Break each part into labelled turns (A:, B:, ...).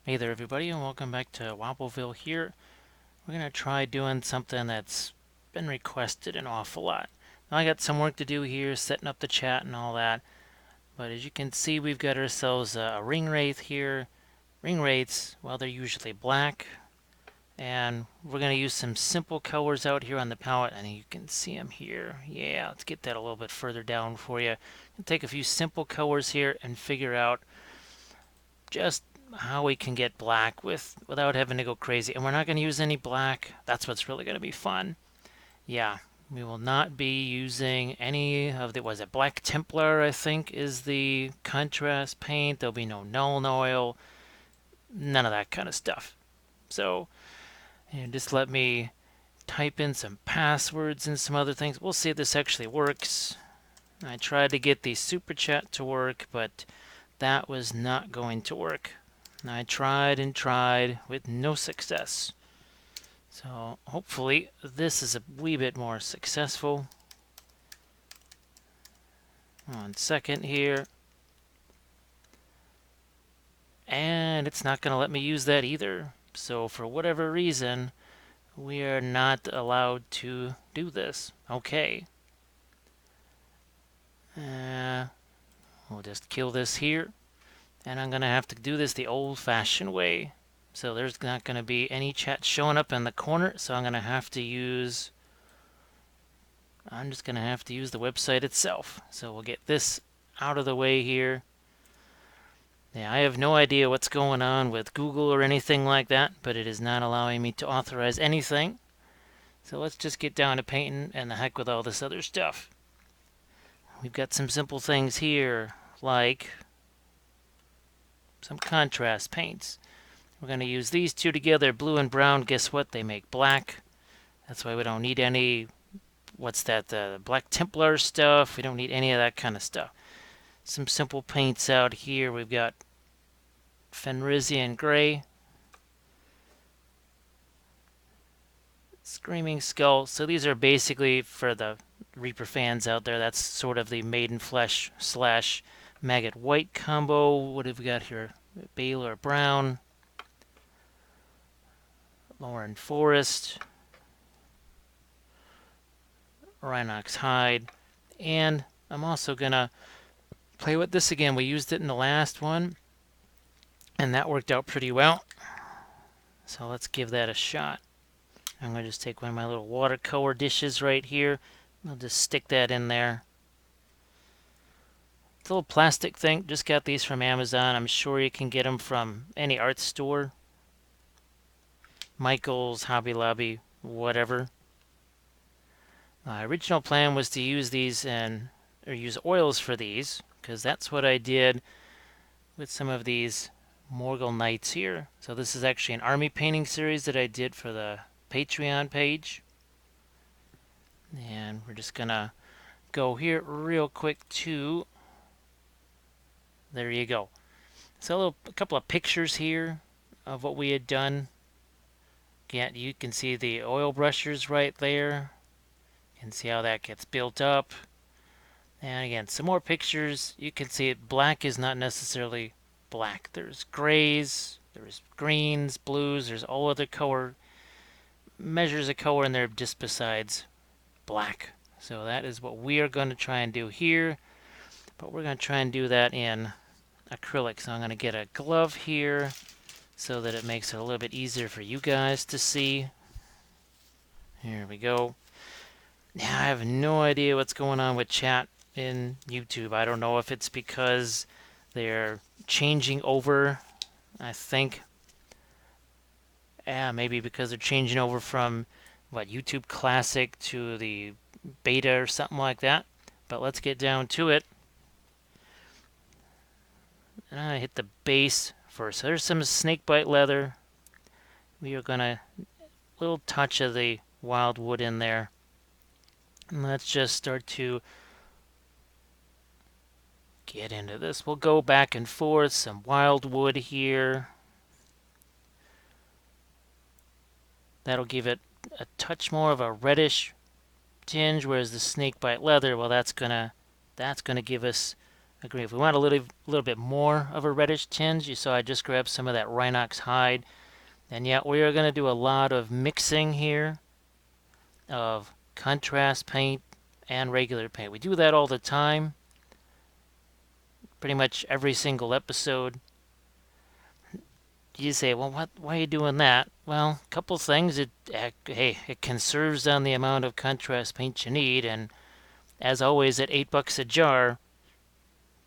A: Hey there everybody, and welcome back to Wappelville here. We're going to try doing something that's been requested an awful lot. Now I got some work to do here, setting up the chat and all that, but as you can see we've got ourselves a ringwraith here. Ringwraiths, well, they're usually black, and we're going to use some simple colors out here on the palette, and you can see them here. Yeah, let's get that a little bit further down for you. Take a few simple colors here and figure out just how we can get black without having to go crazy. And we're not going to use any black. That's what's really going to be fun. Yeah, we will not be using any of the, was it Black Templar, I think, is the contrast paint. There'll be no Nuln Oil, none of that kind of stuff. So, and just let me type in some passwords and some other things. We'll see if this actually works. I tried to get the super chat to work, but that was not going to work. I tried and tried with no success. So hopefully this is a wee bit more successful. 1 second here. And it's not going to let me use that either. So for whatever reason, we are not allowed to do this. Okay. We'll just kill this here. And I'm going to have to do this the old-fashioned way. So there's not going to be any chat showing up in the corner, so I'm just going to have to use the website itself. So we'll get this out of the way here. Yeah, I have no idea what's going on with Google or anything like that, but it is not allowing me to authorize anything. So let's just get down to painting and the heck with all this other stuff. We've got some simple things here, like some contrast paints. We're going to use these two together, blue and brown. Guess what? They make black. That's why we don't need any, what's that, the Black Templar stuff. We don't need any of that kind of stuff. Some simple paints out here. We've got Fenrisian Gray, Screaming Skull. So these are basically for the Reaper fans out there. That's sort of the Maiden Flesh / Maggot White combo. What have we got here? Baylor Brown, Lauren Forest, Rhinox Hide, and I'm also gonna play with this again. We used it in the last one, and that worked out pretty well. So let's give that a shot. I'm gonna just take one of my little watercolor dishes right here. I'll just stick that in there. It's a little plastic thing. Just got these from Amazon. I'm sure you can get them from any art store. Michael's, Hobby Lobby, whatever. My original plan was to use these or use oils for these, because that's what I did with some of these Morgul Knights here. So this is actually an army painting series that I did for the Patreon page. And we're just gonna go here real quick to, there you go. So a couple of pictures here of what we had done. Again, you can see the oil brushers right there. You can see how that gets built up. And again, some more pictures. You can see it. Black is not necessarily black. There's grays, there's greens, blues, there's all other color measures of color in there just besides black. So that is what we are going to try and do here. But we're going to try and do that in acrylic. So I'm going to get a glove here so that it makes it a little bit easier for you guys to see. Here we go. Now, I have no idea what's going on with chat in YouTube. I don't know if it's because they're changing over, I think. Yeah, maybe because they're changing over from, YouTube Classic to the beta or something like that. But let's get down to it. And I hit the base first. So there's some snakebite leather. We are going to, little touch of the wild wood in there. And let's just start to get into this. We'll go back and forth. Some wild wood here. That'll give it a touch more of a reddish tinge, whereas the snakebite leather, well, that's gonna give us agree. If we want a little bit more of a reddish tinge, you saw I just grabbed some of that Rhinox hide. And yet we are going to do a lot of mixing here of contrast paint and regular paint. We do that all the time, pretty much every single episode. You say, well, why are you doing that? Well, a couple things. Hey, it conserves on the amount of contrast paint you need, and as always, at $8 a jar,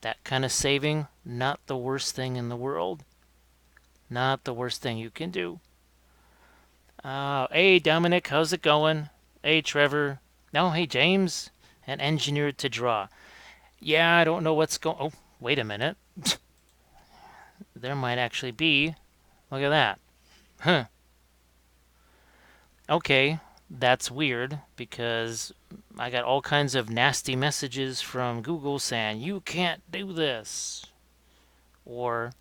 A: that kind of saving, not the worst thing in the world. Not the worst thing you can do. Hey, Dominic, how's it going? Hey, Trevor. No, hey, James. And engineered to draw. Yeah, I don't know what's going... Oh, wait a minute. There might actually be... Look at that. Huh. Okay, that's weird, because I got all kinds of nasty messages from Google saying, you can't do this. Or,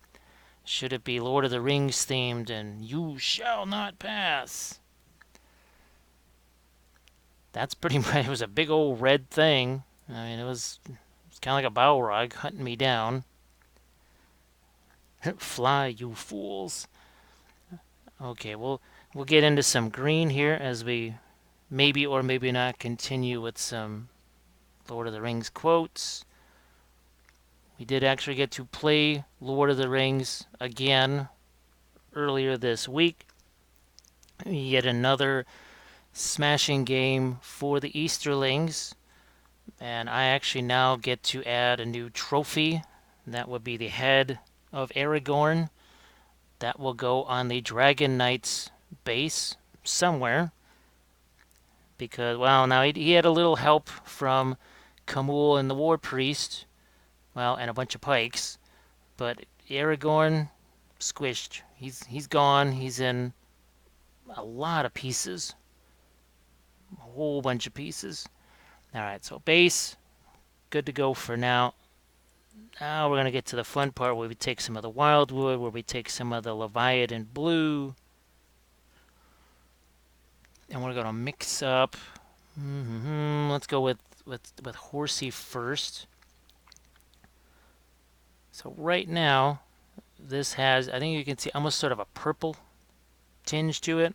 A: should it be Lord of the Rings themed and you shall not pass? That's pretty much... It was a big old red thing. I mean, it was kind of like a Balrog hunting me down. Fly, you fools. Okay, we'll get into some green here as we maybe or maybe not continue with some Lord of the Rings quotes. We did actually get to play Lord of the Rings again earlier this week. Yet another smashing game for the Easterlings. And I actually now get to add a new trophy. That would be the head of Aragorn. That will go on the Dragon Knight's base somewhere. Because, well, now he had a little help from Camul and the War Priest. Well, and a bunch of pikes. But Aragorn, squished. He's gone. He's in a lot of pieces. A whole bunch of pieces. Alright, so base, good to go for now. Now we're going to get to the fun part where we take some of the wildwood, where we take some of the Leviathan blue. And we're going to mix up. Let's go with horsey first. So right now, this has, I think you can see almost sort of a purple tinge to it.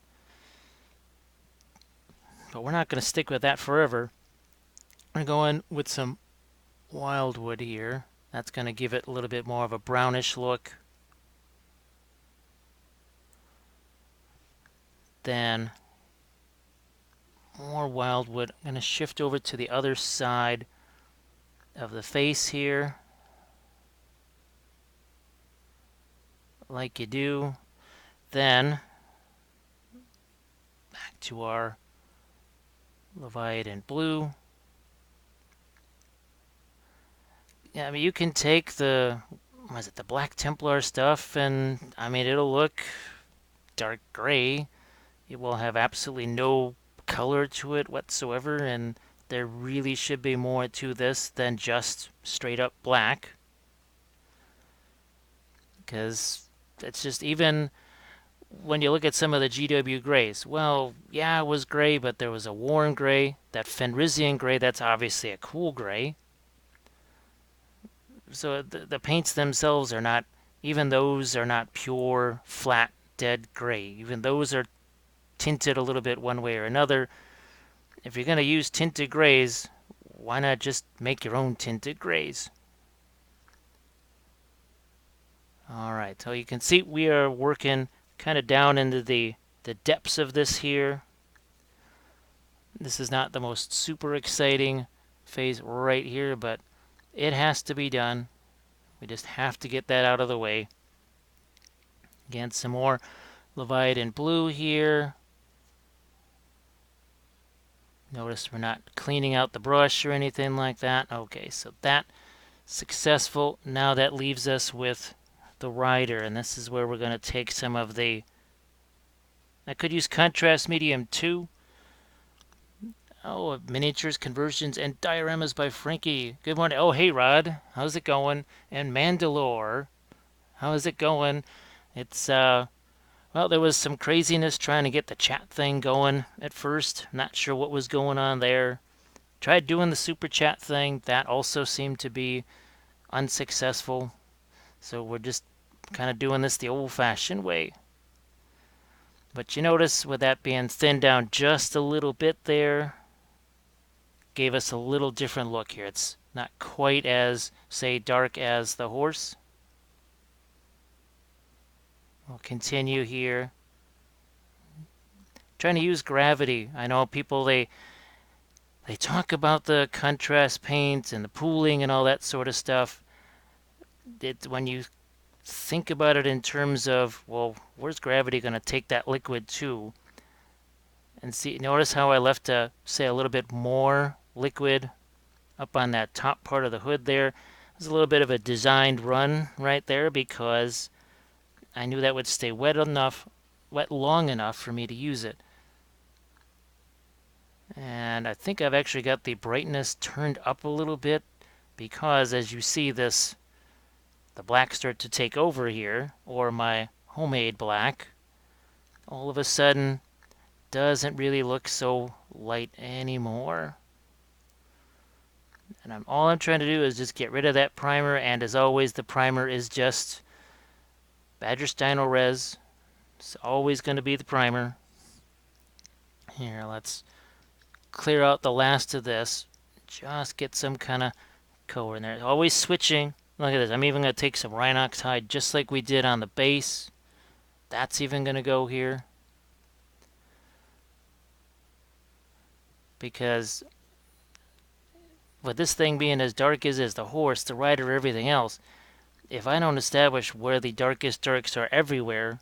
A: But we're not going to stick with that forever. We're going with some wildwood here. That's going to give it a little bit more of a brownish look. Then more wildwood. I'm going to shift over to the other side of the face here. Like you do. Then back to our Leviathan blue. Yeah, I mean, you can take the, what is it, the Black Templar stuff, and, I mean, it'll look dark gray. It will have absolutely no color to it whatsoever, and there really should be more to this than just straight up black. Because it's just, even when you look at some of the GW grays, well, yeah, it was gray, but there was a warm gray. That Fenrisian gray, that's obviously a cool gray. So the paints themselves are not, even those are not pure, flat, dead gray. Even those are tinted a little bit one way or another. If you're going to use tinted grays, why not just make your own tinted grays? Alright, so you can see we are working kind of down into the depths of this here. This is not the most super exciting phase right here, but it has to be done. We just have to get that out of the way. Again, some more Leviathan blue here. Notice we're not cleaning out the brush or anything like that. Okay, so that successful. Now that leaves us with the rider, and this is where we're going to take some of the... I could use contrast medium too. Oh, miniatures, conversions, and dioramas by Frankie. Good morning. Oh, hey, Rod. How's it going? And Mandalore. How is it going? It's, well, there was some craziness trying to get the chat thing going at first. Not sure what was going on there. Tried doing the super chat thing. That also seemed to be unsuccessful. So we're just kind of doing this the old-fashioned way. But you notice with that being thinned down just a little bit there, gave us a little different look here. It's not quite as, say, dark as the horse. We'll continue here. Trying to use gravity. I know people, they talk about the contrast paint and the pooling and all that sort of stuff. When you think about it in terms of, well, where's gravity going to take that liquid to? And see, notice how I left, say, a little bit more liquid up on that top part of the hood there. There's a little bit of a designed run right there because I knew that would stay wet long enough for me to use it. And I think I've actually got the brightness turned up a little bit because as you see this, the black start to take over here, or my homemade black, all of a sudden doesn't really look so light anymore. And all I'm trying to do is just get rid of that primer, and as always, the primer is just Badger Steino Res. It's always going to be the primer. Here, let's clear out the last of this. Just get some kind of color in there. Always switching. Look at this. I'm even going to take some Rhinox hide just like we did on the base. That's even going to go here. Because with this thing being as dark as the horse, the rider, everything else, if I don't establish where the darkest darks are everywhere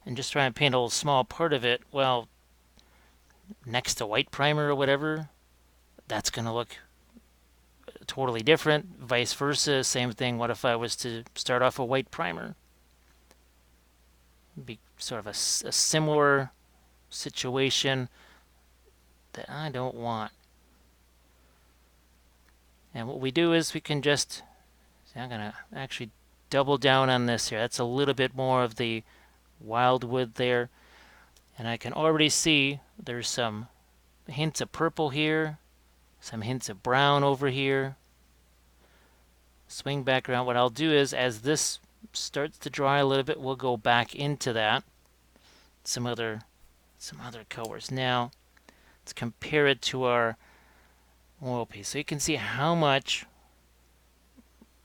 A: and just try and paint a little small part of it, well, next to white primer or whatever, that's going to look totally different. Vice versa, same thing. What if I was to start off a white primer? It'd be sort of a similar situation that I don't want. And what we do is we can just, see, I'm going to actually double down on this here. That's a little bit more of the wildwood there. And I can already see there's some hints of purple here, some hints of brown over here. Swing back around. What I'll do is, as this starts to dry a little bit, we'll go back into that. Some other colors. Now, let's compare it to our oil piece. So you can see how much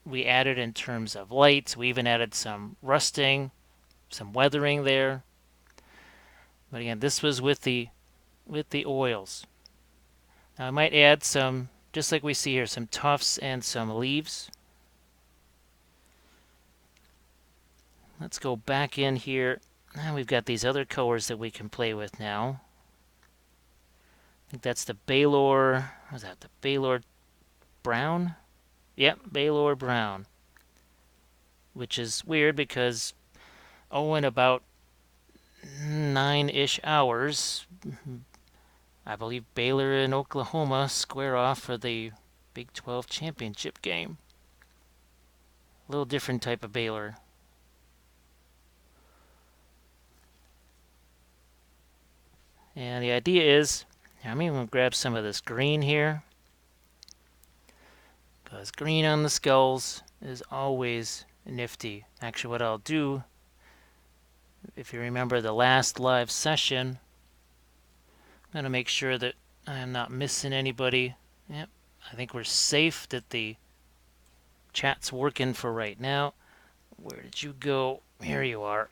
A: we added in terms of lights. We even added some rusting, some weathering there. But again, this was with the oils. Now I might add some, just like we see here, some tufts and some leaves. Let's go back in here. Now we've got these other colors that we can play with now. I think that's the Baylor, what was that, the Baylor Brown? Yep, Baylor Brown. Which is weird because, in about 9-ish hours, I believe Baylor and Oklahoma square off for the Big 12 championship game. A little different type of Baylor. And the idea is, I'm even going to grab some of this green here, because green on the skulls is always nifty. Actually, what I'll do, if you remember the last live session, I'm going to make sure that I am not missing anybody. Yep, I think we're safe, that the chat's working for right now. Where did you go? Here you are.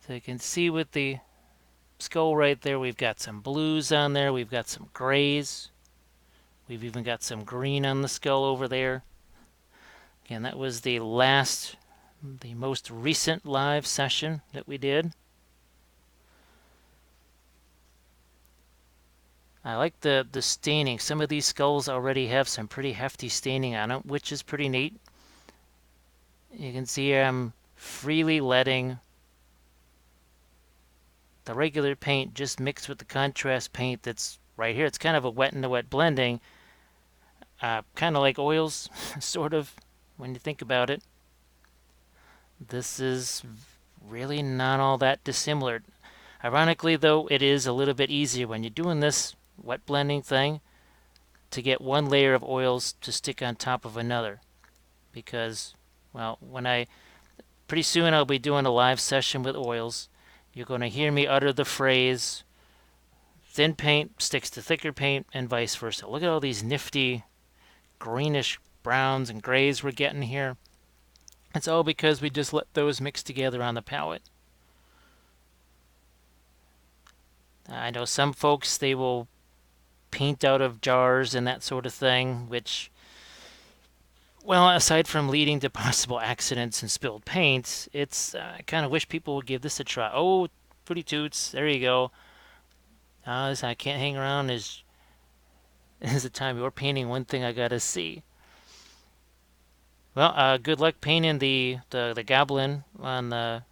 A: So you can see with the skull right there, we've got some blues on there, we've got some grays, we've even got some green on the skull over there. Again, that was the most recent live session that we did. I like the staining. Some of these skulls already have some pretty hefty staining on them, which is pretty neat. You can see I'm freely letting the regular paint just mix with the contrast paint that's right here. It's kind of a wet and a wet blending, kind of like oils, sort of, when you think about it. This is really not all that dissimilar. Ironically, though, it is a little bit easier when you're doing this wet blending thing. to get one layer of oils to stick on top of another. Because, well, pretty soon I'll be doing a live session with oils. You're going to hear me utter the phrase, thin paint sticks to thicker paint, and vice versa. Look at all these nifty greenish browns and grays we're getting here. It's all because we just let those mix together on the palette. I know some folks, they will paint out of jars and that sort of thing, which, well, aside from leading to possible accidents and spilled paint, I kind of wish people would give this a try. Oh, pretty toots, there you go. I can't hang around is the time you're painting one thing I gotta see. Well, good luck painting the goblin on the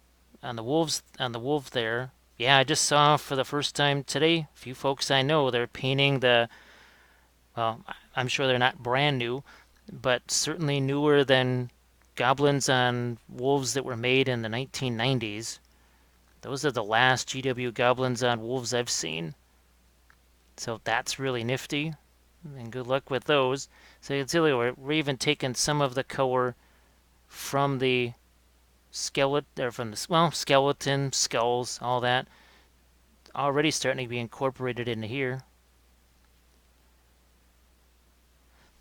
A: wolf there. Yeah, I just saw for the first time today, a few folks I know, they're painting well, I'm sure they're not brand new, but certainly newer than goblins on wolves that were made in the 1990s. Those are the last GW goblins on wolves I've seen. So that's really nifty, and good luck with those. So you can see we're even taking some of the color from the skeleton, skulls, all that, already starting to be incorporated into here.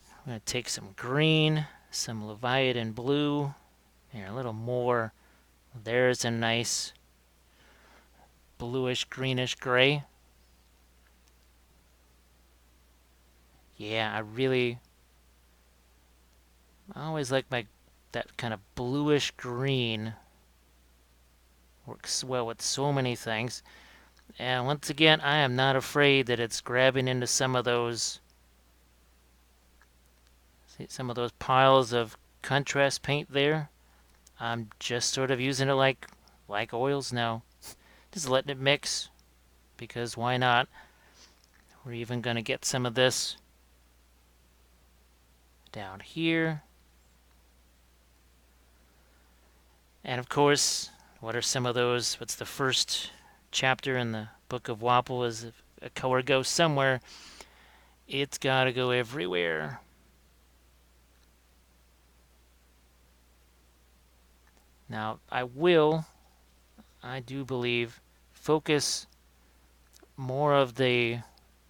A: I'm going to take some green, some Leviathan blue, and a little more. There's a nice bluish, greenish gray. Yeah, I always like that kind of bluish green. Works well with so many things. And once again, I am not afraid that it's grabbing into some of those piles of contrast paint there. I'm just sort of using it like oils now. Just letting it mix, because why not? We're even going to get some of this down here. And of course, what are some of those? What's the first chapter in the book of Wappel? Is if a color goes somewhere, it's got to go everywhere. Now, I do believe, focus more of the,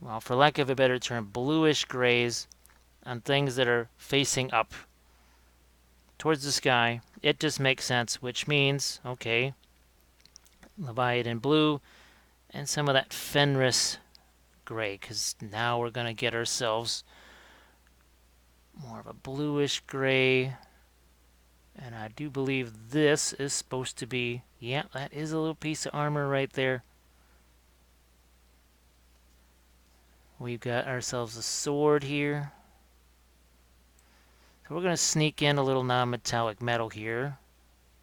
A: well, for lack of a better term, bluish grays on things that are facing up towards the sky. It just makes sense, which means, okay, Leviathan blue and some of that Fenris gray, because now we're going to get ourselves more of a bluish gray. And I do believe this is supposed to be, yeah, that is a little piece of armor right there. We've got ourselves a sword here. So we're going to sneak in a little non-metallic metal here,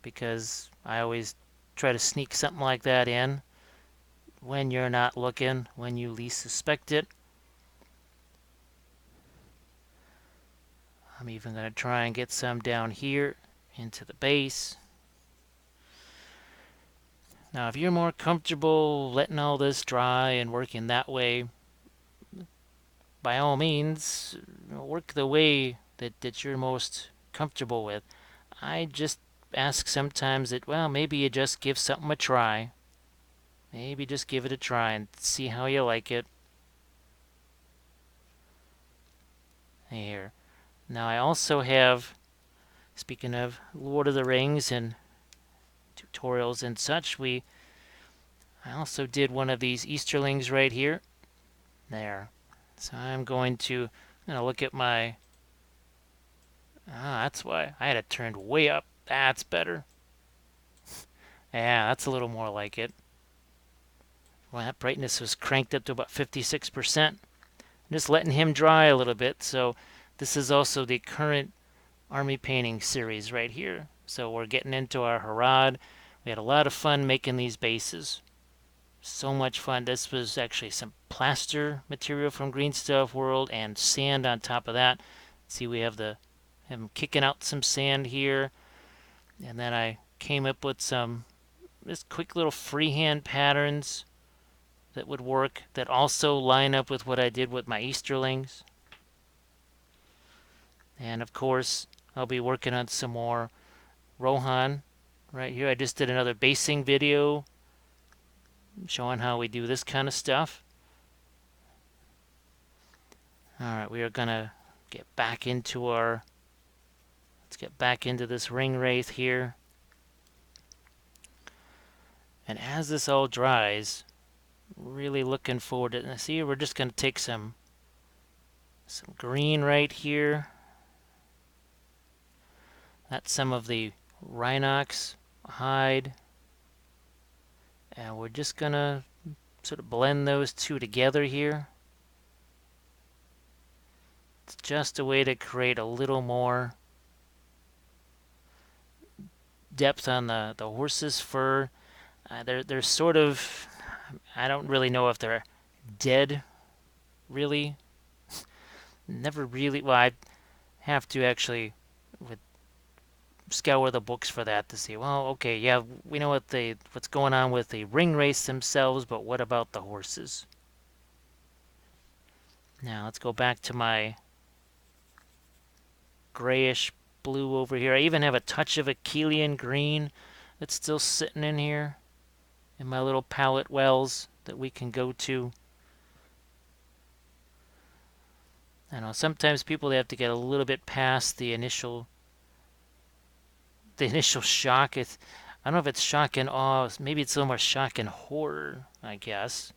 A: because I always try to sneak something like that in when you're not looking, when you least suspect it. I'm even going to try and get some down here into the base. Now, if you're more comfortable letting all this dry and working that way, by all means, work the way that you're most comfortable with. I just ask sometimes that, well, maybe you just give something a try. Maybe just give it a try and see how you like it. Here. Now, I also have, speaking of Lord of the Rings and tutorials and such, I also did one of these Easterlings right here. There. So I'm going to look at my, that's why I had it turned way up. That's better. Yeah, that's a little more like it. Well, that brightness was cranked up to about 56%. I'm just letting him dry a little bit. So this is also the current army painting series right here. So we're getting into our Harad. We had a lot of fun making these bases. So much fun. This was actually some plaster material from Green Stuff World and sand on top of that. See, we have him kicking out some sand here. And then I came up with some just quick little freehand patterns that would work, that also line up with what I did with my Easterlings. And of course, I'll be working on some more Rohan right here. I just did another basing video showing how we do this kind of stuff. Alright, we are gonna get back into our, let's get back into this Ringwraith here. And as this all dries, really looking forward to it. See, we're just gonna take some green right here. That's some of the Rhinox hide. And we're just gonna sort of blend those two together here. It's just a way to create a little more depth on the horse's fur. They're sort of, I don't really know if they're dead, really. Never really, well, I have to actually scour the books for that to see, well, okay, yeah, we know what's going on with the Ringwraiths themselves, but what about the horses? Now, let's go back to my grayish blue over here. I even have a touch of Achillean green that's still sitting in here in my little palette wells that we can go to. I know sometimes people, they have to get a little bit past the initial shock. I don't know if it's shock and awe. Maybe it's a little more shock and horror, I guess,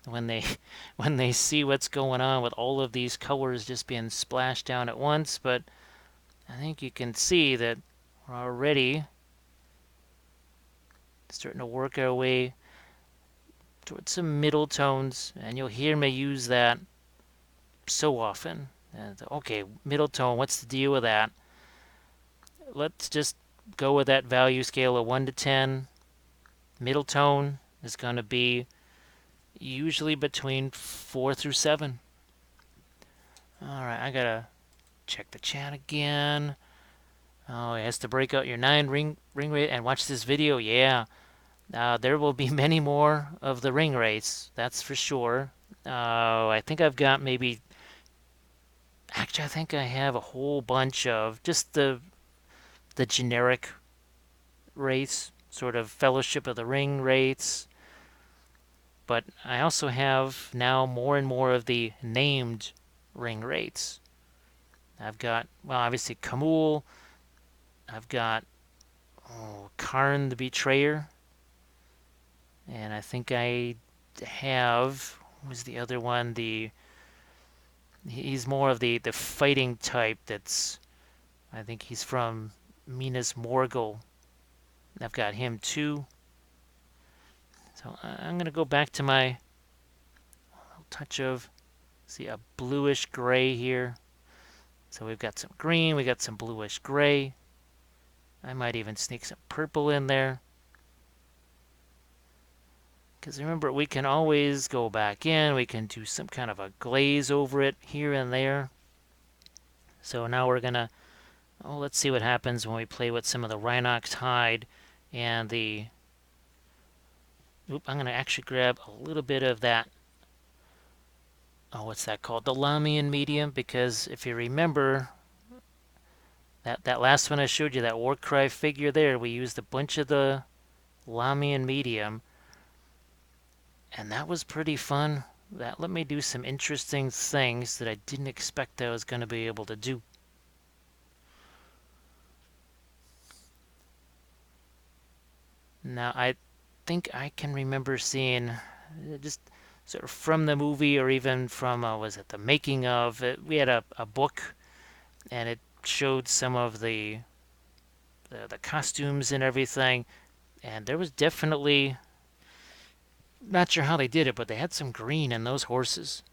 A: when they see what's going on with all of these colors just being splashed down at once. But I think you can see that we're already starting to work our way towards some middle tones, and you'll hear me use that so often. And, okay, middle tone, what's the deal with that? Let's just go with that value scale of 1 to 10. Middle tone is going to be usually between 4 through 7. Alright, I gotta check the chat again. Oh, it has to break out your 9 ring rate and watch this video. Yeah, there will be many more of the Ringwraiths, that's for sure. I think I've got maybe, actually I think I have a whole bunch of just the generic wraiths, sort of Fellowship of the Ring wraiths. But I also have now more and more of the named Ringwraiths. I've got, well, obviously Kamul. I've got Karn the Betrayer. And I think I have, what was the other one? He's more of the fighting type. That's, I think he's from Minas Morgul. I've got him too. So I'm going to go back to my touch of, see, a bluish gray here. So we've got some green, we got some bluish gray. I might even sneak some purple in there. Because remember, we can always go back in, we can do some kind of a glaze over it here and there. So now we're going to, let's see what happens when we play with some of the Rhinox hide and the, I'm going to actually grab a little bit of that, what's that called? The Lamian medium, because if you remember, that last one I showed you, that Warcry figure there, we used a bunch of the Lamian medium, and that was pretty fun. That let me do some interesting things that I didn't expect I was going to be able to do. Now, I think I can remember seeing, just sort of from the movie or even from, was it the making of, we had a book, and it showed some of the costumes and everything, and there was definitely, not sure how they did it, but they had some green in those horses.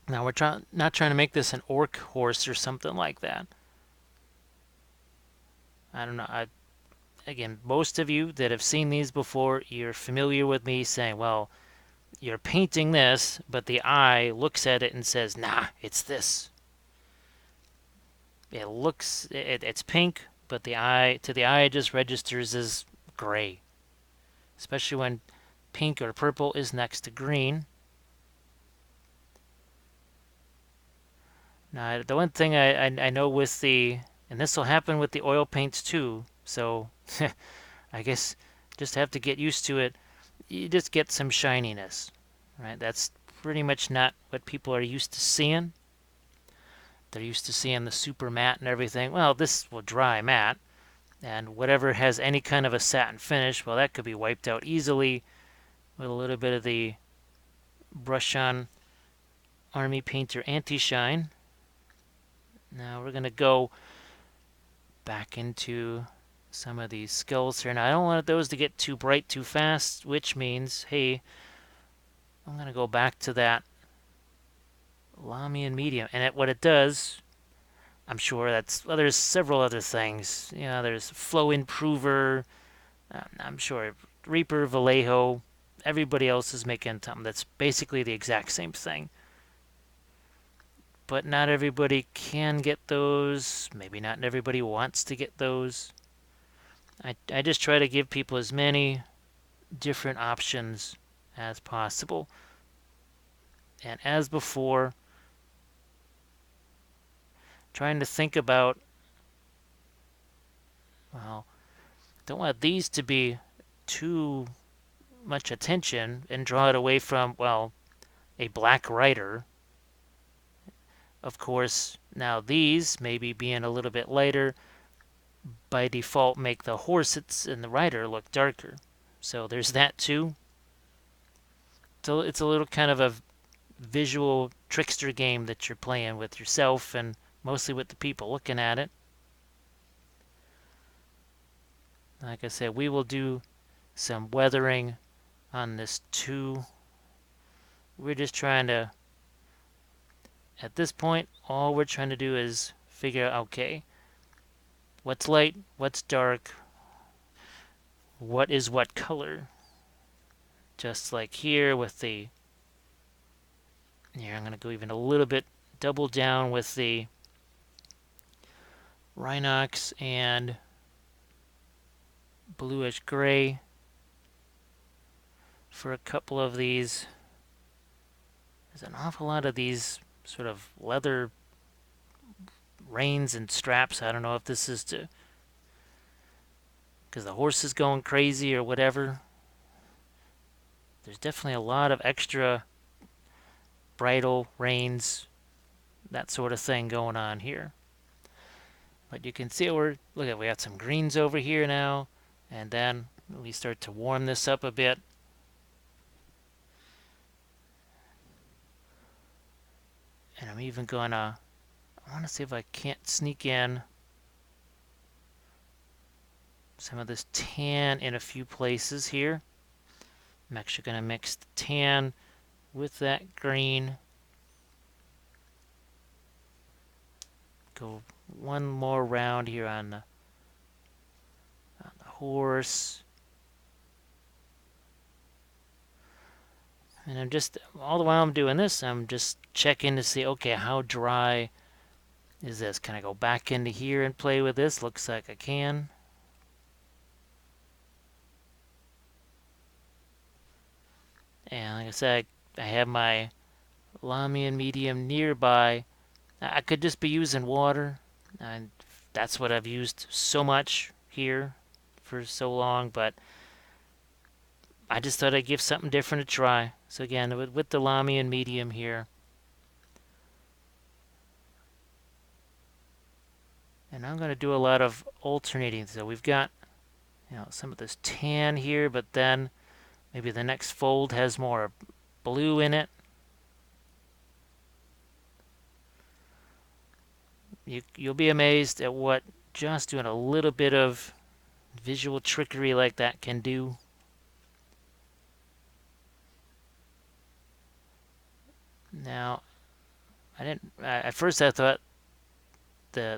A: Now we're not trying to make this an orc horse or something like that. I don't know. Again, most of you that have seen these before, you're familiar with me saying, well, you're painting this, but the eye looks at it and says, nah, it's this. It's pink, but the eye it just registers as gray. Especially when pink or purple is next to green. Now, the one thing I know with the, and this will happen with the oil paints too, so I guess just have to get used to it. You just get some shininess, right? That's pretty much not what people are used to seeing. They're used to seeing the super matte and everything. Well, this will dry matte, and whatever has any kind of a satin finish, well, that could be wiped out easily with a little bit of the brush on Army Painter Anti-Shine. Now we're going to go back into some of these skulls here. Now I don't want those to get too bright too fast, which means, hey, I'm going to go back to that Lamy and medium. And what it does, I'm sure that's, well, there's several other things. You know, there's Flow Improver, I'm sure Reaper, Vallejo, everybody else is making something that's basically the exact same thing. But not everybody can get those. Maybe not everybody wants to get those. I just try to give people as many different options as possible. And as before, trying to think about, well, don't want these to be too much attention and draw it away from, well, a black rider. Of course, now these, maybe being a little bit lighter, by default make the horse and the rider look darker. So there's that too. So it's a little kind of a visual trickster game that you're playing with yourself and mostly with the people looking at it. Like I said, we will do some weathering on this too. We're just trying to, at this point, all we're trying to do is figure out, okay, what's light, what's dark, what is what color. Just like here with the, here I'm going to go even a little bit double down with the Rhinox and bluish gray for a couple of these. There's an awful lot of these sort of leather reins and straps. I don't know if this is to, because the horse is going crazy or whatever. There's definitely a lot of extra bridle, reins, that sort of thing going on here. But you can see we got some greens over here now, and then we start to warm this up a bit. And I'm even gonna, I want to see if I can't sneak in some of this tan in a few places here. I'm actually going to mix the tan with that green. Go one more round here on the horse. And I'm just, all the while I'm doing this, I'm just checking to see, okay, how dry is this? Can I go back into here and play with this? Looks like I can. And like I said, I have my Lamy and medium nearby. I could just be using water, and that's what I've used so much here for so long, but I just thought I'd give something different a try. So again, with the Lamy and medium here. And I'm going to do a lot of alternating. So we've got, you know, some of this tan here, but then maybe the next fold has more blue in it. You'll be amazed at what just doing a little bit of visual trickery like that can do. Now, at first I thought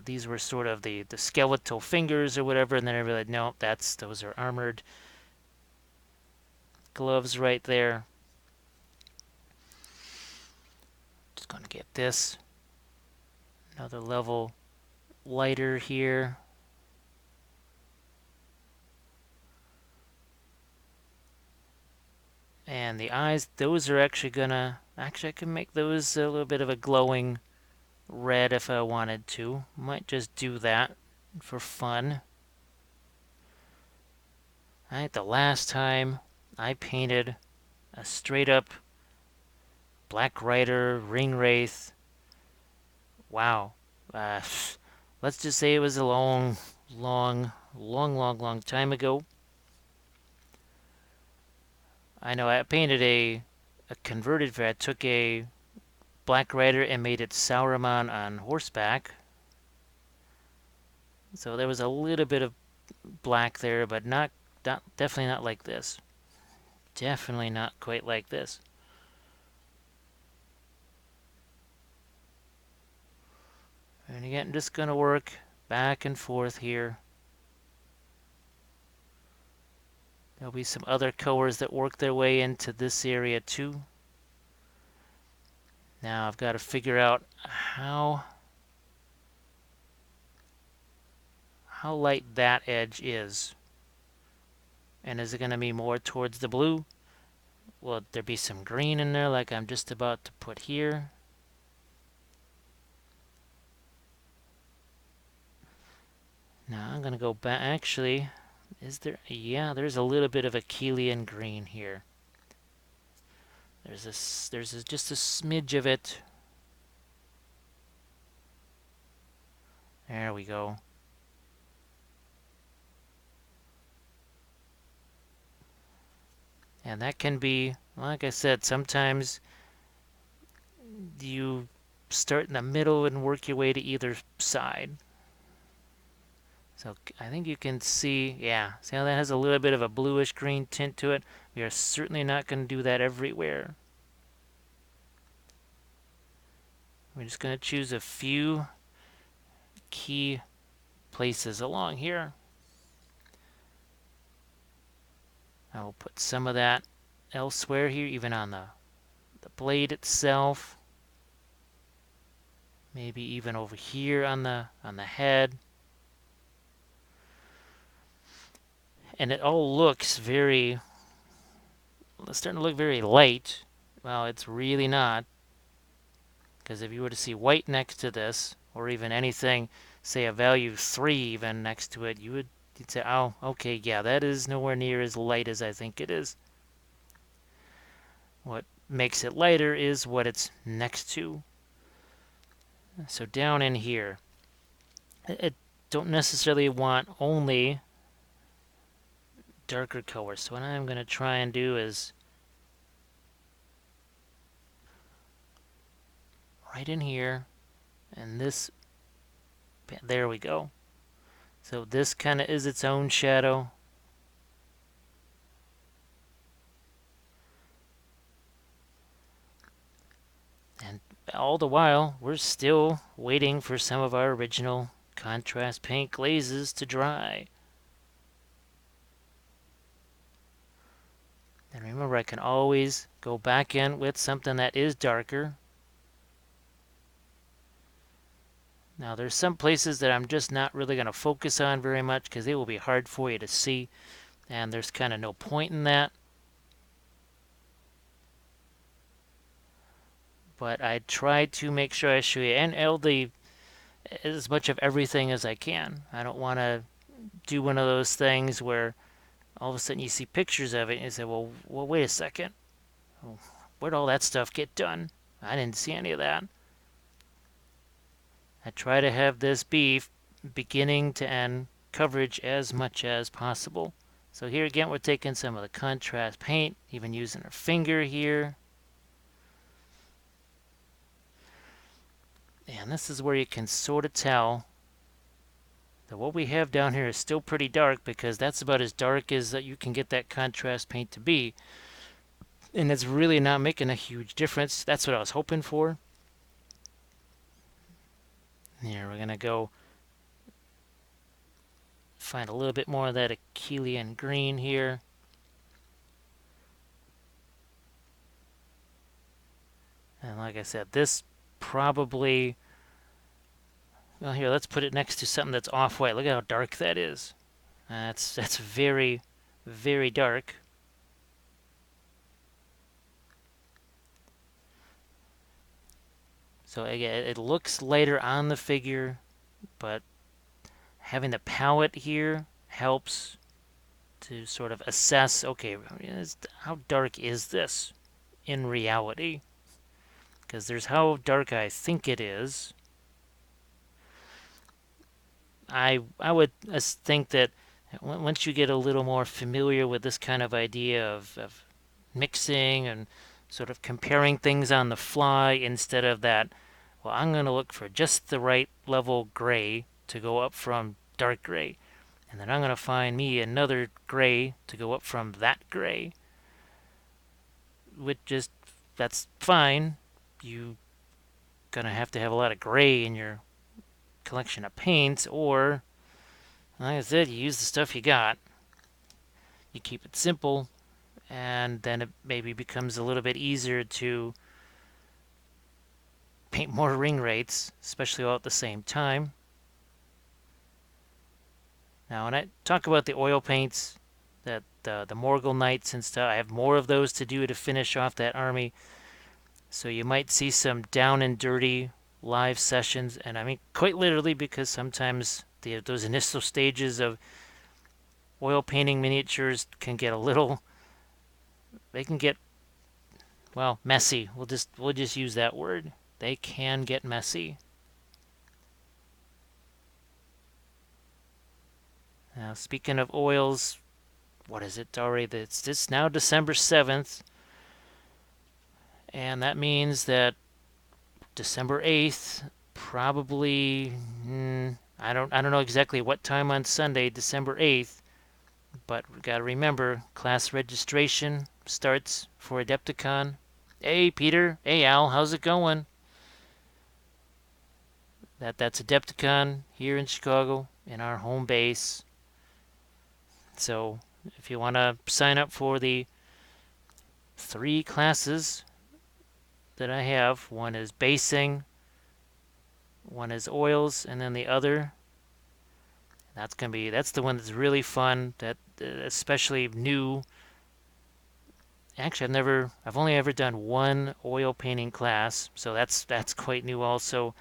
A: these were sort of the skeletal fingers or whatever, and then I realized, no, those are armored gloves right there. Just going to get this another level lighter here. And the eyes, those are actually I can make those a little bit of a glowing red if I wanted to. Might just do that for fun. I think the last time I painted a straight up Black Rider Ringwraith, wow. Uh, let's just say it was a long time ago. I know I painted a converted. I took a Black Rider and made it Sauron on horseback. So there was a little bit of black there, but definitely not like this. Definitely not quite like this. And again, I'm just going to work back and forth here. There'll be some other colors that work their way into this area too. Now I've got to figure out how light that edge is. And is it going to be more towards the blue? Will there be some green in there like I'm just about to put here? Now I'm going to go back. Actually, is there? Yeah, there's a little bit of a Achillean green here. There's just a smidge of it. There we go. And that can be, like I said, sometimes you start in the middle and work your way to either side. So I think you can see, yeah, see how that has a little bit of a bluish green tint to it? We are certainly not going to do that everywhere. We're just going to choose a few key places along here. I will put some of that elsewhere here, even on the blade itself. Maybe even over here on the head. And it all looks very, it's starting to look very light. Well, it's really not. Because if you were to see white next to this, or even anything, say a value 3 even next to it, you'd say, oh, okay, yeah, that is nowhere near as light as I think it is. What makes it lighter is what it's next to. So down in here, I don't necessarily want only darker colors. So what I'm going to try and do is right in here, and this, there we go. So this kind of is its own shadow. And all the while, we're still waiting for some of our original contrast paint glazes to dry. And remember, I can always go back in with something that is darker. Now, there's some places that I'm just not really going to focus on very much because they will be hard for you to see, and there's kind of no point in that. But I try to make sure I show you and as much of everything as I can. I don't want to do one of those things where all of a sudden you see pictures of it and you say, well wait a second. Where'd all that stuff get done? I didn't see any of that. I try to have this be beginning to end coverage as much as possible. So here again, we're taking some of the contrast paint, even using our finger here. And this is where you can sort of tell that what we have down here is still pretty dark, because that's about as dark as that you can get that contrast paint to be. And it's really not making a huge difference. That's what I was hoping for. Here, we're going to go find a little bit more of that Achillean green here. And like I said, this probably, well, here, let's put it next to something that's off-white. Look at how dark that is. That's very, very dark. So again, it looks lighter on the figure, but having the palette here helps to sort of assess, okay, how dark is this in reality? Because there's how dark I think it is. I would think that once you get a little more familiar with this kind of idea of mixing and sort of comparing things on the fly instead of that, well, I'm going to look for just the right level gray to go up from dark gray. And then I'm going to find me another gray to go up from that gray. Which just, that's fine. You're going to have a lot of gray in your collection of paints, or, like I said, you use the stuff you got. You keep it simple, and then it maybe becomes a little bit easier to paint more ring wraiths, especially all at the same time. Now, when I talk about the oil paints, that the Morgul Knights and stuff, I have more of those to do to finish off that army. So you might see some down and dirty live sessions, and I mean quite literally, because sometimes those initial stages of oil painting miniatures can get a little, they can get, well, messy. We'll just use that word. They can get messy. Now, speaking of oils, what is it already? It's now December 7th, and that means that December 8th, probably, I don't know exactly what time on Sunday, December 8th, but we got to remember, class registration starts for Adepticon. Hey, Peter. Hey, Al. How's it going? That's Adepticon here in Chicago, in our home base. So if you want to sign up for the 3 classes that I have, one is basing, one is oils, and then the other, that's the one that's really fun, that especially new. Actually, I've only ever done one oil painting class, so that's quite new also.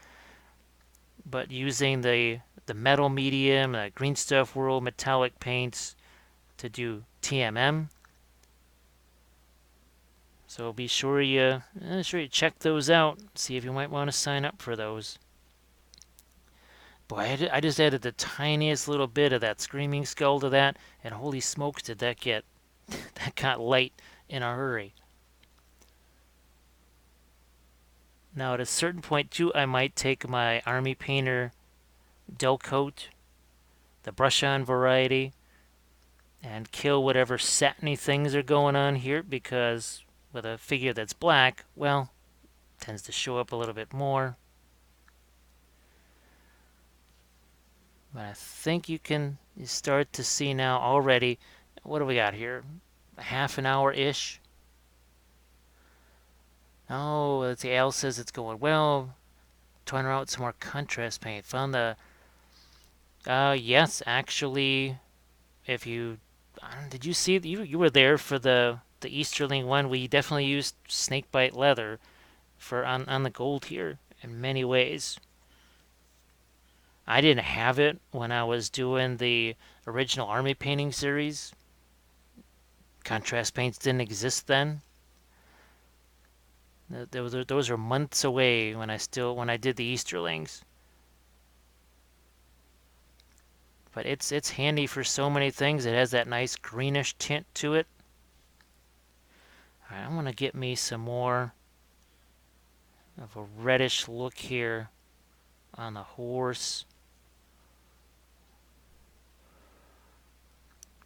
A: But using the metal medium, the Green Stuff World metallic paints to do TMM. So be sure you check those out. See if you might want to sign up for those. Boy, I just added the tiniest little bit of that Screaming Skull to that, and holy smokes, did that get that got light in a hurry. Now at a certain point too, I might take my Army Painter dull coat, the brush-on variety, and kill whatever satiny things are going on here, because with a figure that's black, well, tends to show up a little bit more. But I think you start to see now already, what do we got here? A half an hour-ish? Oh, let's see, Al says it's going well. Trying out some more contrast paint. Found the, yes, actually, if you, did you see, you were there for the Easterling one. We definitely used snakebite leather for on the gold here in many ways. I didn't have it when I was doing the original army painting series. Contrast paints didn't exist then. Those are months away when I did the Easterlings. But it's handy for so many things. It has that nice greenish tint to it. Alright, I'm going to get me some more of a reddish look here on the horse.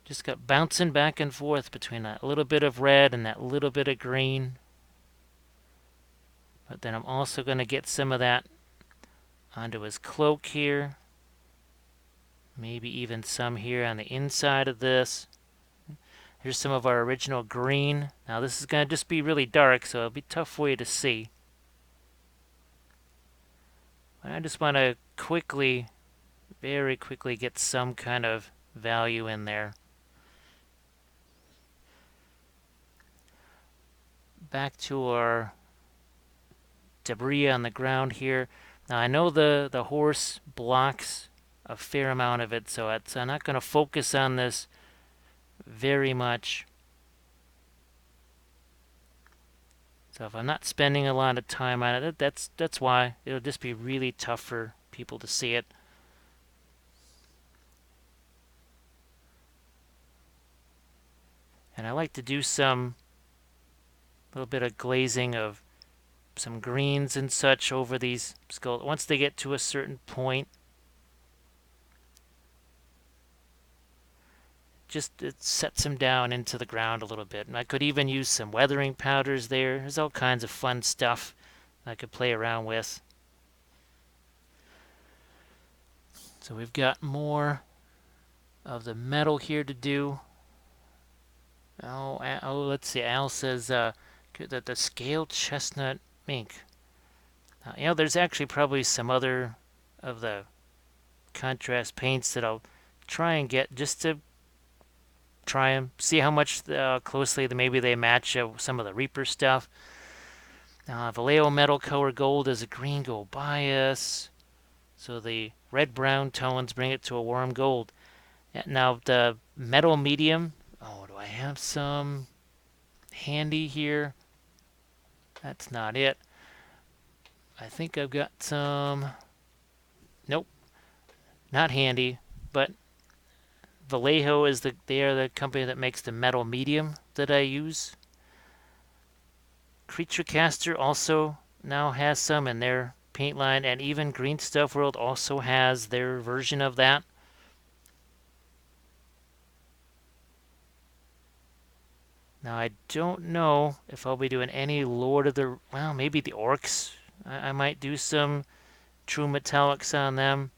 A: Just got bouncing back and forth between that little bit of red and that little bit of green. But then I'm also going to get some of that onto his cloak here. Maybe even some here on the inside of this. Here's some of our original green. Now this is going to just be really dark, so it'll be tough for you to see. But I just want to quickly, very quickly get some kind of value in there. Back to our debris on the ground here. Now I know the horse blocks a fair amount of it, so I'm not going to focus on this very much. So if I'm not spending a lot of time on it, that's why. It'll just be really tough for people to see it. And I like to do some little bit of glazing of some greens and such over these skulls. Once they get to a certain point, just it sets them down into the ground a little bit. And I could even use some weathering powders there. There's all kinds of fun stuff I could play around with. So we've got more of the metal here to do. Oh, let's see. Al says that the scaled chestnut mink. There's actually probably some other of the contrast paints that I'll try and get just to try them, see how much closely maybe they match some of the Reaper stuff. Vallejo Metal Color Gold is a green gold bias, so the red-brown tones bring it to a warm gold. Now the metal medium, do I have some handy here? That's not it. I think I've got some. Nope, not handy, but Vallejo is they are the company that makes the metal medium that I use. Creature Caster also now has some in their paint line, and even Green Stuff World also has their version of that. Now I don't know if I'll be doing any Lord of the... Well, maybe the Orcs. I might do some true metallics on them.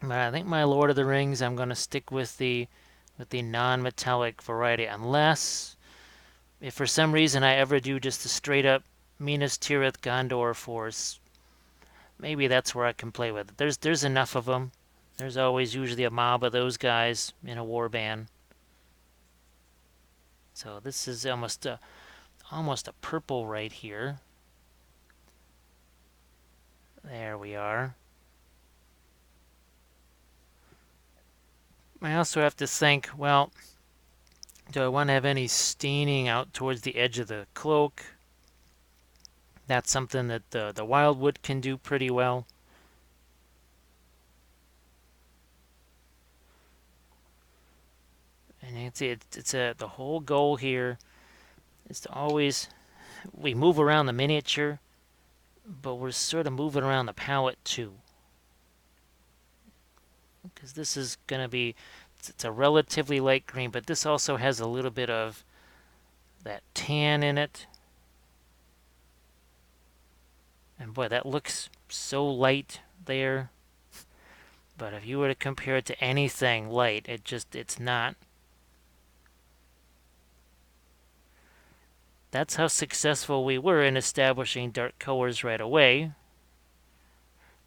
A: But I think my Lord of the Rings, I'm going to stick with the non-metallic variety, unless if for some reason I ever do just a straight up Minas Tirith Gondor force, maybe that's where I can play with it. There's enough of them. There's always usually a mob of those guys in a warband. So this is almost a purple right here. There we are. I also have to think, well, do I want to have any staining out towards the edge of the cloak? That's something that the Wildwood can do pretty well. And you can see the whole goal here is to always, we move around the miniature, but we're sort of moving around the palette too. Because this is going to be, it's a relatively light green, but this also has a little bit of that tan in it. And boy, that looks so light there. But if you were to compare it to anything light, it's not. That's how successful we were in establishing dark colors right away.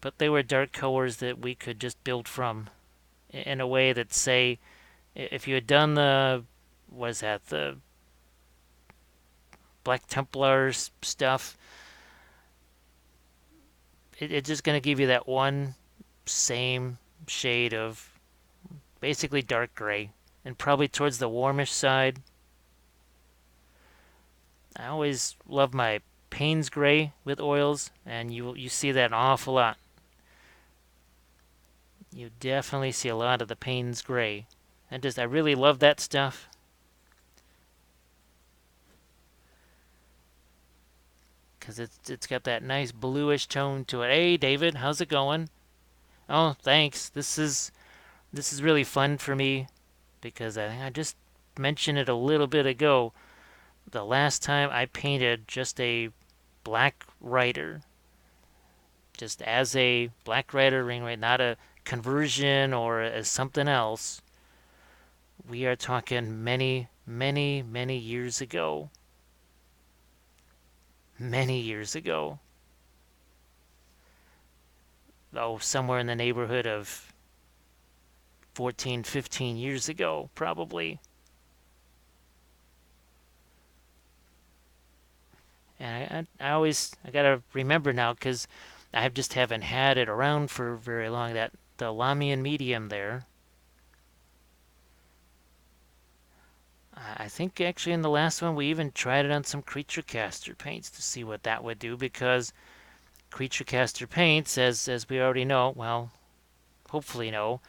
A: But they were dark colors that we could just build from in a way that, say, if you had done the Black Templars stuff, it's just going to give you that one same shade of basically dark gray, and probably towards the warmish side. I always love my Payne's gray with oils, and you see that an awful lot. You definitely see a lot of the Payne's gray. I really love that stuff. Because it's got that nice bluish tone to it. Hey, David, how's it going? Oh, thanks. This is really fun for me, because I just mentioned it a little bit ago. The last time I painted just a Black Rider, just as a Black Rider Ringwraith, not a conversion or as something else. We are talking many, many, many years ago. Many years ago. Oh, somewhere in the neighborhood of 14, 15 years ago, probably. And I gotta remember now because I just haven't had it around for very long. That the Lamian medium there. I think actually in the last one we even tried it on some creature caster paints to see what that would do because creature caster paints, as we already know, well, hopefully know,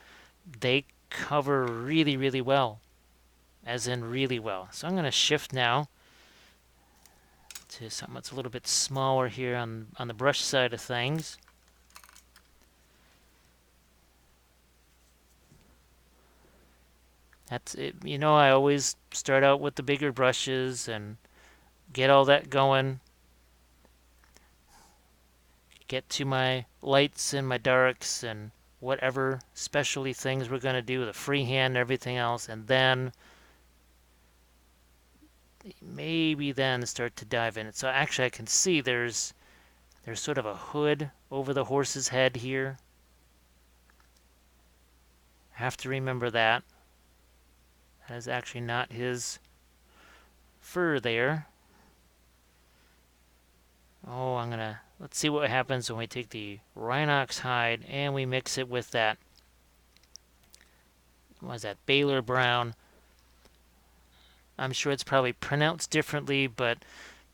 A: they cover really well, as in really well. So I'm going to shift now to something that's a little bit smaller here on the brush side of things. That's it. You know, I always start out with the bigger brushes and get all that going. Get to my lights and my darks and whatever specialty things we're going to do, the freehand and everything else, and then maybe then start to dive in. So actually I can see there's sort of a hood over the horse's head here. I have to remember that. That is actually not his fur there. Oh, let's see what happens when we take the Rhinox hide and we mix it with that, what is that, Baylor Brown. I'm sure it's probably pronounced differently, but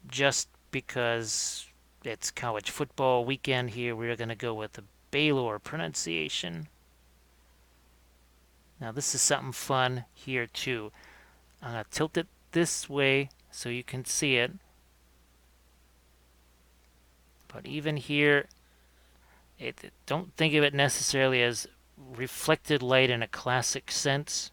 A: just because it's college football weekend here, we're going to go with the Baylor pronunciation. Now this is something fun here too. I'm going to tilt it this way so you can see it. But even here, don't think of it necessarily as reflected light in a classic sense.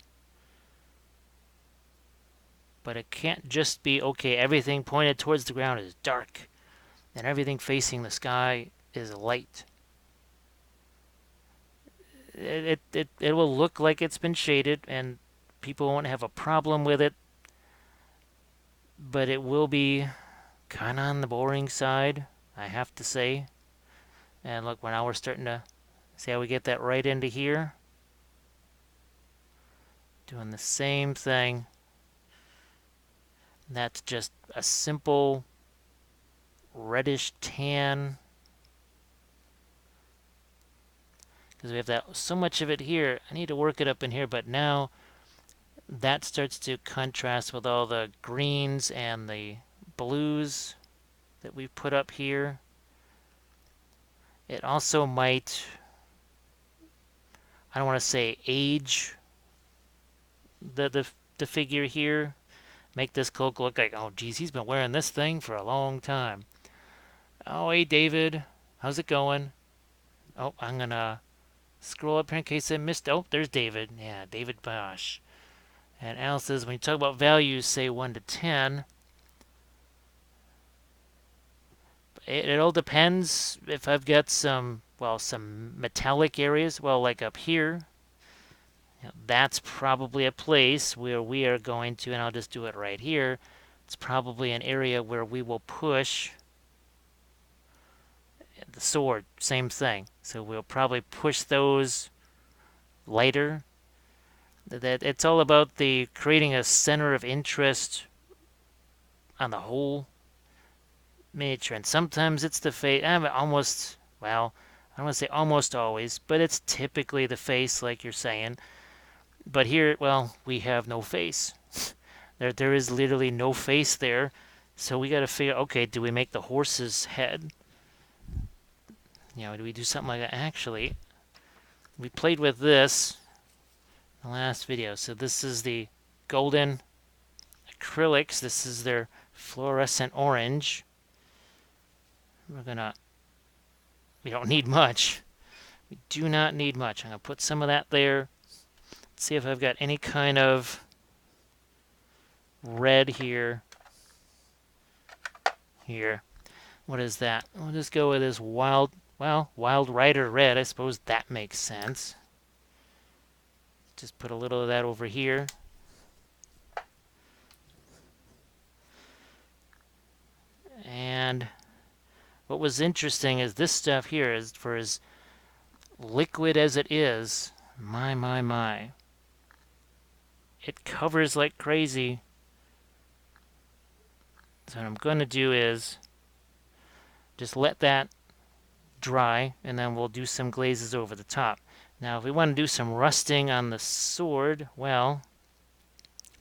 A: But it can't just be, okay, everything pointed towards the ground is dark and everything facing the sky is light. It will look like it's been shaded and people won't have a problem with it, but it will be kind of on the boring side, I have to say. And look, now we're starting to see how we get that right into here. Doing the same thing. That's just a simple reddish tan. Because we have that so much of it here. I need to work it up in here, but now that starts to contrast with all the greens and the blues that we put up here. It also might, I don't want to say age the figure here. Make this cloak look like, oh geez, he's been wearing this thing for a long time. Oh, hey David, how's it going? Oh, I'm gonna scroll up here in case I missed. Oh, there's David. Yeah, David Bosch. And Al says, when you talk about values, say 1 to 10. It all depends if I've got some metallic areas. Well, like up here, that's probably a place where we are going to, and I'll just do it right here. It's probably an area where we will push the sword, same thing. So we'll probably push those lighter. That it's all about the creating a center of interest on the whole miniature, and sometimes it's the face. Almost, well, I don't want to say almost always, but it's typically the face, like you're saying. But here, well, we have no face. There is literally no face there. So we got to figure, okay, do we make the horse's head? Do we do something like that? Actually, we played with this in the last video. So this is the golden acrylics. This is their fluorescent orange. We don't need much. We do not need much. I'm going to put some of that there. Let's see if I've got any kind of red here. What is that? We'll just go with this wild rider red. I suppose that makes sense. Just put a little of that over here. And what was interesting is this stuff here is, for as liquid as it is, my. It covers like crazy. So what I'm going to do is Just let that dry, and then we'll do some glazes over the top. Now, if we want to do some rusting on the sword, well,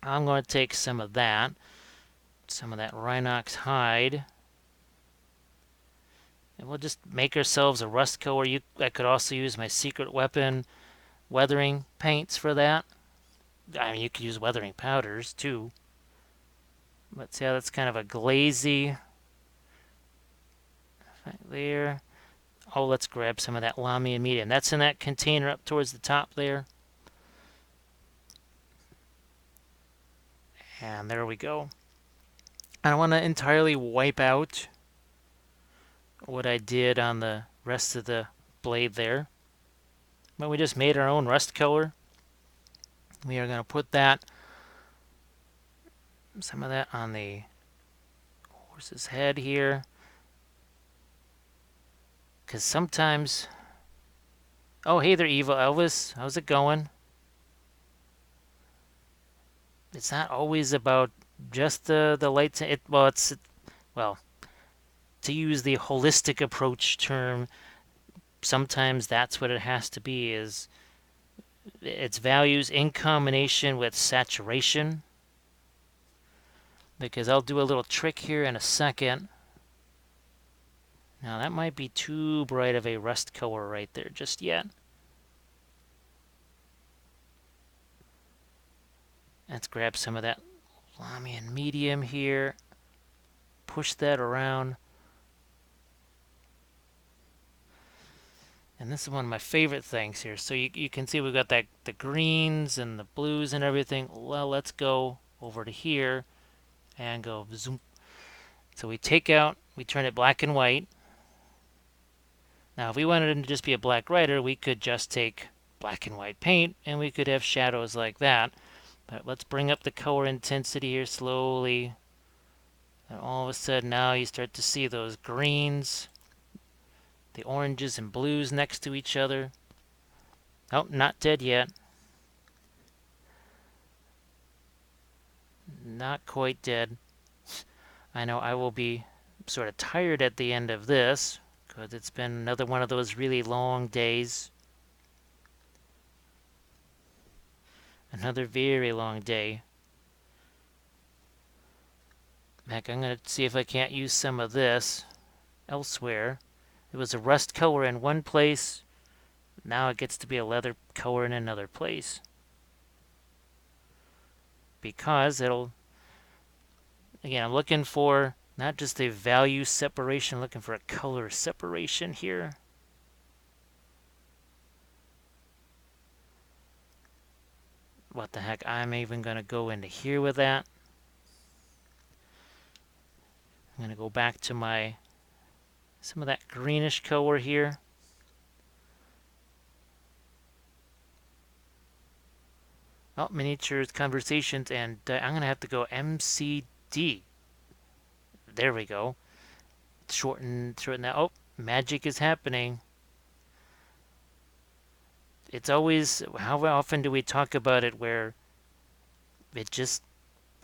A: I'm going to take some of that Rhinox hide, and we'll just make ourselves a rust color. I could also use my secret weapon weathering paints for that. I mean, you could use weathering powders too. But see how that's kind of a glazy effect there. Oh, let's grab some of that Lamian medium. That's in that container up towards the top there. And there we go. I don't want to entirely wipe out what I did on the rest of the blade there. But we just made our own rust color. We are going to put some of that on the horse's head here. Because sometimes... Oh, hey there, Evil Elvis. How's it going? It's not always about just the lights. Well, to use the holistic approach term, sometimes that's what it has to be, is its values in combination with saturation. Because I'll do a little trick here in a second. Now that might be too bright of a rust color right there just yet. Let's grab some of that Lamian medium here. Push that around. And this is one of my favorite things here. So you can see we've got the greens and the blues and everything. Well, let's go over to here and go zoom. So we turn it black and white. Now, if we wanted it to just be a black rider, we could just take black and white paint, and we could have shadows like that. But let's bring up the color intensity here slowly. And all of a sudden, now you start to see those greens, the oranges and blues next to each other. Oh, not dead yet. Not quite dead. I know I will be sort of tired at the end of this, because it's been another one of those really long days. Another very long day. Heck, I'm going to see if I can't use some of this elsewhere. It was a rust color in one place. Now it gets to be a leather color in another place. Because it'll... Again, I'm looking for not just a value separation, I'm looking for a color separation here. What the heck, I'm even going to go into here with that. I'm going to go back to some of that greenish color here. Oh, miniatures, conversations, and I'm going to have to go MCD. There we go. Shorten that. Oh, magic is happening. It's always, how often do we talk about it where it just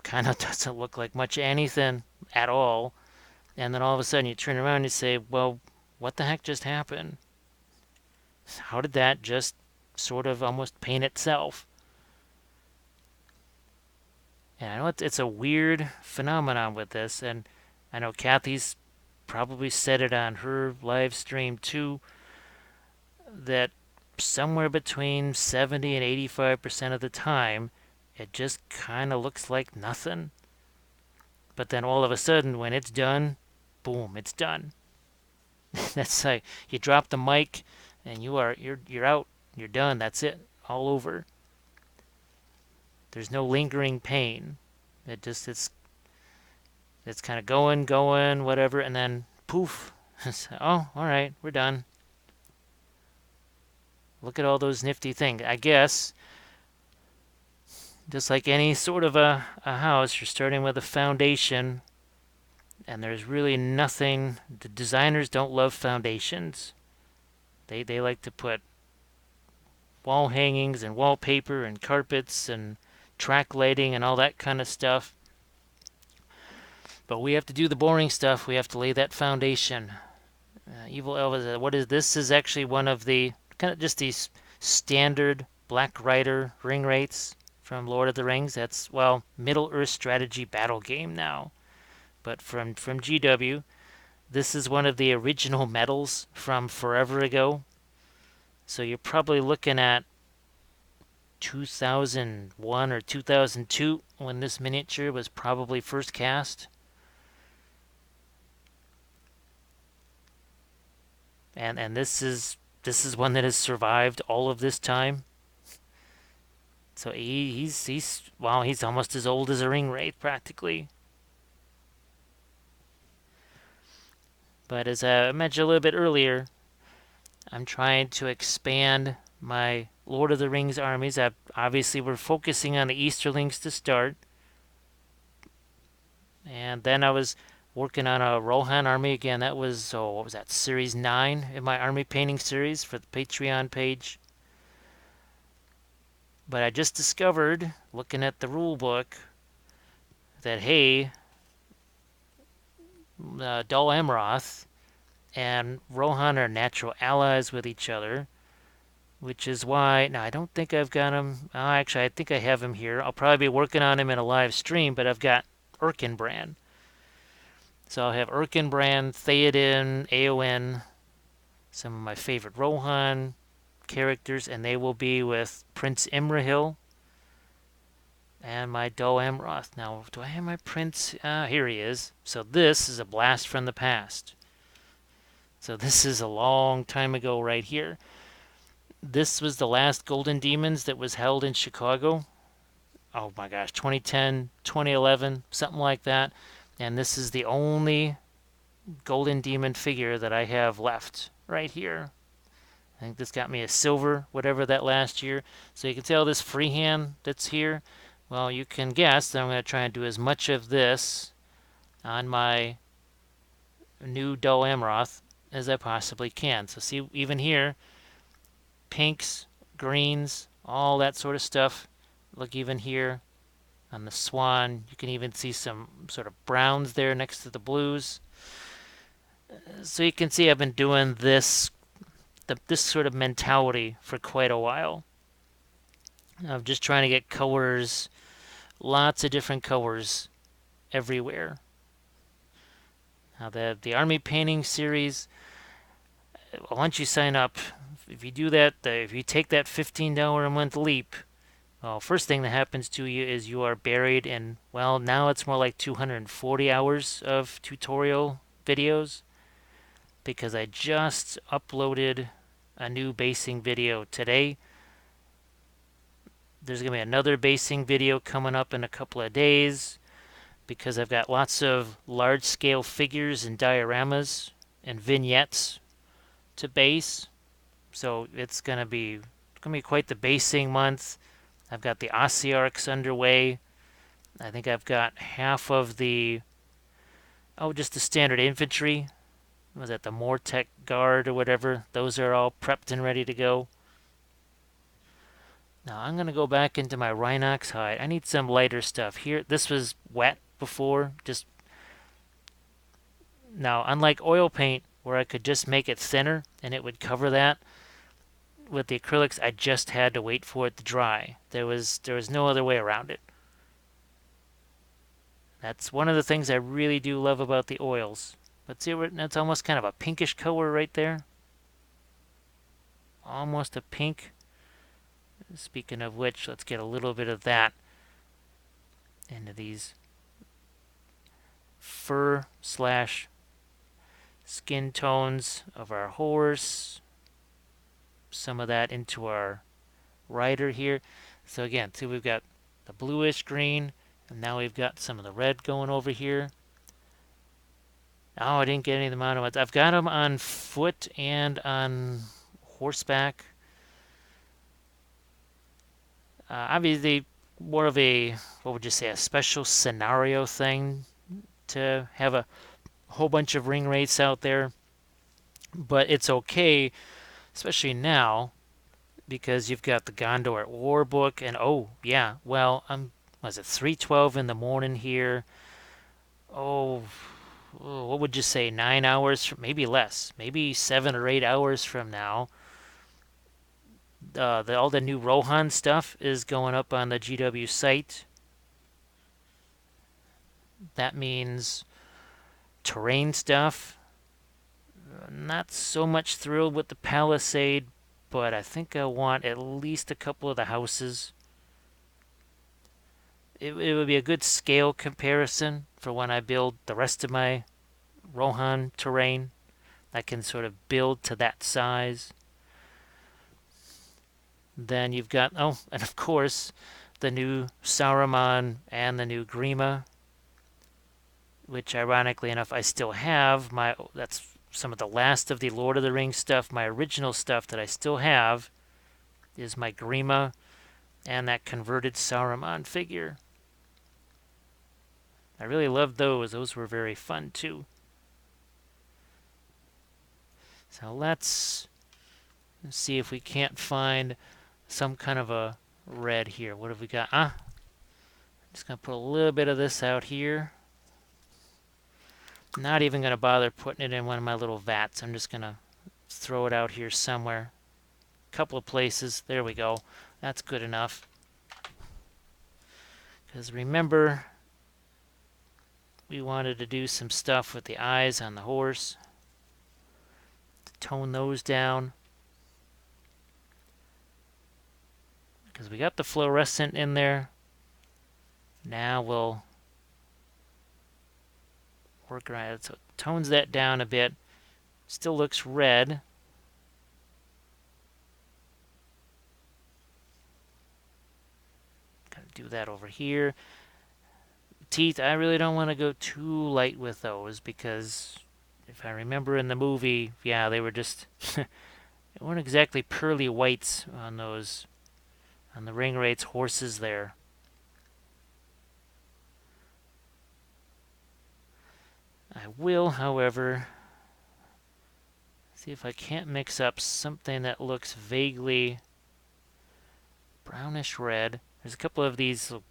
A: kind of doesn't look like much anything at all, and then all of a sudden you turn around and you say, well, what the heck just happened? How did that just sort of almost paint itself? And I know it's a weird phenomenon with this, and I know Kathy's probably said it on her live stream too, that somewhere between 70 and 85% of the time, it just kind of looks like nothing. But then all of a sudden, when it's done, boom, it's done. That's like you drop the mic, and you're out, you're done. That's it, all over. There's no lingering pain. It's kind of going, whatever, and then poof. Oh, all right, we're done. Look at all those nifty things. I guess, just like any sort of a house, you're starting with a foundation, and there's really nothing. The designers don't love foundations. They like to put wall hangings and wallpaper and carpets and track lighting and all that kind of stuff. But we have to do the boring stuff. We have to lay that foundation. Evil Elvis. What is this? Is actually one of the kind of just these standard Black Rider Ringwraiths from Lord of the Rings. That's, well, Middle Earth strategy battle game now, but from GW. This is one of the original medals from forever ago. So you're probably looking at 2001 or 2002 when this miniature was probably first cast. And this is one that has survived all of this time. So he's well, he's almost as old as a Ringwraith practically. But as I mentioned a little bit earlier, I'm trying to expand my Lord of the Rings armies. Obviously, we're focusing on the Easterlings to start. And then I was working on a Rohan army again. That was, what was that, Series 9 in my army painting series for the Patreon page. But I just discovered, looking at the rule book, that hey, Dol Amroth and Rohan are natural allies with each other, which is why, now I don't think I've got him, actually I think I have him here. I'll probably be working on him in a live stream, but I've got Erkenbrand. So I'll have Erkenbrand, Theoden, Eowyn, some of my favorite Rohan characters, and they will be with Prince Imrahil and my Dol Amroth. Now, do I have my prince? Here he is. So this is a blast from the past. So this is a long time ago right here. This was the last Golden Demons that was held in Chicago. Oh my gosh, 2010, 2011, something like that. And this is the only Golden Demon figure that I have left right here. I think this got me a silver, whatever that last year. So you can see all this freehand that's here. Well, you can guess that I'm going to try and do as much of this on my new Dol Amroth as I possibly can. So see, even here, pinks, greens, all that sort of stuff. Look, even here on the swan, you can even see some sort of browns there next to the blues. So you can see I've been doing this sort of mentality for quite a while. I'm just trying to get colors, lots of different colors everywhere. Now the army painting series, once you sign up, if you do that, if you take that $15 a month leap, well, first thing that happens to you is you are buried in, well, now it's more like 240 hours of tutorial videos, because I just uploaded a new basing video today. There's going to be another basing video coming up in a couple of days, because I've got lots of large-scale figures and dioramas and vignettes to base. So it's going to be quite the basing month. I've got the Ossiarchs underway. I think I've got half of the, just the standard infantry. Was that the Mortec Guard or whatever? Those are all prepped and ready to go. Now I'm going to go back into my Rhinox hide. I need some lighter stuff here. This was wet before. Now, unlike oil paint, where I could just make it thinner and it would cover that, with the acrylics, I just had to wait for it to dry. There was no other way around it. That's one of the things I really do love about the oils. But see, that's almost kind of a pinkish color right there. Almost a pink. Speaking of which, let's get a little bit of that into these fur / skin tones of our horse. Some of that into our rider here. So again, see, we've got the bluish green, and now we've got some of the red going over here. Oh, I didn't get any of them on. I've got them on foot and on horseback. Obviously, more of a, what would you say, a special scenario thing to have a whole bunch of Ringwraiths out there. But it's okay, especially now, because you've got the Gondor War Book, and oh yeah, well, was it 3:12 in the morning here? Oh, what would you say, 9 hours, maybe less, maybe 7 or 8 hours from now, all the new Rohan stuff is going up on the GW site. That means terrain stuff. Not so much thrilled with the Palisade, but I think I want at least a couple of the houses. It would be a good scale comparison for when I build the rest of my Rohan terrain. I can sort of build to that size. Then you've got, oh, and of course, the new Saruman and the new Grima, which ironically enough I still have. That's some of the last of the Lord of the Rings stuff. My original stuff that I still have is my Grima and that converted Saruman figure. I really loved those. Those were very fun too. So let's see if we can't find some kind of a red here. What have we got? I'm just going to put a little bit of this out here. Not even going to bother putting it in one of my little vats. I'm just going to throw it out here somewhere. A couple of places. There we go. That's good enough. Because remember, we wanted to do some stuff with the eyes on the horse. Tone those down. Because we got the fluorescent in there. Now we'll work around it. So it tones that down a bit. Still looks red. Gotta do that over here. Teeth, I really don't want to go too light with those because if I remember in the movie, yeah, they were just they weren't exactly pearly whites on those, on the Ringwraith's horses there. I will, however, see if I can't mix up something that looks vaguely brownish red. There's a couple of these little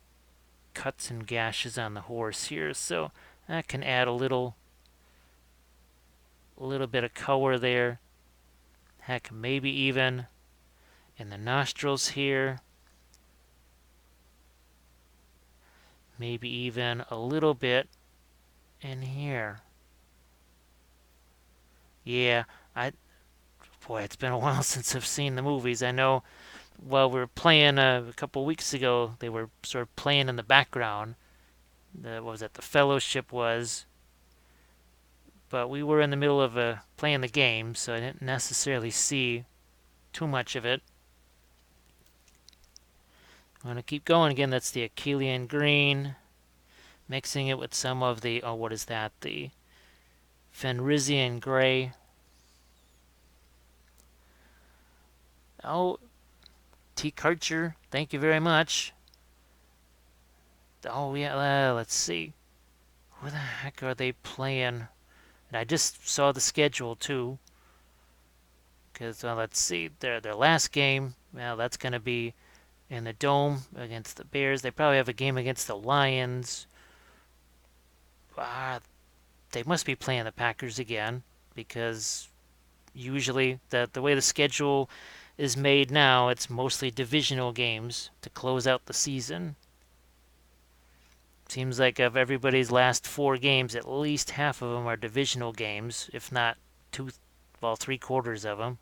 A: cuts and gashes on the horse here, so that can add a little bit of color there. Heck, maybe even in the nostrils here. Maybe even a little bit in here. Yeah, boy, it's been a while since I've seen the movies. I know while we were playing a couple weeks ago, they were sort of playing in the background. What was it? The Fellowship was. But we were in the middle of playing the game, so I didn't necessarily see too much of it. I'm going to keep going again. That's the Achillean green. Mixing it with some of the, oh, what is that? The Fenrisian gray. Oh, T. Karcher, thank you very much. Oh, yeah, let's see. Who the heck are they playing? And I just saw the schedule, too. Because, let's see, their last game, well, that's going to be in the Dome against the Bears. They probably have a game against the Lions. They must be playing the Packers again, because usually the way the schedule is made now, it's mostly divisional games to close out the season. Seems like of everybody's last 4 games, at least half of them are divisional games, if not 3/4 of them.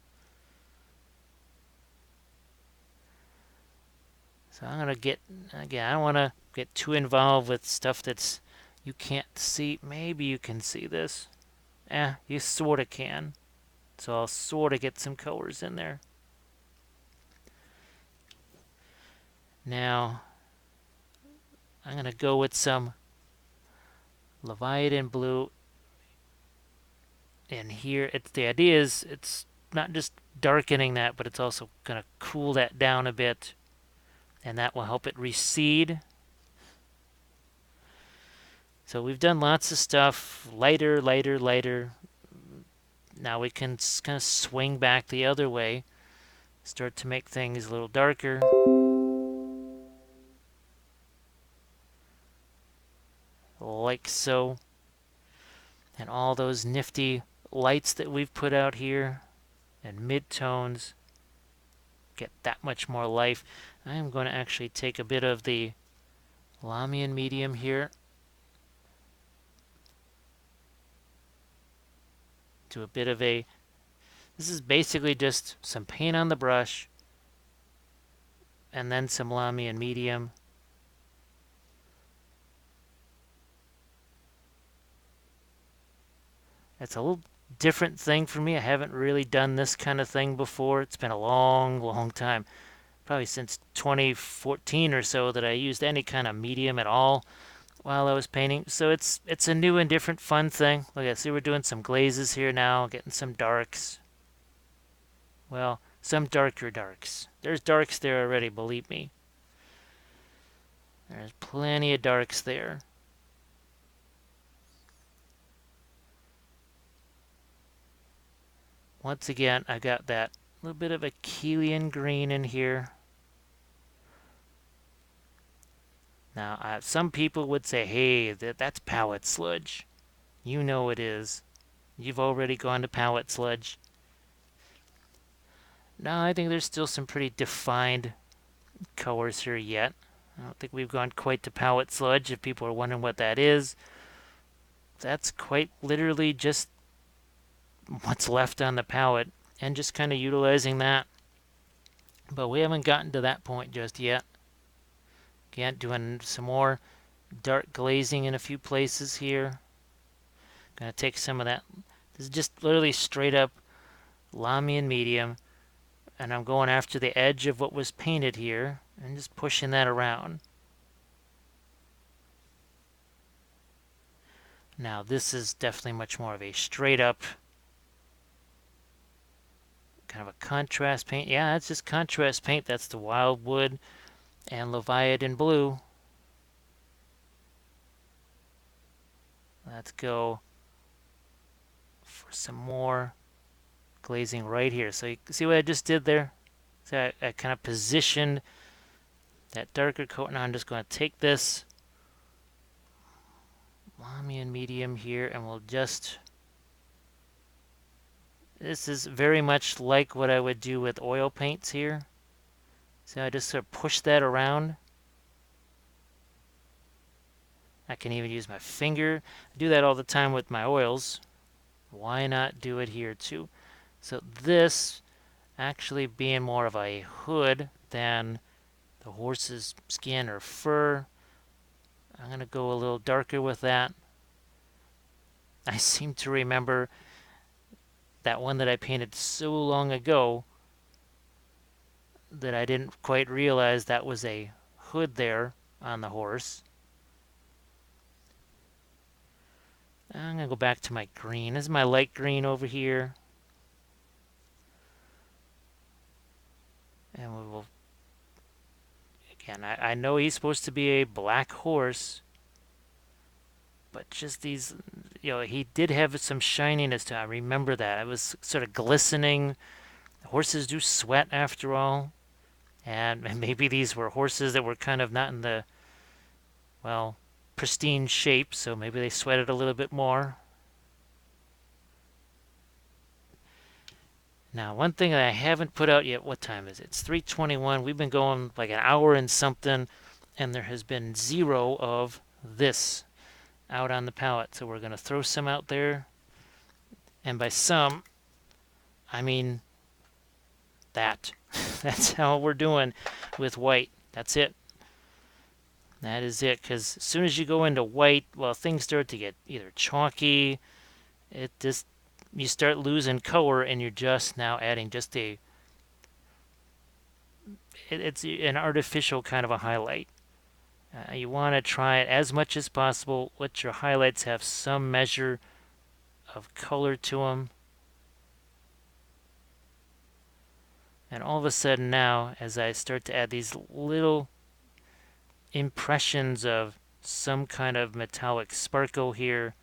A: So I'm going to get, again, I don't want to get too involved with stuff that's you can't see. Maybe you can see this. You sort of can. So I'll sort of get some colors in there. Now, I'm going to go with some Leviathan blue in here. The idea is it's not just darkening that, but it's also going to cool that down a bit. And that will help it recede. So we've done lots of stuff. Lighter, lighter, lighter. Now we can kind of swing back the other way. Start to make things a little darker. Like so. And all those nifty lights that we've put out here and mid-tones get that much more life. I am going to actually take a bit of the Lamian medium here. Do a bit of a... This is basically just some paint on the brush and then some Lamian medium. It's a little different thing for me. I haven't really done this kind of thing before. It's been a long, long time. Probably since 2014 or so that I used any kind of medium at all while I was painting. So it's a new and different fun thing. Look, I see we're doing some glazes here now, getting some darks. Well, some darker darks. There's darks there already, believe me. There's plenty of darks there. Once again, I got that little bit of a Keelian green in here. Now, some people would say, hey, that's palette sludge. You know it is. You've already gone to palette sludge. No, I think there's still some pretty defined colors here yet. I don't think we've gone quite to palette sludge. If people are wondering what that is, that's quite literally just what's left on the palette and just kind of utilizing that. But we haven't gotten to that point just yet. Again, doing some more dark glazing in a few places here. Gonna take some of that. This is just literally straight up Lamian medium, and I'm going after the edge of what was painted here and just pushing that around. Now this is definitely much more of a straight up kind of a contrast paint. Yeah, that's just contrast paint. That's the Wildwood and Leviathan blue. Let's go for some more glazing right here. So you see what I just did there? So I kind of positioned that darker coat. Now I'm just going to take this Lamian medium here and we'll just... This is very much like what I would do with oil paints here. So I just sort of push that around. I can even use my finger. I do that all the time with my oils. Why not do it here too? So this actually being more of a hood than the horse's skin or fur. I'm going to go a little darker with that. I seem to remember that one that I painted so long ago that I didn't quite realize that was a hood there on the horse. I'm going to go back to my green. This is my light green over here. And we will... Again, I know he's supposed to be a black horse, but just these... You know, he did have some shininess to it. I remember that. It was sort of glistening. Horses do sweat after all. And maybe these were horses that were kind of not in the, well, pristine shape, so maybe they sweated a little bit more. Now, one thing that I haven't put out yet, what time is it? It's 3:21. We've been going like an hour and something, and there has been zero of this out on the palette. So we're going to throw some out there. And by some, I mean that. That's how we're doing with white. That's it. That is it. Because as soon as you go into white, well, things start to get either chalky. You start losing color, and you're just now adding just it's an artificial kind of a highlight. You want to try it as much as possible. Let your highlights have some measure of color to them. And all of a sudden now, as I start to add these little impressions of some kind of metallic sparkle here,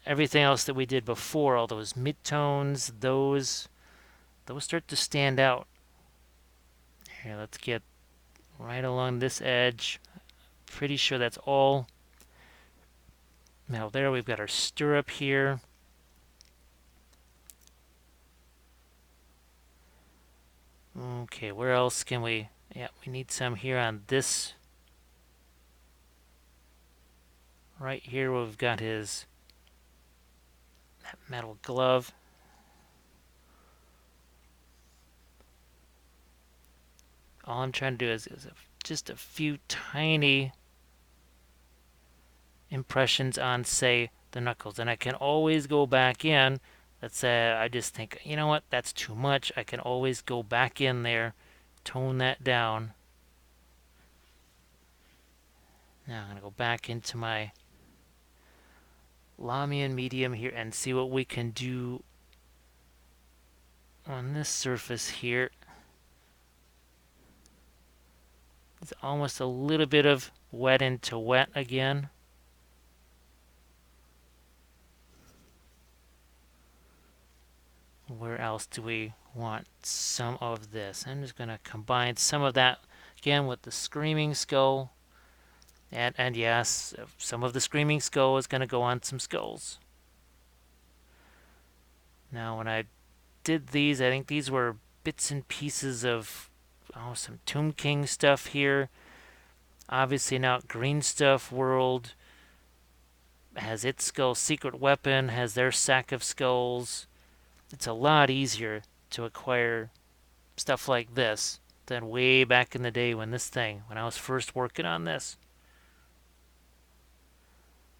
A: everything else that we did before, all those midtones, those start to stand out. Here, let's get right along this edge. Pretty sure that's all Now there we've got our stirrup here. Okay, where else can we... Yeah, we need some here on this. Right here we've got his metal glove. All I'm trying to do is just a few tiny impressions on, say, the knuckles. And I can always go back in. Let's say I just think, you know what, that's too much. I can always go back in there, tone that down. Now I'm going to go back into my Lamian medium here and see what we can do on this surface here. It's almost a little bit of wet into wet again. Where else do we want some of this? I'm just going to combine some of that again with the Screaming Skull. And yes, some of the Screaming Skull is going to go on some skulls. Now when I did these, I think these were bits and pieces of some Tomb King stuff here. Obviously now Green Stuff World has its skull. Secret Weapon has their sack of skulls. It's a lot easier to acquire stuff like this than way back in the day when I was first working on this.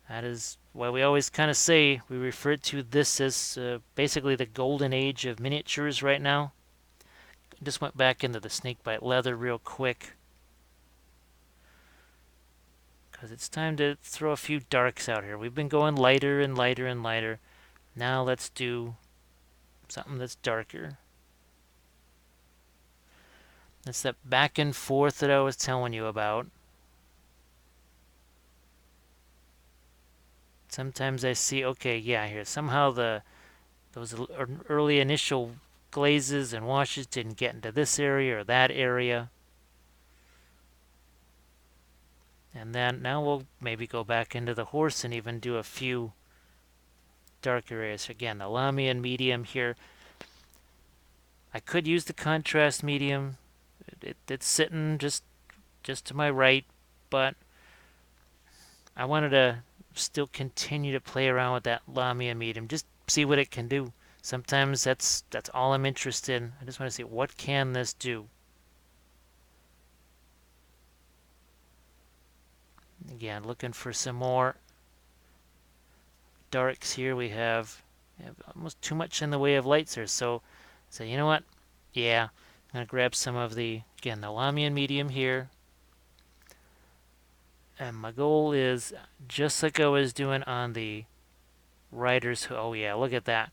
A: That is why we always kind of say, we refer to this as basically the golden age of miniatures right now. Just went back into the snakebite leather real quick, because it's time to throw a few darks out here. We've been going lighter and lighter and lighter. Now let's do something that's darker. That's that back and forth that I was telling you about. Sometimes I see, okay, yeah, here, somehow those early initial glazes and washes didn't get into this area or that area. And then now we'll maybe go back into the horse and even do a few darker areas. Again, the Lamian medium here. I could use the contrast medium. It's sitting just to my right, but I wanted to still continue to play around with that Lamian medium, just see what it can do. Sometimes that's all I'm interested in. I just want to see, what can this do? Again, looking for some more darks here. We have almost too much in the way of lights here. So you know what? Yeah, I'm going to grab some of the Lamian medium here. And my goal is, just like I was doing on the Riders. Oh yeah, look at that.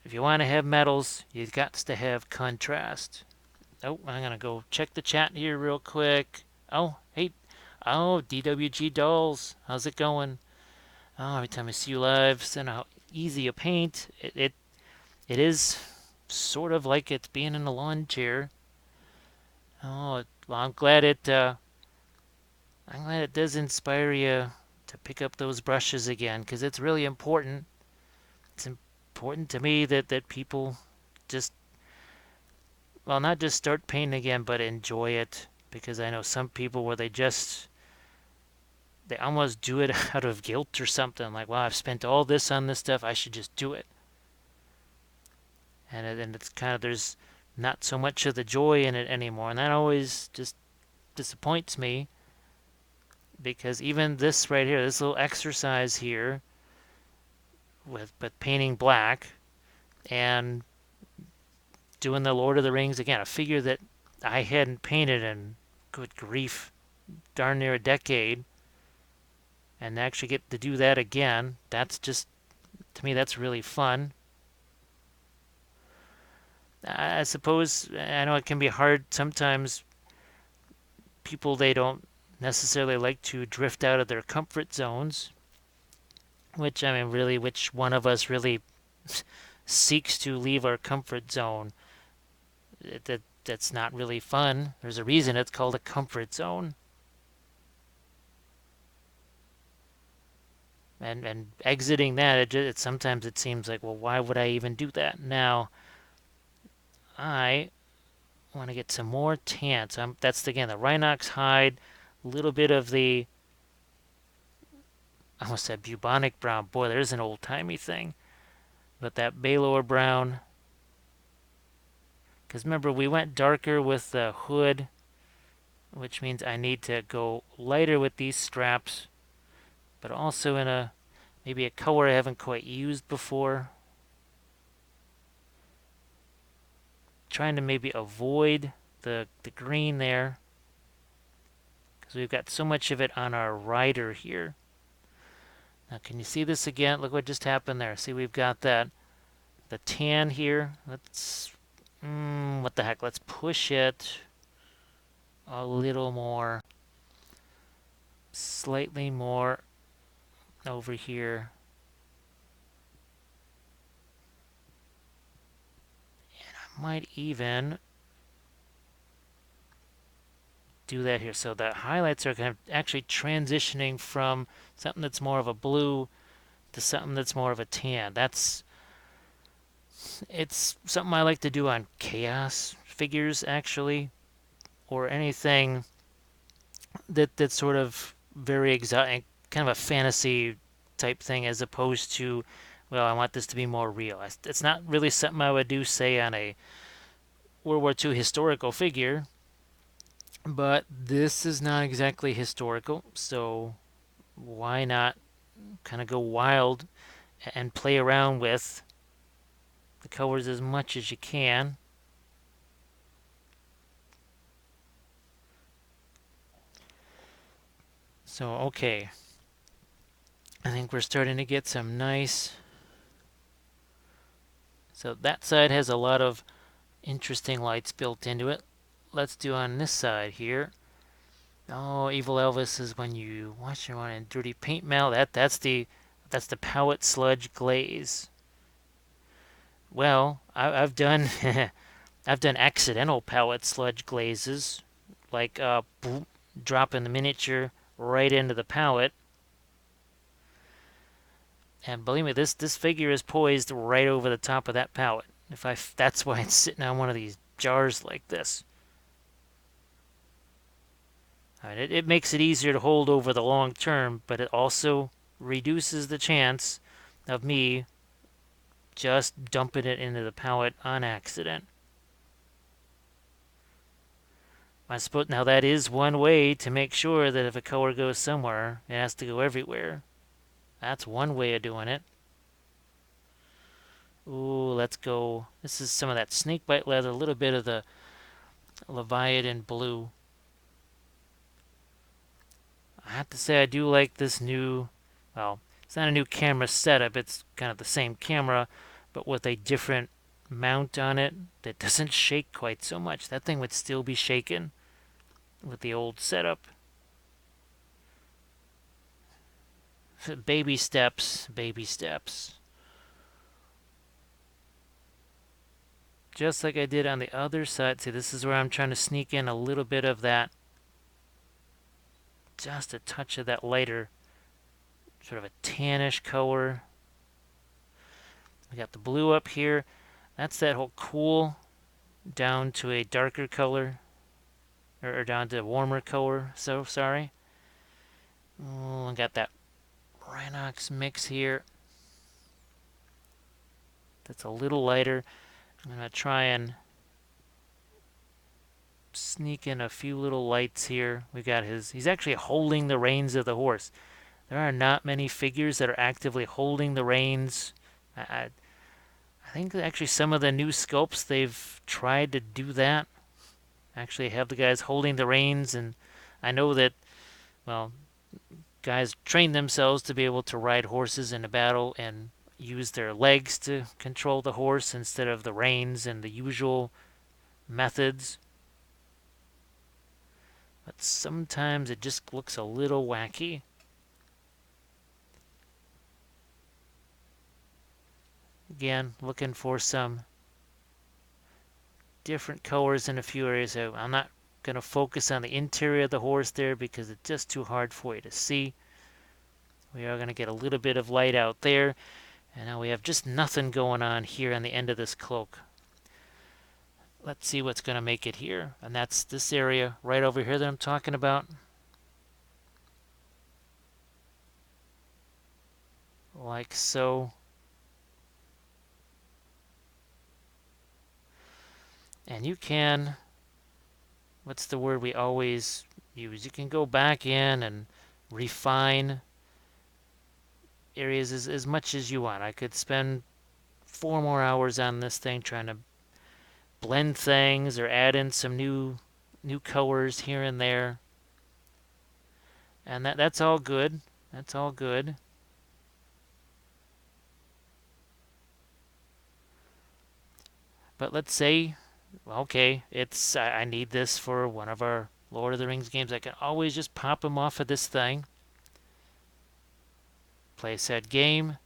A: If you want to have metals, you've got to have contrast. Oh, I'm going to go check the chat here real quick. Oh, hey. Oh, DWG Dolls. How's it going? Oh, every time I see you live, saying how easy you paint. It is sort of like it's being in a lawn chair. Oh, well, I'm glad it does inspire you to pick up those brushes again, because it's really important. It's important to me that people just, well, not just start painting again, but enjoy it. Because I know some people where they almost do it out of guilt or something. Like, wow, I've spent all this on this stuff, I should just do it. And it's kind of, there's not so much of the joy in it anymore. And that always just disappoints me. Because even this right here, this little exercise here with painting black and doing the Lord of the Rings again, a figure that I hadn't painted in, good grief, darn near a decade, and actually get to do that again, that's just, to me, that's really fun. I suppose, I know it can be hard sometimes. People, they don't necessarily like to drift out of their comfort zones, which, I mean, really, which one of us really seeks to leave our comfort zone? That's not really fun. There's a reason it's called a comfort zone. and exiting that, sometimes it seems like, well, why would I even do that? Now, I want to get some more tan. So that's, again, the Rhinox hide, a little bit of the, I almost said bubonic brown. Boy, there's an old-timey thing. But that Baylor brown, because remember, we went darker with the hood, which means I need to go lighter with these straps, but also in maybe a color I haven't quite used before. Trying to maybe avoid the green there, because we've got so much of it on our rider here. Now, can you see this again? Look what just happened there. See, we've got the tan here. What the heck? Let's push it a little more, slightly more over here. And I might even do that here. So the highlights are kind of actually transitioning from something that's more of a blue to something that's more of a tan. It's something I like to do on chaos figures, actually, or anything that's sort of very exotic, kind of a fantasy type thing, as opposed to, well, I want this to be more real. It's not really something I would do, say, on a World War II historical figure, but this is not exactly historical, so why not kind of go wild and play around with the colors as much as you can. So, okay. I think we're starting to get some nice... So that side has a lot of interesting lights built into it. Let's do on this side here. Oh, Evil Elvis is when you watch your one in dirty paint mal. That's the palette sludge glaze. Well, I've done I've done accidental palette sludge glazes, like boop, dropping the miniature right into the palette. And believe me, this figure is poised right over the top of that palette. That's why it's sitting on one of these jars like this. I mean, it makes it easier to hold over the long term, but it also reduces the chance of me just dumping it into the palette on accident. I suppose now that is one way to make sure that if a color goes somewhere, it has to go everywhere. That's one way of doing it. Ooh, let's go. This is some of that snakebite leather, a little bit of the Leviathan blue. I have to say I do like this new, well, it's not a new camera setup, it's kind of the same camera, but with a different mount on it that doesn't shake quite so much. That thing would still be shaking with the old setup. Baby steps, baby steps. Just like I did on the other side. See, this is where I'm trying to sneak in a little bit of that, just a touch of that lighter, sort of a tannish color. We got the blue up here. That's that whole cool down to a darker color, or down to a warmer color. So sorry. Oh, I got that Rhinox mix here. That's a little lighter. I'm gonna try and sneak in a few little lights here. We got he's actually holding the reins of the horse. There are not many figures that are actively holding the reins. I think that actually some of the new sculpts, they've tried to do that. Actually have the guys holding the reins, and I know that, well, guys train themselves to be able to ride horses in a battle and use their legs to control the horse instead of the reins and the usual methods. But sometimes it just looks a little wacky. Again, looking for some different colors in a few areas. So I'm not going to focus on the interior of the horse there because it's just too hard for you to see. We are going to get a little bit of light out there. And now we have just nothing going on here on the end of this cloak. Let's see what's going to make it here. And that's this area right over here that I'm talking about. Like so. And you can, what's the word we always use? You can go back in and refine areas as much as you want. I could spend 4 more hours on this thing trying to blend things or add in some new colors here and there. And that's all good. That's all good. But let's say, okay, I need this for one of our Lord of the Rings games. I can always just pop them off of this thing, play said game,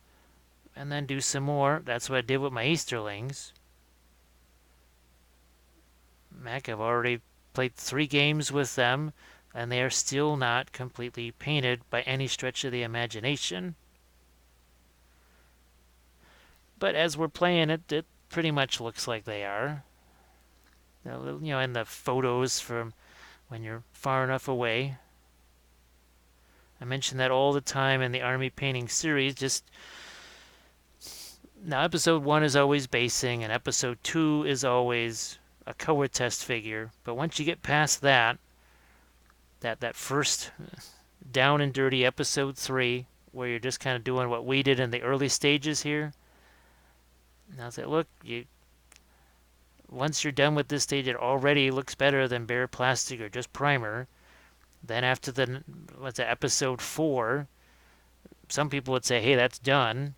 A: and then do some more. That's what I did with my Easterlings. Heck, I've already played 3 games with them, and they are still not completely painted by any stretch of the imagination. But as we're playing it, it pretty much looks like they are. You know, in the photos from when you're far enough away. I mention that all the time in the army painting series. Just now, episode 1 is always basing, and episode 2 is always a color test figure. But once you get past that first down and dirty episode 3, where you're just kind of doing what we did in the early stages here. Now say, look, once you're done with this stage, it already looks better than bare plastic or just primer. Then after episode 4, some people would say, hey, that's done.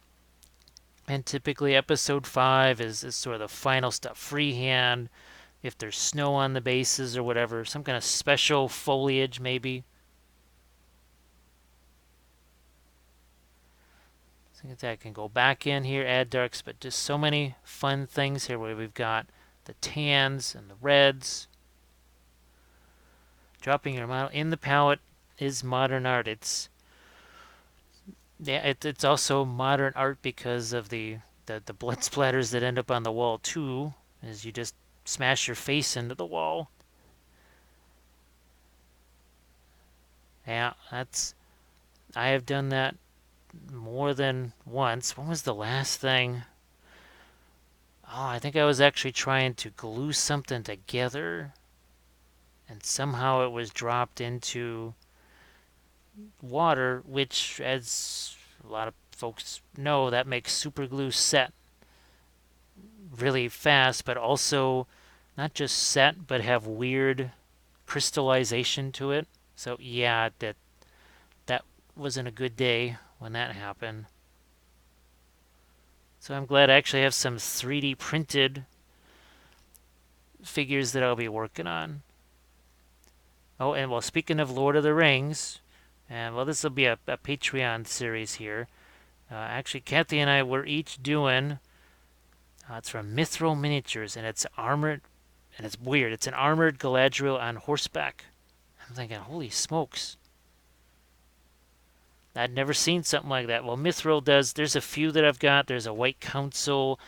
A: And typically episode 5 is sort of the final stuff. Freehand, if there's snow on the bases or whatever, some kind of special foliage maybe. So I can go back in here, add darks, but just so many fun things here where we've got the tans and the reds. Dropping your model in the palette is modern art. It's also modern art because of the blood splatters that end up on the wall too, as you just smash your face into the wall. Yeah, I have done that more than once. When was the last thing? Oh, I think I was actually trying to glue something together, and somehow it was dropped into water, which, as a lot of folks know, that makes super glue set really fast, but also not just set, but have weird crystallization to it. So yeah, that wasn't a good day when that happened. So I'm glad I actually have some 3D printed figures that I'll be working on. Oh, and well, speaking of Lord of the Rings, and well, this will be a Patreon series here. Actually, Kathy and I were each doing. It's from Mithril Miniatures, and it's armored, and it's weird. It's an armored Galadriel on horseback. I'm thinking, holy smokes! I'd never seen something like that. Well, Mithril does. There's a few that I've got. There's a White Council.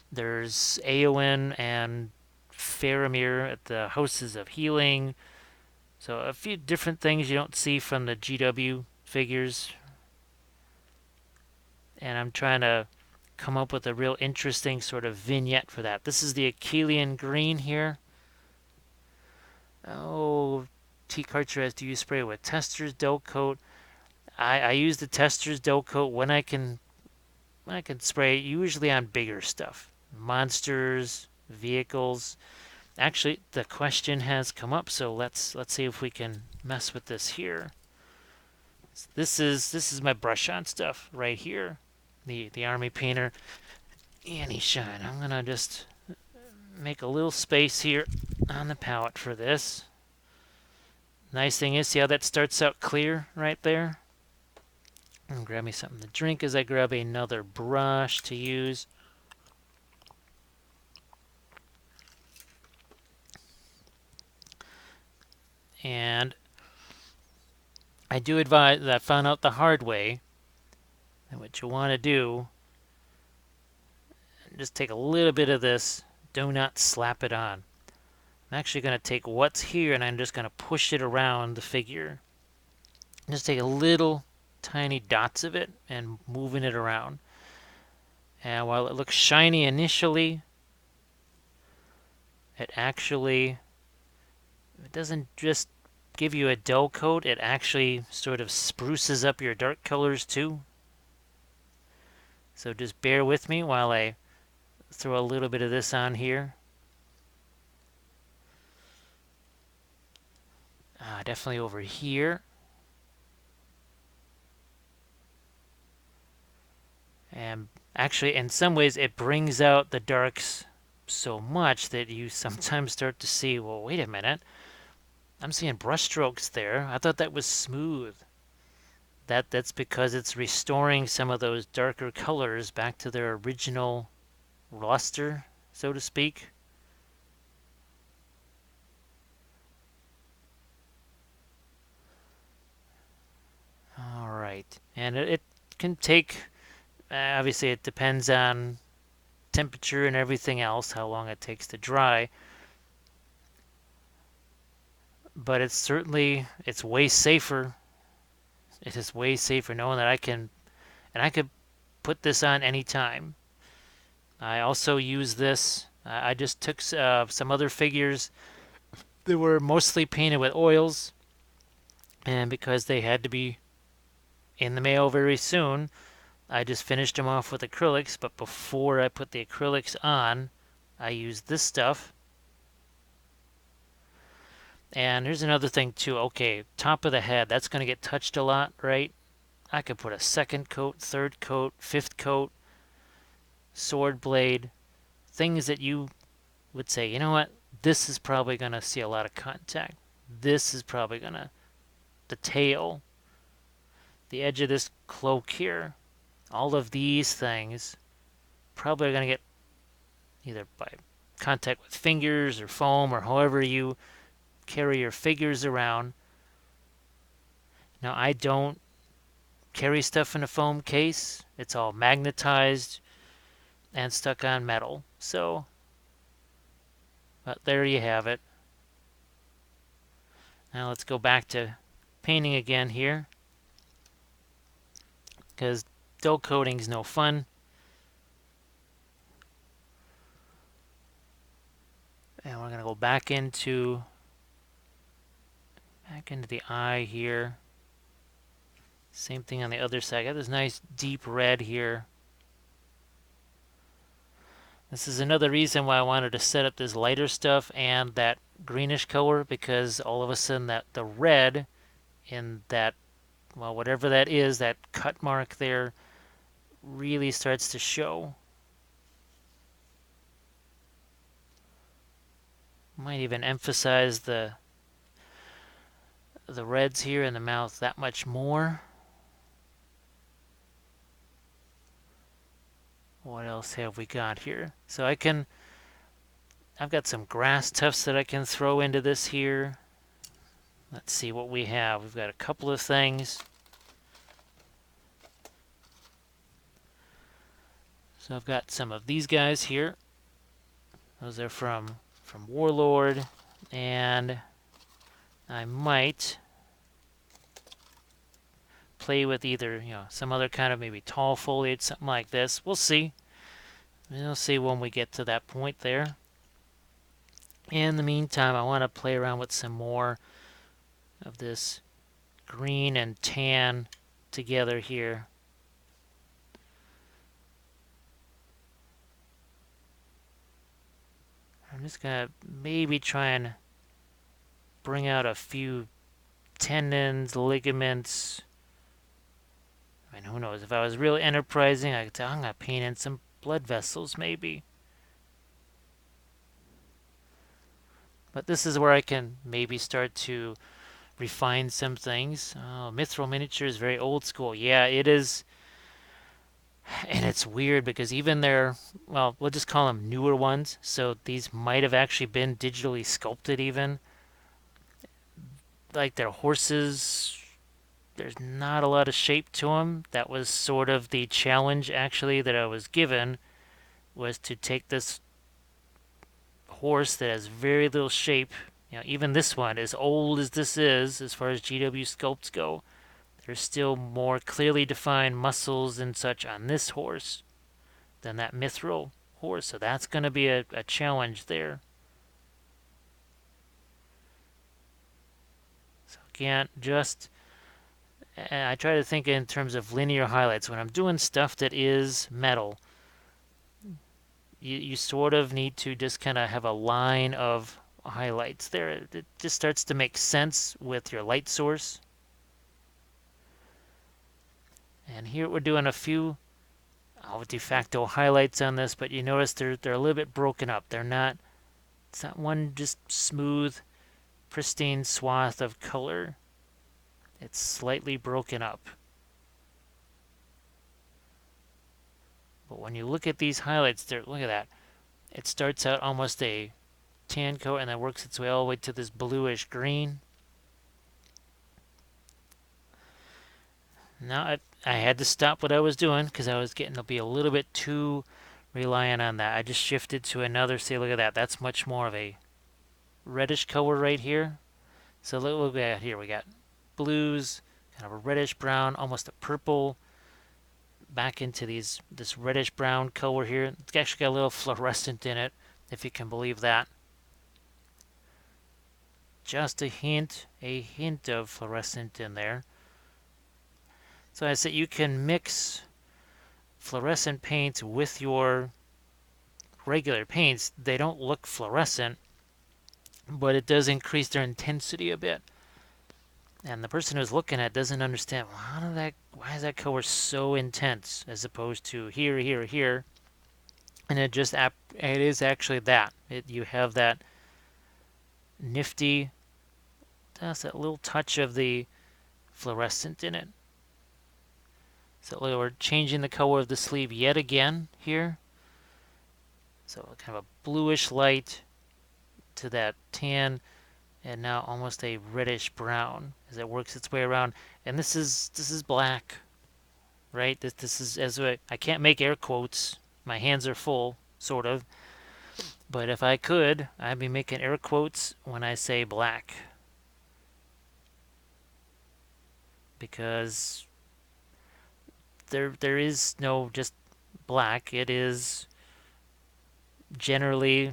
A: There's Eowyn and Faramir at the Houses of Healing. So a few different things you don't see from the GW figures. And I'm trying to come up with a real interesting sort of vignette for that. This is the Achillean green here. Oh, T. Karcher, do you spray with Tester's Dough Coat? I use the Tester's Dough Coat when I can spray, usually on bigger stuff. Monsters, vehicles. Actually, the question has come up, so let's see if we can mess with this here. This is my brush on stuff right here. The Army Painter Annie Shine. I'm gonna just make a little space here on the palette for this. Nice thing is, see how that starts out clear right there? And grab me something to drink as I grab another brush to use. And I do advise that I found out the hard way And what you want to do, just take a little bit of this. Do not slap it on. I'm actually going to take what's here and I'm just going to push it around the figure. Just take a little tiny dots of it and moving it around. And while it looks shiny initially, it doesn't just give you a dull coat, it actually sort of spruces up your dark colors too. So just bear with me while I throw a little bit of this on here. Definitely over here. And actually, in some ways, it brings out the darks so much that you sometimes start to see, well, wait a minute. I'm seeing brush strokes there. I thought that was smooth. That's because it's restoring some of those darker colors back to their original luster, so to speak. All right. And it can take, obviously it depends on temperature and everything else, how long it takes to dry. But it's way safer. It is way safer knowing that I could put this on anytime. I also use this. I just took some other figures that were mostly painted with oils, and because they had to be in the mail very soon, I just finished them off with acrylics. But before I put the acrylics on, I used this stuff. And here's another thing too. Okay, top of the head, that's going to get touched a lot, right? I could put a second coat, third coat, fifth coat, sword blade, things that you would say, you know what, this is probably going to see a lot of contact. This is probably going to, the tail, the edge of this cloak here, all of these things probably are going to get either by contact with fingers or foam or however you carry your figures around. Now, I don't carry stuff in a foam case. It's all magnetized and stuck on metal. So, but there you have it. Now let's go back to painting again here, because dull coating's no fun. And we're going to go back into the eye here. Same thing on the other side. I got this nice deep red here. This is another reason why I wanted to set up this lighter stuff and that greenish color, because all of a sudden that the red in that, well, whatever that is, that cut mark there, really starts to show. Might even emphasize the reds here in the mouth that much more. What else have we got here? So I've got some grass tufts that I can throw into this here. Let's see what we have. We've got a couple of things. So I've got some of these guys here. Those are from Warlord, and I might play with either, some other kind of maybe tall foliage, something like this. We'll see. We'll see when we get to that point there. In the meantime, I want to play around with some more of this green and tan together here. I'm just going to maybe try and bring out a few tendons, ligaments. I mean, who knows? If I was really enterprising, I could say, I'm going to paint in some blood vessels, maybe. But this is where I can maybe start to refine some things. Oh, Mithril Miniature is very old school. Yeah, it is. And it's weird because even their, well, we'll just call them newer ones. So these might have actually been digitally sculpted even. Like their horses there's not a lot of shape to them. That was sort of the challenge, actually, that I was given, was to take this horse that has very little shape. You know, even this one, as old as this is, as far as GW sculpts go, there's still more clearly defined muscles and such on this horse than that mithril horse. So that's going to be a challenge there. So again, I try to think in terms of linear highlights. When I'm doing stuff that is metal, you sort of need to just kind of have a line of highlights there. It just starts to make sense with your light source. And here we're doing a few de facto highlights on this, but you notice they're a little bit broken up. It's not one just smooth, pristine swath of color. It's slightly broken up. But when you look at these highlights, look at that. It starts out almost a tan coat and then works its way all the way to this bluish green. Now I had to stop what I was doing because I was getting to be a little bit too reliant on that. I just shifted to another. See, look at that. That's much more of a reddish color right here. So look at here. We got blues, kind of a reddish brown, almost a purple, back into this reddish brown color here. It's actually got a little fluorescent in it, if you can believe that. Just a hint of fluorescent in there. So I said you can mix fluorescent paints with your regular paints. They don't look fluorescent, but it does increase their intensity a bit. And the person who's looking at it doesn't understand, well, why is that color so intense as opposed to here, here, here? And it is actually that. You have that nifty, that's that little touch of the fluorescent in it. So we're changing the color of the sleeve yet again here. So kind of a bluish light to that tan, and now almost a reddish brown as it works its way around. And this is black, right? This is I can't make air quotes. My hands are full, sort of. But if I could, I'd be making air quotes when I say black, because there is no just black. It is generally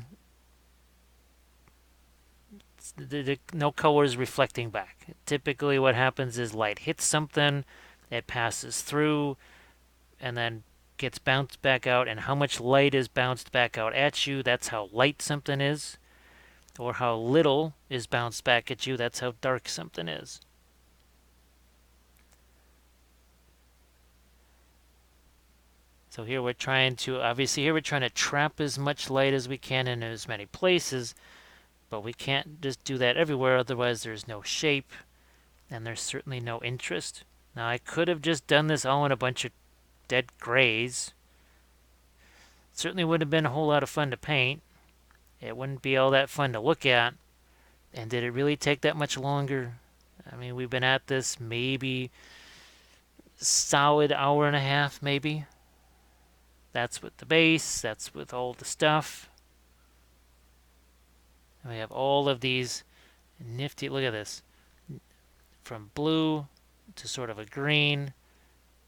A: no color is reflecting back. Typically what happens is light hits something, it passes through, and then gets bounced back out, and how much light is bounced back out at you, that's how light something is. Or how little is bounced back at you, that's how dark something is. So here we're trying to trap as much light as we can in as many places, but we can't just do that everywhere, otherwise there's no shape, and there's certainly no interest. Now I could have just done this all in a bunch of dead grays. It certainly would have been a whole lot of fun to paint. It wouldn't be all that fun to look at. And did it really take that much longer? I mean, we've been at this maybe solid hour and a half, maybe. That's with the base, that's with all the stuff. And we have all of these nifty, look at this, from blue to sort of a green,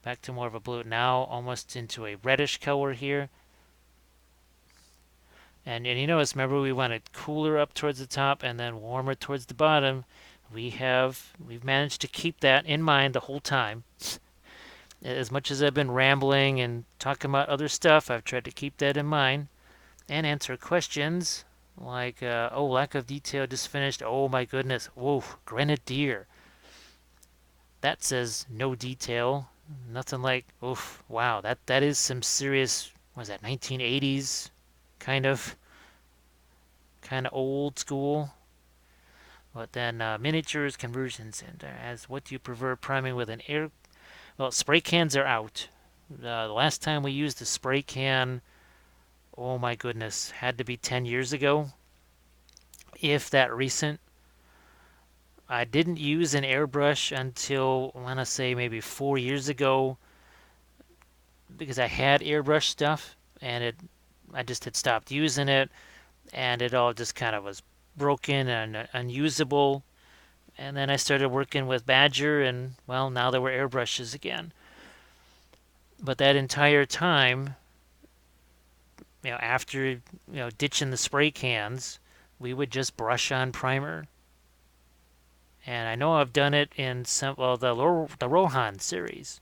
A: back to more of a blue, now almost into a reddish color here. And you notice, remember, we wanted cooler up towards the top and then warmer towards the bottom. We've managed to keep that in mind the whole time. As much as I've been rambling and talking about other stuff, I've tried to keep that in mind and answer questions like, lack of detail, just finished. Oh my goodness, whoa, grenadier. That says no detail. Nothing like, oof, wow, that is some serious, what is that, 1980s kind of old school. But then miniatures, conversions, and as what do you prefer, priming with an air? Well, spray cans are out. The last time we used a spray can, oh my goodness, had to be 10 years ago, if that recent. I didn't use an airbrush until, I want to say, maybe 4 years ago, because I had airbrush stuff and I just had stopped using it, and it all just kind of was broken and unusable. And then I started working with Badger, and well, now there were airbrushes again. But that entire time, after ditching the spray cans, we would just brush on primer. And I know I've done it in some, well, the Rohan series.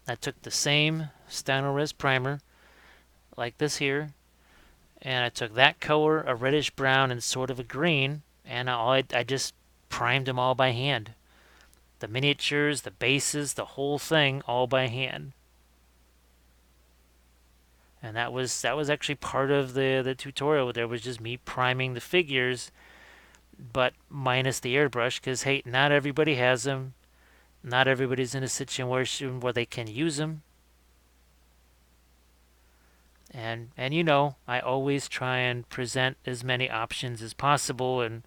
A: I took the same Stynylrez primer, like this here, and I took that color, a reddish brown and sort of a green, and I just primed them all by hand. The miniatures, the bases, the whole thing, all by hand. And that was actually part of the tutorial. There was just me priming the figures, but minus the airbrush, because hey, not everybody has them. Not everybody's in a situation where they can use them. And I always try and present as many options as possible. And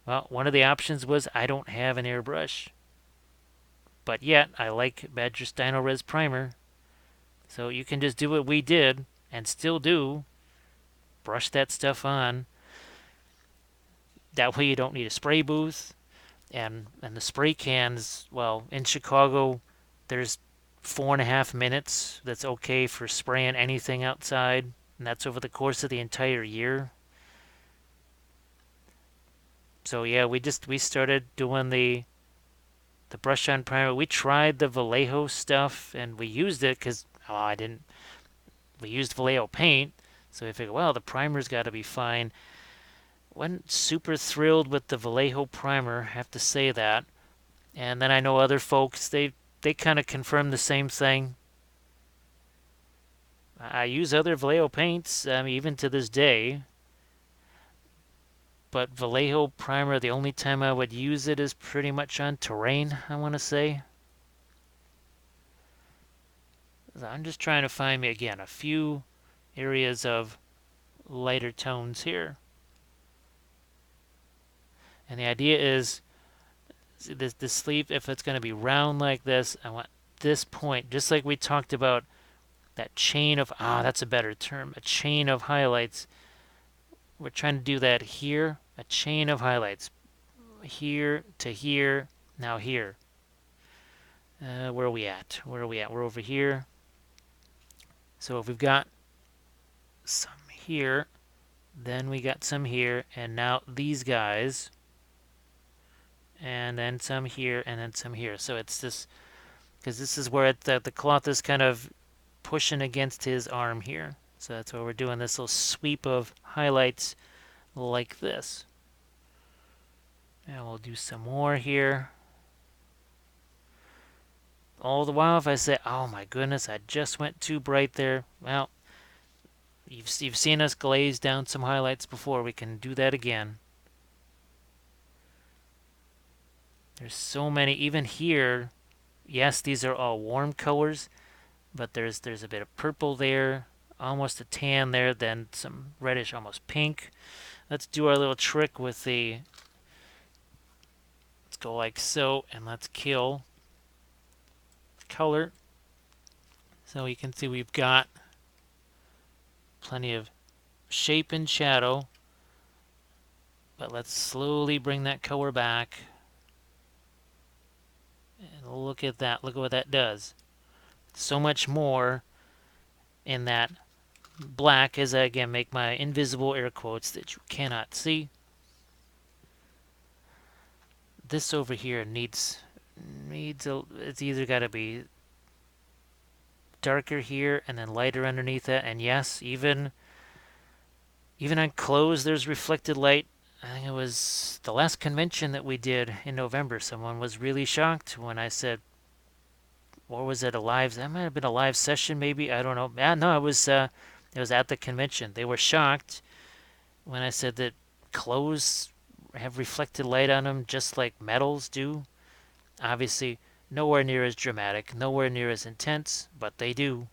A: well, one of the options was I don't have an airbrush, but yet I like Badger Stynylrez primer. So you can just do what we did and still do. Brush that stuff on. That way you don't need a spray booth. And the spray cans, well, in Chicago, there's 4.5 minutes that's okay for spraying anything outside, and that's over the course of the entire year. So yeah, we started doing the brush on primer. We tried the Vallejo stuff and we used it because I didn't. We used Vallejo paint, so we figured, well, the primer's got to be fine. Wasn't super thrilled with the Vallejo primer, have to say that. And then I know other folks, they kind of confirm the same thing. I use other Vallejo paints, even to this day. But Vallejo primer, the only time I would use it is pretty much on terrain, I want to say. So I'm just trying to find me, again, a few areas of lighter tones here. And the idea is this sleeve, if it's going to be round like this, I want this point, just like we talked about, that chain of, that's a better term, a chain of highlights. We're trying to do that here, a chain of highlights. Here to here, now here. Where are we at? We're over here. So if we've got some here, then we got some here, and now these guys, and then some here, and then some here. So it's this, because this is where the cloth is kind of pushing against his arm here. So that's why we're doing this little sweep of highlights like this. And we'll do some more here. All the while, if I say, oh my goodness, I just went too bright there, well, you've seen us glaze down some highlights before. We can do that again. There's so many, even here. Yes, these are all warm colors, but there's a bit of purple there, almost a tan there, then some reddish, almost pink. Let's do our little trick with the, let's go like so, and let's kill color. So you can see we've got plenty of shape and shadow, but let's slowly bring that color back. And look at that, look at what that does. So much more in that black as I again make my invisible air quotes that you cannot see. This over here needs it's either got to be darker here and then lighter underneath that. And yes, even on clothes there's reflected light. I think it was the last convention that we did in November. Someone was really shocked when I said, or was it a live? That might have been a live session, maybe. I don't know. No, it was at the convention. They were shocked when I said that clothes have reflected light on them just like metals do. Obviously, nowhere near as dramatic, nowhere near as intense, but they do.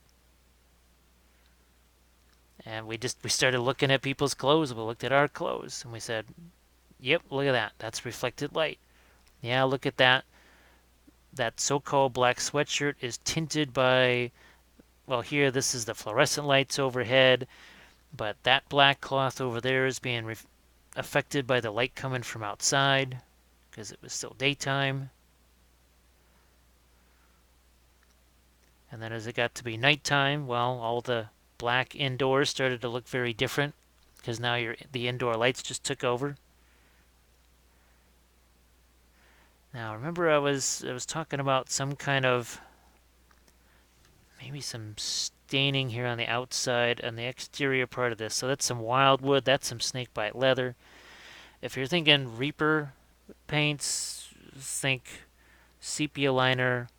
A: And we started looking at people's clothes. We looked at our clothes and we said, yep, look at that. That's reflected light. Yeah, look at that. That so-called black sweatshirt is tinted by, well, here this is the fluorescent lights overhead, but that black cloth over there is being affected by the light coming from outside because it was still daytime. And then as it got to be nighttime, well, all the black indoors started to look very different because now the indoor lights just took over. Now remember I was talking about some kind of maybe some staining here on the outside and the exterior part of this. So that's some wildwood, that's some snakebite leather. If you're thinking Reaper paints, think sepia liner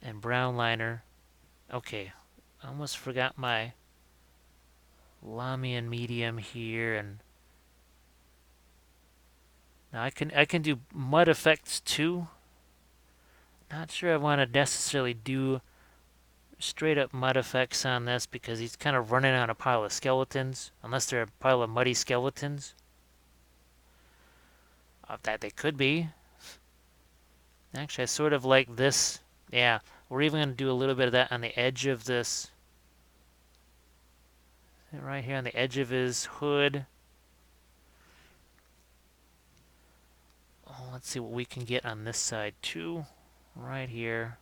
A: and brown liner. Okay, I almost forgot my Lamian medium here, and now I can do mud effects too. Not sure I want to necessarily do straight up mud effects on this because he's kind of running on a pile of skeletons, unless they're a pile of muddy skeletons. That they could be. Actually, I sort of like this. Yeah, we're even going to do a little bit of that on the edge of this. Right here on the edge of his hood. Oh, let's see what we can get on this side too. Right here.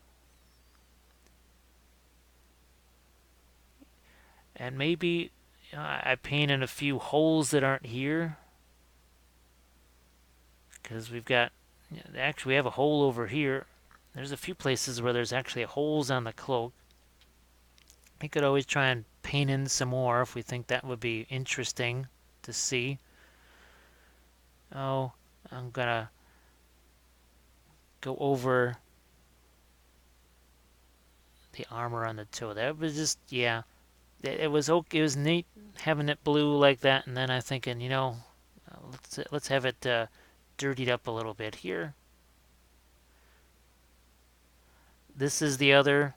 A: And maybe I paint in a few holes that aren't here. Because we've got, actually we have a hole over here. There's a few places where there's actually holes on the cloak. We could always try and paint in some more if we think that would be interesting to see. Oh, I'm gonna go over the armor on the toe. That was just, yeah, it was okay. It was neat having it blue like that, and then I'm thinking, let's have it dirtied up a little bit here. This is the other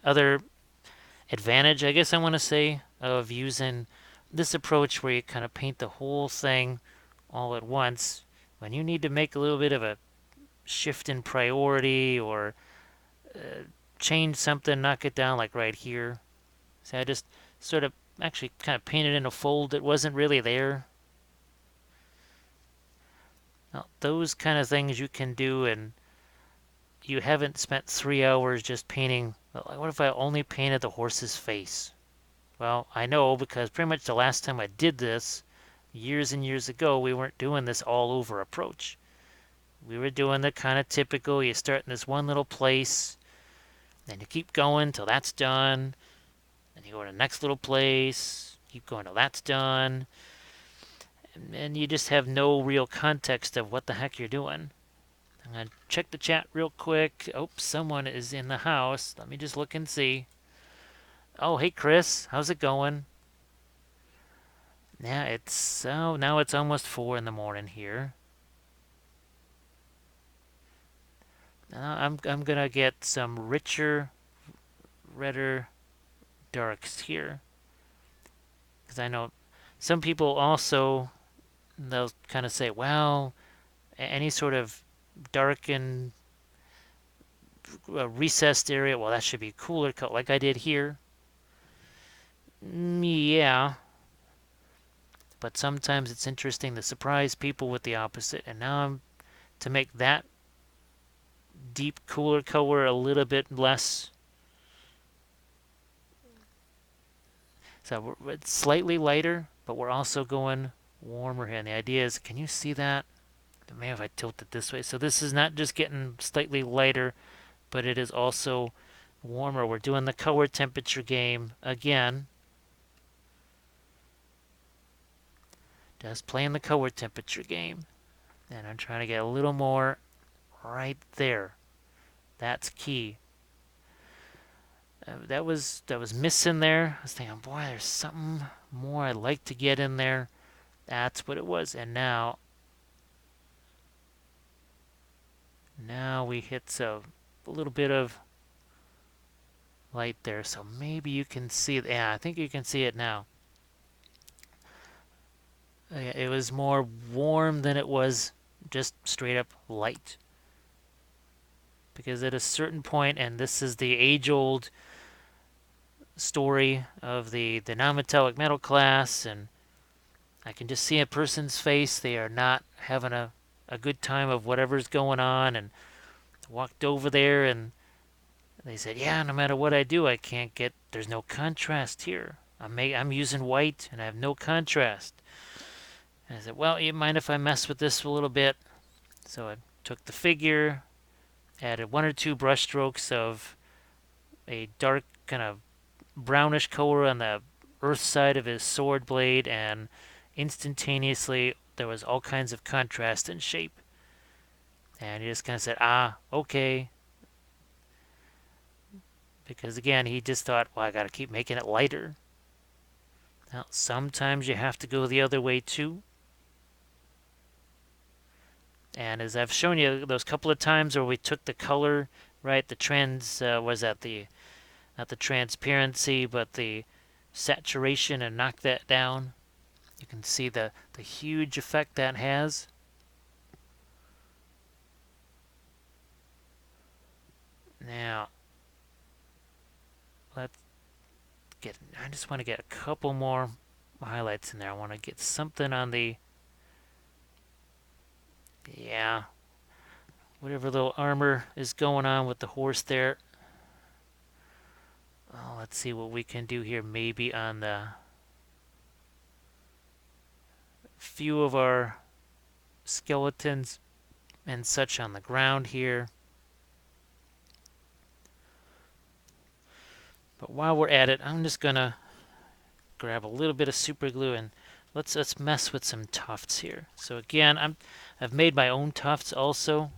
A: other advantage, I guess I want to say, of using this approach where you kind of paint the whole thing all at once. When you need to make a little bit of a shift in priority or change something, knock it down, like right here. So I just sort of actually kind of painted in a fold that wasn't really there. Now, those kind of things you can do, and you haven't spent 3 hours just painting. What if I only painted the horse's face? Well, I know because pretty much the last time I did this, years and years ago, we weren't doing this all over approach. We were doing the kind of typical, you start in this one little place, then you keep going till that's done, then you go to the next little place, keep going till that's done, and you just have no real context of what the heck you're doing. I'm going to check the chat real quick. Oh, someone is in the house. Let me just look and see. Oh, hey Chris, how's it going? Yeah, now it's almost 4 in the morning here. I'm gonna get some richer, redder darks here, because I know some people also, they'll kind of say, well, any sort of darkened, recessed area, well, that should be cooler cut, like I did here. Yeah, but sometimes it's interesting to surprise people with the opposite, and now I'm to make that deep cooler color a little bit less. So it's slightly lighter, but we're also going warmer here. And the idea is, can you see that? Maybe if I tilt it this way. So this is not just getting slightly lighter, but it is also warmer. We're doing the color temperature game again. Just playing the color temperature game. And I'm trying to get a little more right there. That's key. That was missing there. I was thinking, boy, there's something more I'd like to get in there. That's what it was. And now we hit a little bit of light there. So maybe you can see it. Yeah, I think you can see it now. It was more warm than it was just straight up light. because at a certain point, and this is the age-old story of the non-metallic metal class, and I can just see a person's face. They are not having a good time of whatever's going on, and I walked over there and they said, yeah, no matter what I do, I can't get, there's no contrast here. I'm using white and I have no contrast. And I said, well, you mind if I mess with this a little bit? So I took the figure, added 1 or 2 brush strokes of a dark kind of brownish color on the earth side of his sword blade, and instantaneously there was all kinds of contrast and shape. And he just kind of said, ah, okay. Because again, he just thought, well, I got to keep making it lighter. Now, sometimes you have to go the other way too. And as I've shown you those couple of times where we took the color, right, the trends was at the, not the transparency, but the saturation, and knock that down. You can see the huge effect that has. Now, let's get, I just want to get a couple more highlights in there. I want to get something on the, yeah, whatever little armor is going on with the horse there. Oh, let's see what we can do here. Maybe on the few of our skeletons and such on the ground here. But while we're at it, I'm just gonna grab a little bit of super glue and let's mess with some tufts here. So again, I've made my own tufts also.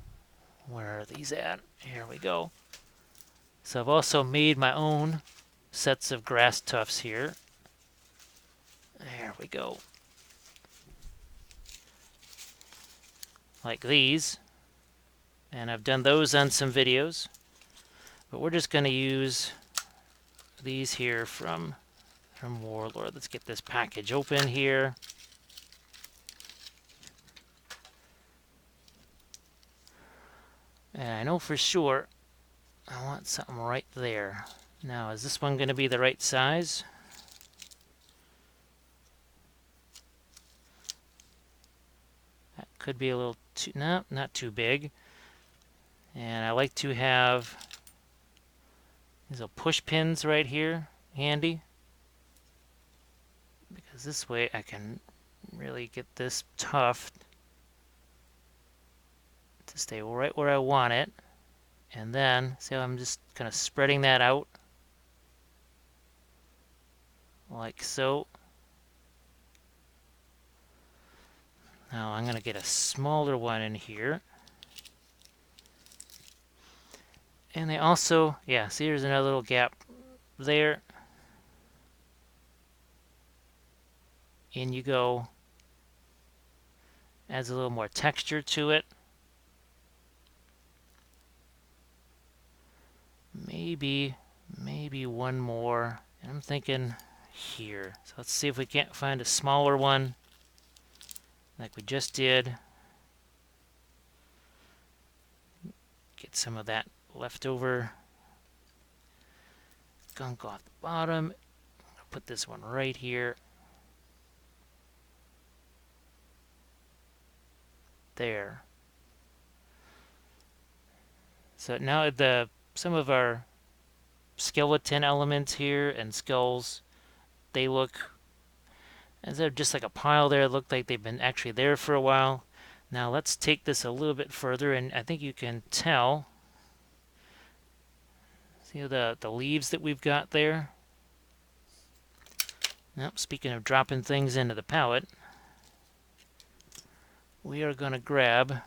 A: Where are these at? Here we go. So I've also made my own sets of grass tufts here. There we go. Like these. And I've done those on some videos. But we're just going to use these here from Warlord. Let's get this package open here. And I know for sure I want something right there. Now, is this one going to be the right size? That could be a little too, no, not too big. And I like to have these little push pins right here handy, because this way I can really get this tuft to stay right where I want it. And then, see how I'm just kind of spreading that out like so. Now I'm going to get a smaller one in here. And they also, yeah, see there's another little gap there. In you go. Adds a little more texture to it. Maybe one more. And I'm thinking here. So let's see if we can't find a smaller one like we just did. Get some of that leftover gunk off the bottom. I'll put this one right here. There. So now some of our skeleton elements here and skulls, they look, instead of just like a pile there, look like they've been actually there for a while. Now let's take this a little bit further, and I think you can tell. See the leaves that we've got there? Now, speaking of dropping things into the palette, we are going to grab,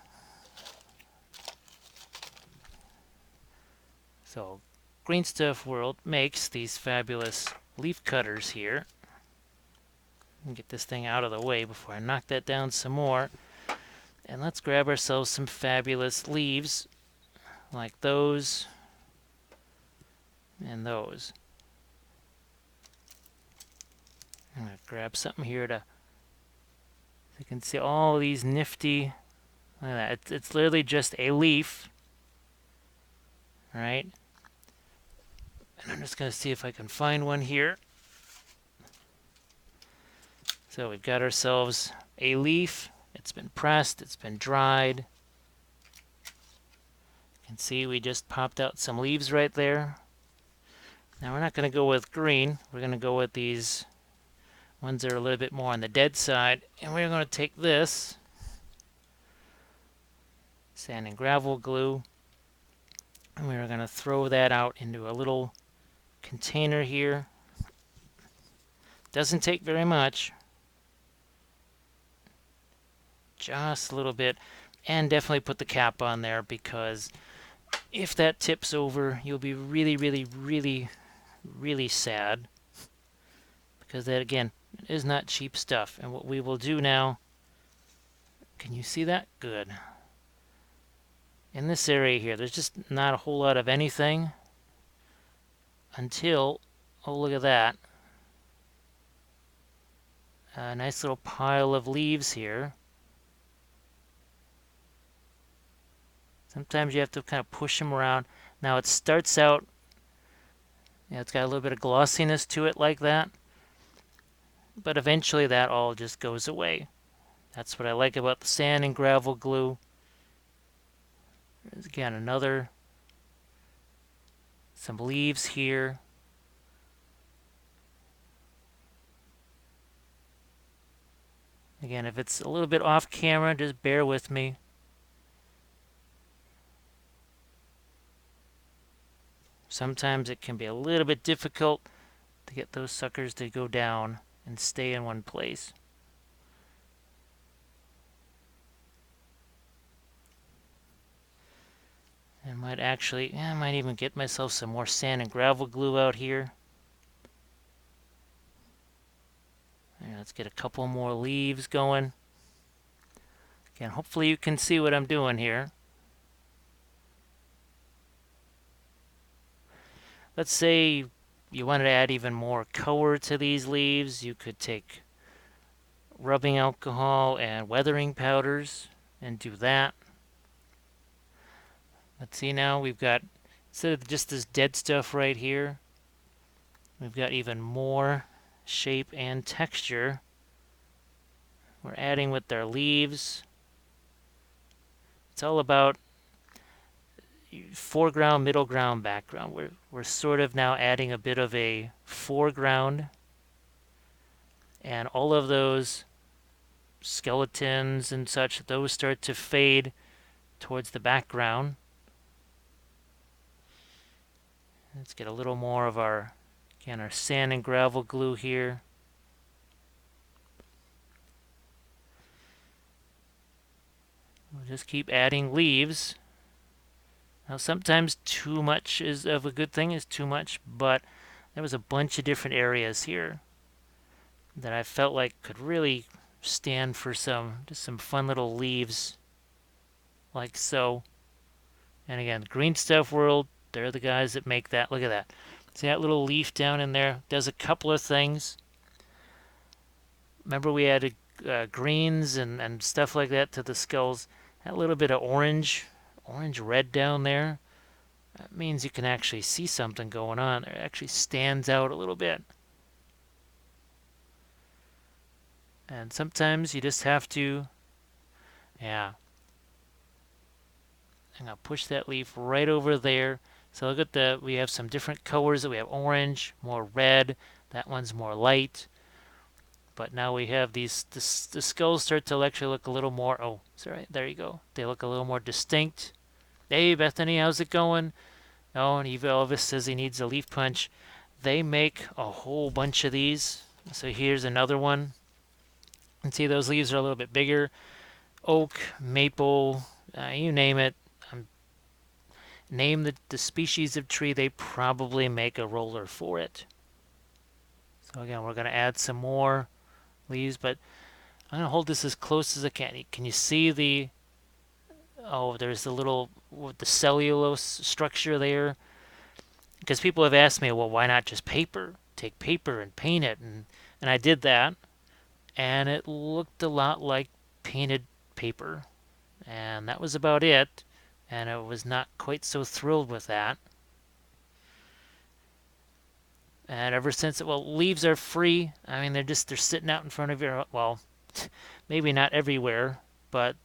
A: so Green Stuff World makes these fabulous leaf cutters here. Get this thing out of the way before I knock that down some more. And let's grab ourselves some fabulous leaves like those and those. I'm going to grab something here to, you can see all these nifty, look at that, it's literally just a leaf All right. And I'm just going to see if I can find one here. So we've got ourselves a leaf. It's been pressed. It's been dried. You can see we just popped out some leaves right there. Now we're not going to go with green. We're going to go with these ones that are a little bit more on the dead side. And we're going to take this sand and gravel glue, and we're going to throw that out into a little container here. Doesn't take very much. Just a little bit. And definitely put the cap on there, because if that tips over, you'll be really, really, really, really sad. Because that, again, is not cheap stuff. And what we will do now, can you see that? Good. In this area here, there's just not a whole lot of anything until, oh, look at that. A nice little pile of leaves here. Sometimes you have to kind of push them around. Now it starts out, it's got a little bit of glossiness to it like that. But eventually that all just goes away. That's what I like about the sand and gravel glue. There's again some leaves here. Again, if it's a little bit off camera, just bear with me. Sometimes it can be a little bit difficult to get those suckers to go down and stay in one place. I might even get myself some more sand and gravel glue out here. And let's get a couple more leaves going. Again, hopefully you can see what I'm doing here. Let's say you wanted to add even more color to these leaves. You could take rubbing alcohol and weathering powders and do that. Let's see now, we've got, instead of just this dead stuff right here, we've got even more shape and texture. We're adding with their leaves. It's all about foreground, middle ground, background. We're sort of now adding a bit of a foreground, and all of those skeletons and such, those start to fade towards the background. Let's get a little more of our sand and gravel glue here. We'll just keep adding leaves. Now sometimes too much of a good thing is too much, but there was a bunch of different areas here that I felt like could really stand for just some fun little leaves, like so. And again, Green Stuff World, they're the guys that make that. Look at that. See that little leaf down in there? Does a couple of things. Remember we added greens and stuff like that to the skulls. That little bit of orange red down there, that means you can actually see something going on there. It actually stands out a little bit. And sometimes you just have to, I'm going to push that leaf right over there. So look at we have some different colors. We have orange, more red. That one's more light. But now we have the skulls start to actually look a little more, oh, sorry, there you go. They look a little more distinct. Hey, Bethany, how's it going? Oh, and Elvis says he needs a leaf punch. They make a whole bunch of these. So here's another one. And see, those leaves are a little bit bigger. Oak, maple, you name it. Name the species of tree, they probably make a roller for it. So again, we're going to add some more leaves, but I'm going to hold this as close as I can. Can you see there's the cellulose structure there? Because people have asked me, well, why not just paper? Take paper and paint it. And I did that, and it looked a lot like painted paper. And that was about it. and I was not quite so thrilled with that. And ever since, well, leaves are free. I mean, they're sitting out in front of your, well, maybe not everywhere, but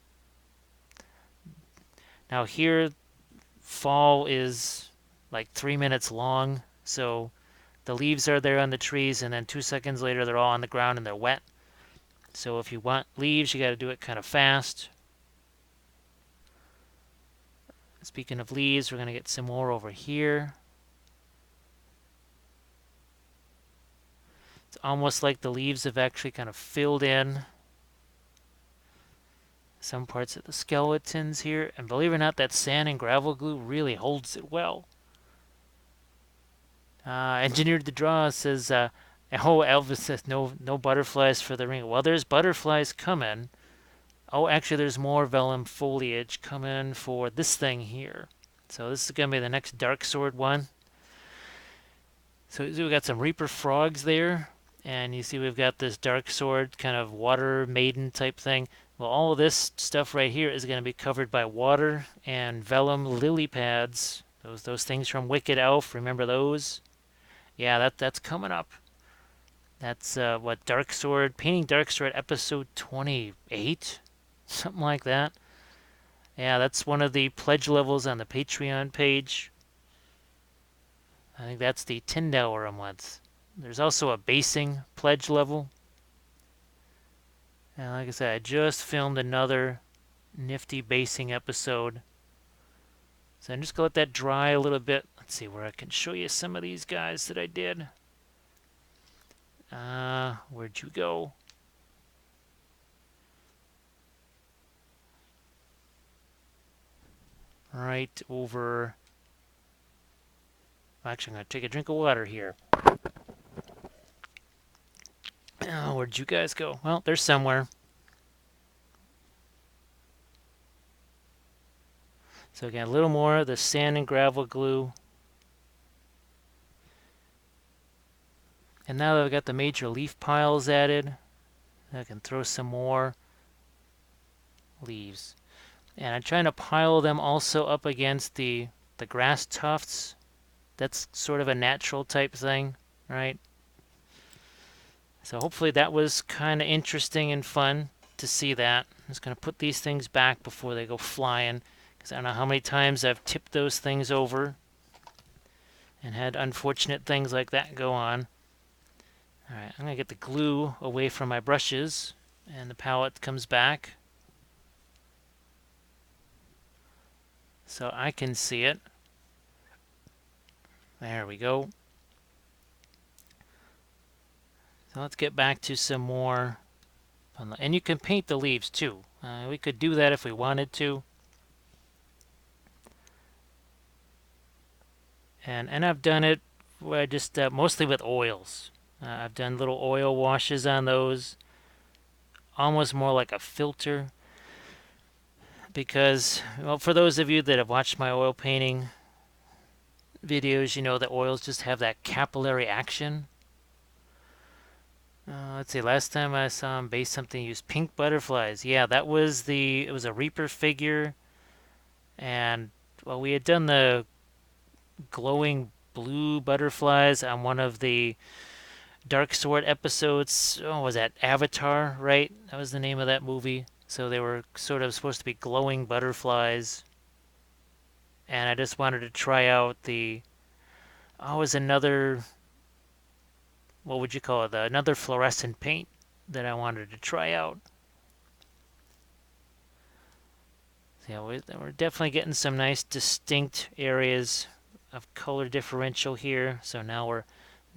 A: now here, fall is like 3 minutes long, so the leaves are there on the trees, and then 2 seconds later, they're all on the ground and they're wet. So if you want leaves, you got to do it kind of fast. Speaking of leaves, we're going to get some more over here. It's almost like the leaves have actually kind of filled in some parts of the skeletons here. And believe it or not, that sand and gravel glue really holds it well. Engineered to Draw says, oh, Elvis says, no butterflies for the ring. Well, there's butterflies coming. Oh, actually, there's more vellum foliage coming for this thing here. So this is going to be the next Dark Sword one. So we've got some Reaper frogs there. And you see we've got this Dark Sword kind of water maiden type thing. Well, all of this stuff right here is going to be covered by water and vellum lily pads. Those things from Wicked Elf. Remember those? Yeah, that's coming up. That's what, Dark Sword, Painting Dark Sword episode 28? Something like that. Yeah, that's one of the pledge levels on the Patreon page. I think that's the $10 a month. There's also a basing pledge level. And like I said, I just filmed another nifty basing episode. So I'm just going to let that dry a little bit. Let's see where I can show you some of these guys that I did. Where'd you go? Right over... Actually, I'm going to take a drink of water here. Oh, where'd you guys go? Well, they're somewhere. So again, a little more of the sand and gravel glue. And now that I've got the major leaf piles added, I can throw some more leaves. And I'm trying to pile them also up against the grass tufts. That's sort of a natural type thing, right? So hopefully that was kind of interesting and fun to see that. I'm just going to put these things back before they go flying, because I don't know how many times I've tipped those things over and had unfortunate things like that go on. Alright, I'm going to get the glue away from my brushes, and the palette comes back so I can see it. There we go. So let's get back to some more. And you can paint the leaves too. We could do that if we wanted to. And I've done it where I just mostly with oils. I've done little oil washes on those, almost more like a filter. Because, well, for those of you that have watched my oil painting videos, you know that oils just have that capillary action. Let's see, last time I saw him base something, use pink butterflies. Yeah, it was a Reaper figure. And, well, we had done the glowing blue butterflies on one of the Dark Sword episodes. Oh, was that Avatar, right? That was the name of that movie. So they were sort of supposed to be glowing butterflies. And I just wanted to try out it was another, what would you call it? Another fluorescent paint that I wanted to try out. So yeah, we're definitely getting some nice distinct areas of color differential here. So now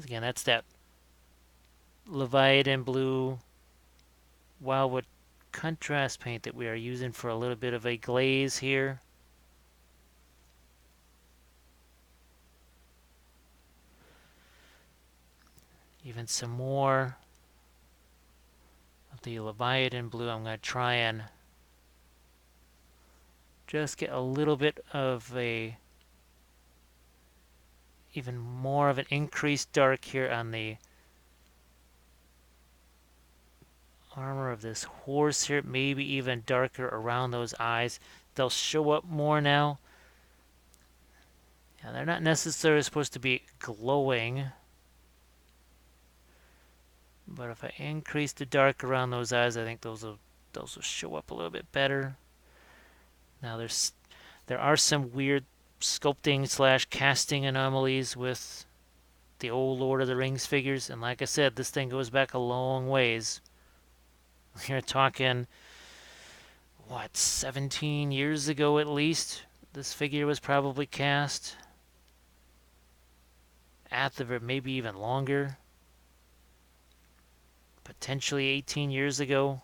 A: again, that's that Leviathan blue Wildwood contrast paint that we are using for a little bit of a glaze here. Even some more of the Leviathan blue. I'm going to try and just get a little bit of even more of an increased dark here on the armor of this horse here, maybe even darker around those eyes. they'll show up more now. Now, they're not necessarily supposed to be glowing, but if I increase the dark around those eyes, I think those will show up a little bit better. Now there are some weird sculpting / casting anomalies with the old Lord of the Rings figures, and like I said, this thing goes back a long ways. You're talking, what, 17 years ago at least, this figure was probably cast. At the maybe even longer. Potentially 18 years ago.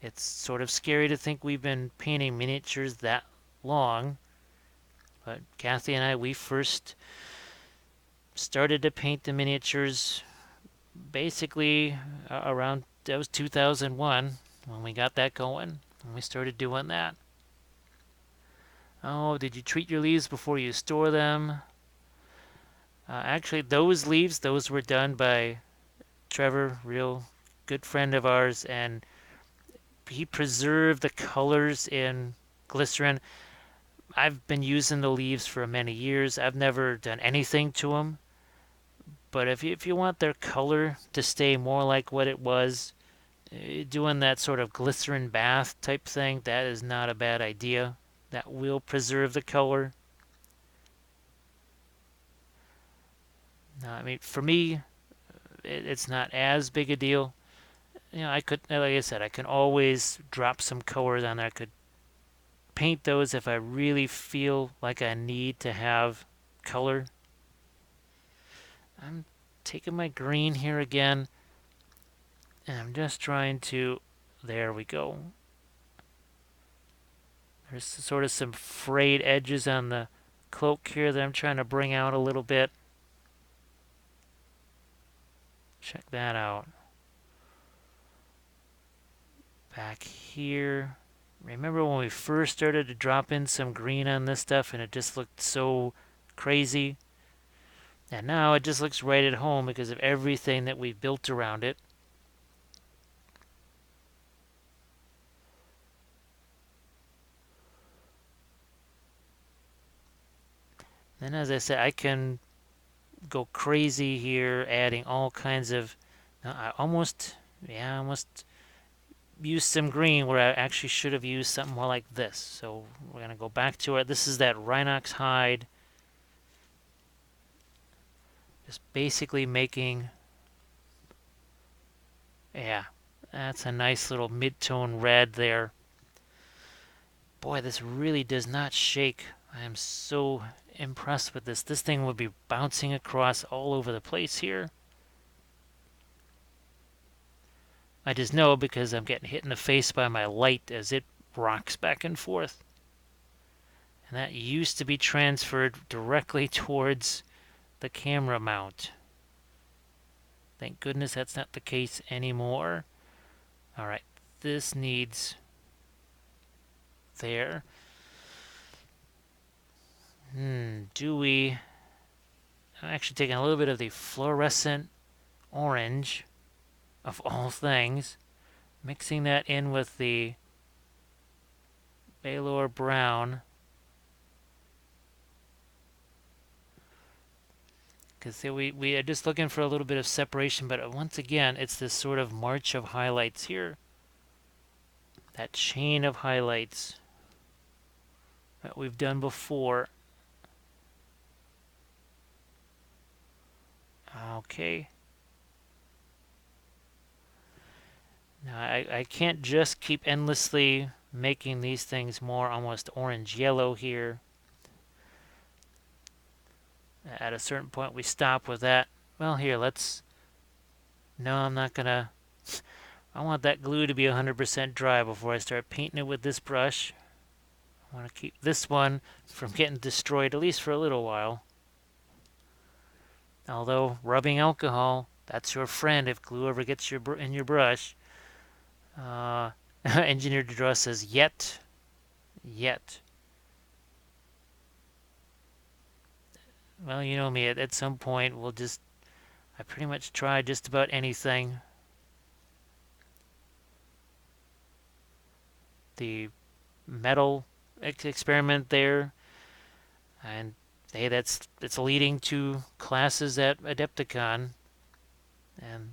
A: It's sort of scary to think we've been painting miniatures that long. But Kathy and I, we first started to paint the miniatures basically around, that was 2001 when we got that going. When we started doing that. Oh, did you treat your leaves before you store them? Actually, those leaves, those were done by Trevor, real good friend of ours, and he preserved the colors in glycerin. I've been using the leaves for many years. I've never done anything to them. But if you want their color to stay more like what it was, doing that sort of glycerin bath type thing, that is not a bad idea. That will preserve the color. I mean, for me, it's not as big a deal. You know, I could, like I said, I can always drop some colors on there. I could paint those if I really feel like I need to have color. I'm taking my green here again, and I'm just trying to, there we go. There's sort of some frayed edges on the cloak here that I'm trying to bring out a little bit. Check that out. Back here. Remember when we first started to drop in some green on this stuff and it just looked so crazy? And now it just looks right at home because of everything that we've built around it. Then, as I said, I can go crazy here, adding all kinds of... I almost used some green where I actually should have used something more like this. So we're going to go back to it. This is that Rhinox hide. Just basically making... Yeah, that's a nice little mid-tone red there. Boy, this really does not shake. I am so impressed with this. This thing would be bouncing across all over the place here. I just know because I'm getting hit in the face by my light as it rocks back and forth. And that used to be transferred directly towards the camera mount. Thank goodness that's not the case anymore. Alright, this needs there. Do we... I'm actually taking a little bit of the fluorescent orange, of all things, mixing that in with the Baylor brown. Because we are just looking for a little bit of separation, but once again, it's this sort of march of highlights here. That chain of highlights that we've done before. Okay. Now, I can't just keep endlessly making these things more almost orange-yellow here. At a certain point, we stop with that. Well, here, let's... No, I'm not gonna... I want that glue to be 100% dry before I start painting it with this brush. I want to keep this one from getting destroyed, at least for a little while. Although, rubbing alcohol, that's your friend if glue ever gets in your brush. Engineer to Draw says, yet. Well, you know me, at some point, I pretty much try just about anything. the metal experiment there, and hey, it's leading to classes at Adepticon. And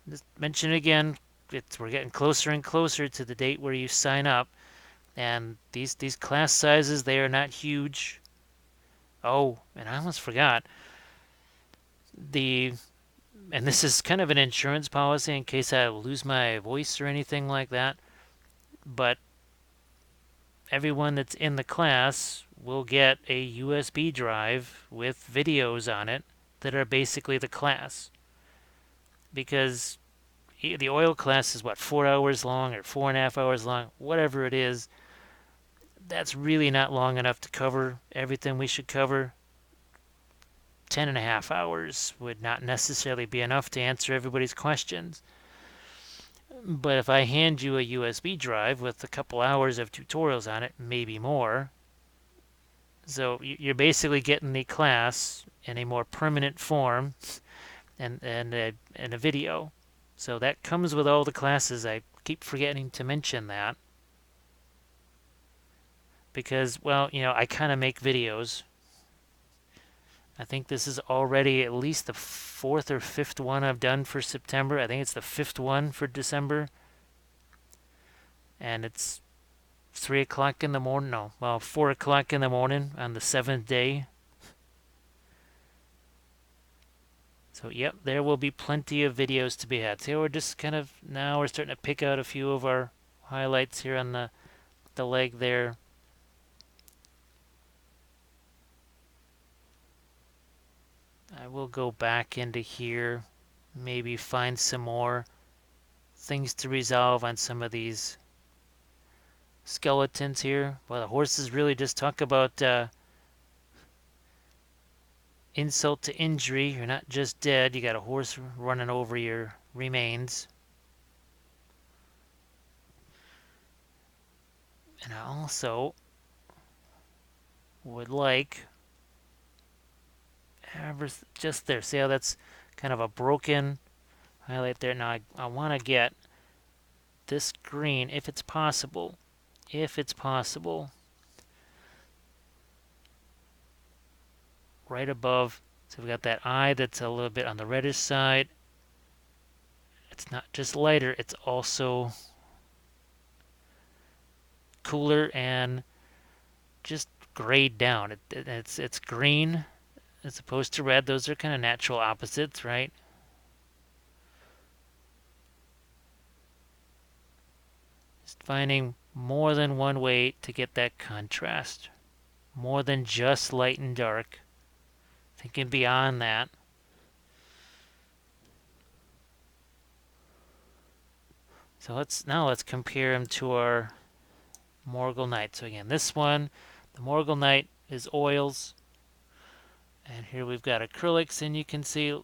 A: just mention again, we're getting closer and closer to the date where you sign up, and these class sizes, they are not huge. Oh, and I almost forgot the and this is kind of an insurance policy in case I lose my voice or anything like that. But everyone that's in the class will get a USB drive with videos on it that are basically the class. Because the oil class is what, 4 hours long or 4.5 hours long, whatever it is. That's really not long enough to cover everything we should cover. 10.5 hours would not necessarily be enough to answer everybody's questions. But if I hand you a USB drive with a couple hours of tutorials on it, maybe more, so you're basically getting the class in a more permanent form and a video. So that comes with all the classes. I keep forgetting to mention that because, well, I kind of make videos. I think this is already at least the fourth or fifth one I've done for September. I think it's the fifth one for December. And it's 3 o'clock in the morning. No, well, 4 o'clock in the morning on the 7th day. So, yep, there will be plenty of videos to be had. So we're just now we're starting to pick out a few of our highlights here on the leg there. I will go back into here, maybe find some more things to resolve on some of these skeletons here. Well, the horses really just talk about insult to injury. You're not just dead, you got a horse running over your remains. And I also would like just there. See how that's kind of a broken highlight there. Now I want to get this green, if it's possible, right above. So we've got that eye that's a little bit on the reddish side. It's not just lighter, it's also cooler and just grayed down. It's green as opposed to red. Those are kind of natural opposites, right? Just finding more than one way to get that contrast. More than just light and dark. Thinking beyond that. So let's compare them to our Morgul Knight. So again, this one, the Morgul Knight is oils. And here we've got acrylics, and you can see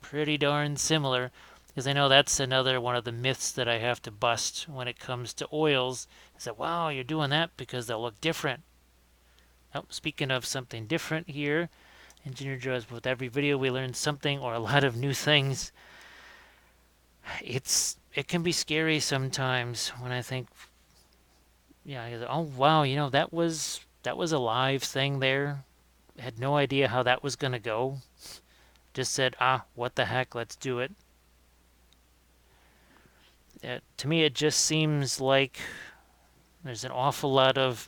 A: pretty darn similar. Because I know that's another one of the myths that I have to bust when it comes to oils. Is that, wow, you're doing that because they'll look different. Oh, speaking of something different here, Engineer Joe's, with every video we learn something or a lot of new things. It can be scary sometimes when I think, yeah, oh wow, that was a live thing there. Had no idea how that was going to go. Just said, what the heck, let's do it. To me, it just seems like there's an awful lot of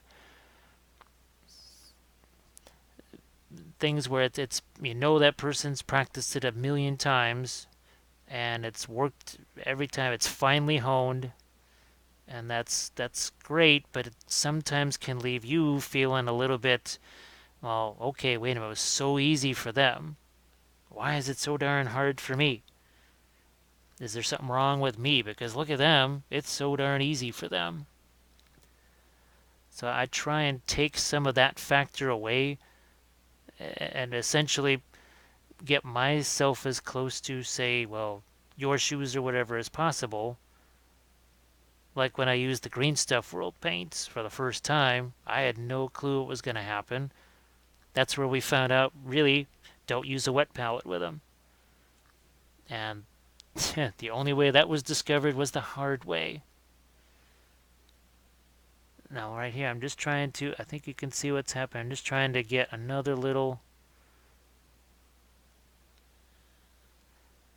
A: things where it's that person's practiced it a million times and it's worked every time. It's finely honed, and that's great, but it sometimes can leave you feeling a little bit, well, okay, wait a minute, it was so easy for them. Why is it so darn hard for me? Is there something wrong with me? Because look at them, it's so darn easy for them. So I try and take some of that factor away and essentially get myself as close to, say, well, your shoes or whatever as possible. Like when I used the Green Stuff World paints for the first time, I had no clue what was going to happen. That's where we found out, really, don't use a wet palette with them. And the only way that was discovered was the hard way. Now right here, I'm just trying to, I think you can see what's happening. I'm just trying to get another little,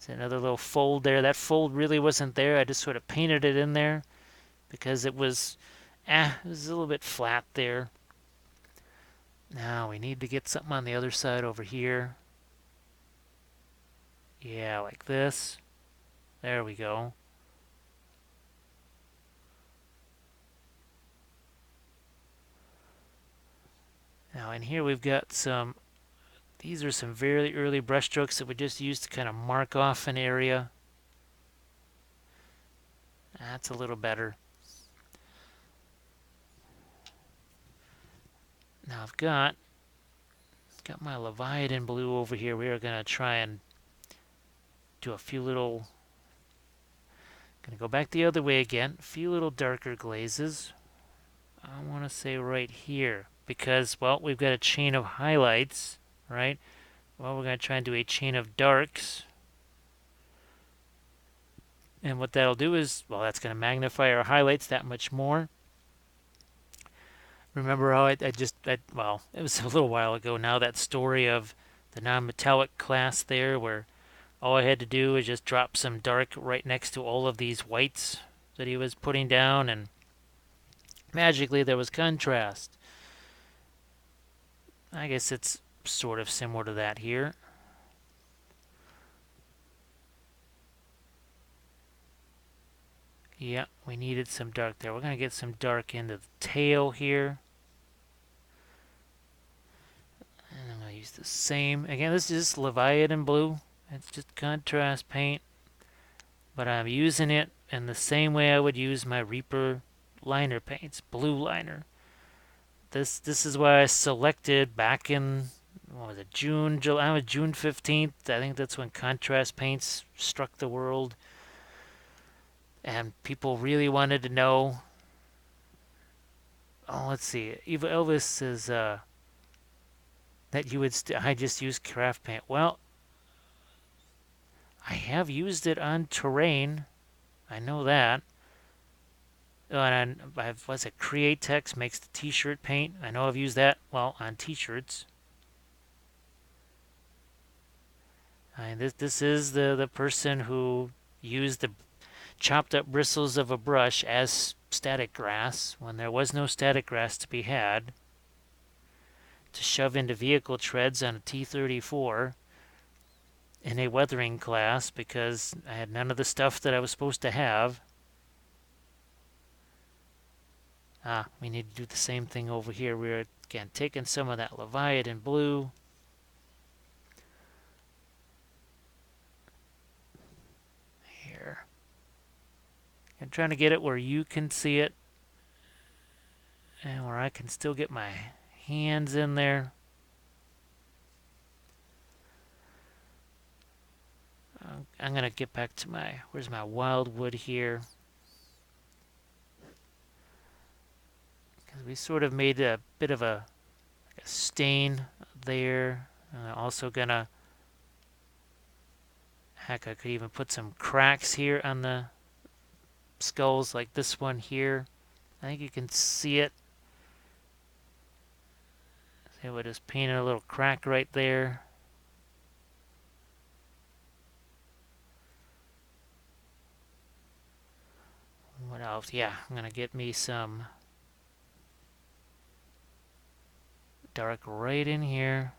A: see another little fold there. That fold really wasn't there. I just sort of painted it in there because it was a little bit flat there. Now we need to get something on the other side over here. Yeah, like this. There we go. Now in here we've got some, these are some very early brush strokes that we just used to kind of mark off an area. That's a little better. Now I've got my Leviathan blue over here. We are going to try and do a few little, going to go back the other way again, a few little darker glazes. I want to say right here because, well, we've got a chain of highlights, right? Well, we're going to try and do a chain of darks. And what that'll do is, well, that's going to magnify our highlights that much more. Remember how well, it was a little while ago now, that story of the non-metallic class there where all I had to do was just drop some dark right next to all of these whites that he was putting down, and magically there was contrast. I guess it's sort of similar to that here. Yeah, we needed some dark there. We're going to get some dark into the tail here. And I'm going to use the same. Again, this is just Leviathan blue. It's just contrast paint. But I'm using it in the same way I would use my Reaper liner paints, blue liner. This is why I selected back in, what was it, June 15th. I think that's when contrast paints struck the world. And people really wanted to know. Oh, let's see. Eva Elvis says that you would. I just use craft paint. Well, I have used it on terrain. I know that. And what's it? Createx makes the T-shirt paint. I know I've used that. Well, on T-shirts. This is the person who used the chopped up bristles of a brush as static grass when there was no static grass to be had, to shove into vehicle treads on a T-34 in a weathering class because I had none of the stuff that I was supposed to have. We need to do the same thing over here. We're again taking some of that Leviathan blue. Here. I'm trying to get it where you can see it and where I can still get my hands in there. I'm going to get back to where's my wildwood here? Because we sort of made a bit of a stain there. I'm also going to, heck, I could even put some cracks here on the skulls like this one here. I think you can see it. So we'll just paint a little crack right there. What else? Yeah, I'm going to get me some dark right in here.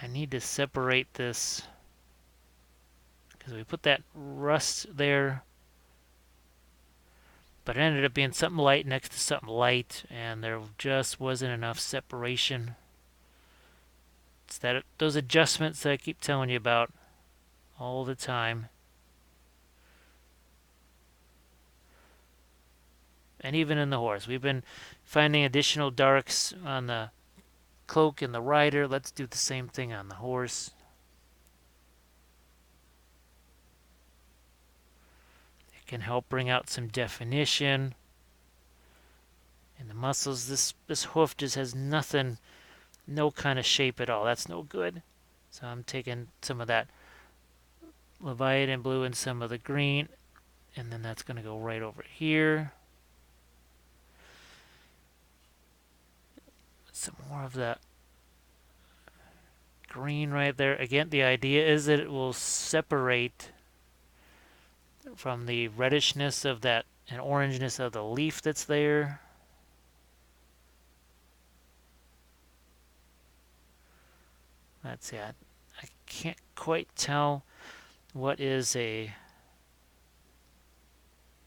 A: I need to separate this because we put that rust there, but it ended up being something light next to something light, and there just wasn't enough separation. It's those adjustments that I keep telling you about all the time. And even in the horse, we've been finding additional darks on the cloak and the rider. Let's do the same thing on the horse. It can help bring out some definition. And the muscles, this hoof just has nothing, no kind of shape at all. That's no good. So I'm taking some of that Leviathan blue and some of the green. And then that's going to go right over here. Some more of that green right there. Again, the idea is that it will separate from the reddishness of that and orangeness of the leaf that's there. Let's see, I can't quite tell what's the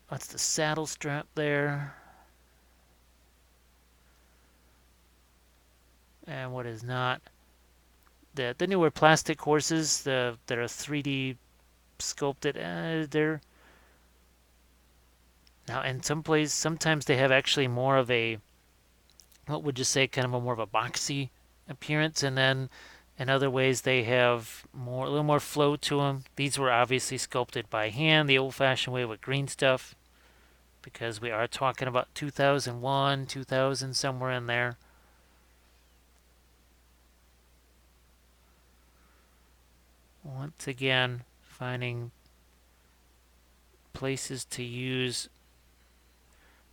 A: saddle strap there, and what is not. The newer plastic horses, that are 3D sculpted, they're now in sometimes they have actually more of a, what would you say, kind of a more of a boxy appearance, and then in other ways they have a little more flow to them. These were obviously sculpted by hand, the old-fashioned way with green stuff, because we are talking about 2001, 2000, somewhere in there. Once again, finding places to use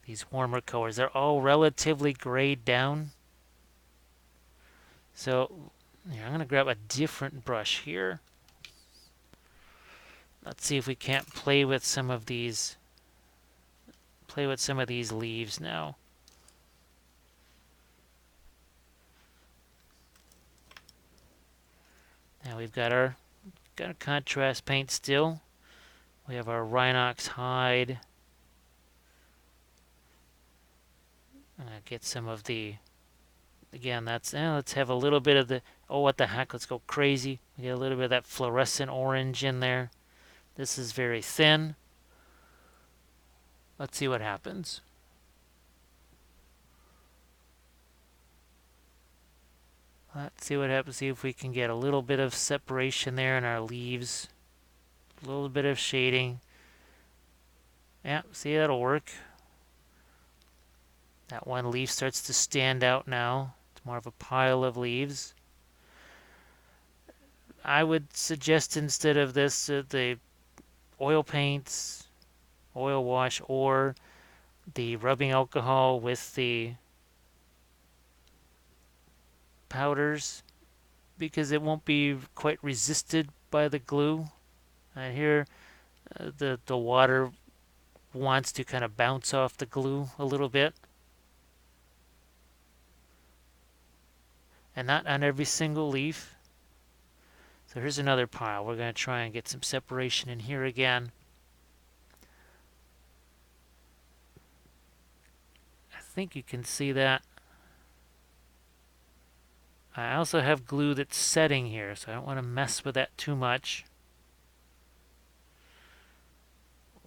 A: these warmer colors. They're all relatively grayed down. So here, I'm going to grab a different brush here. Let's see if we can't play with some of these leaves now. Now we've got our contrast paint still. We have our Rhinox hide. I'm going to get some of the, again, let's have a little bit of the, oh, what the heck, let's go crazy. We get a little bit of that fluorescent orange in there. This is very thin. Let's see what happens. Let's see what happens. See if we can get a little bit of separation there in our leaves. A little bit of shading. Yeah, see, that'll work. That one leaf starts to stand out now. It's more of a pile of leaves. I would suggest instead of this, the oil paints, oil wash, or the rubbing alcohol with the powders, because it won't be quite resisted by the glue. And here, the water wants to kind of bounce off the glue a little bit. And not on every single leaf. So here's another pile. We're going to try and get some separation in here again. I think you can see that. I also have glue that's setting here, so I don't want to mess with that too much.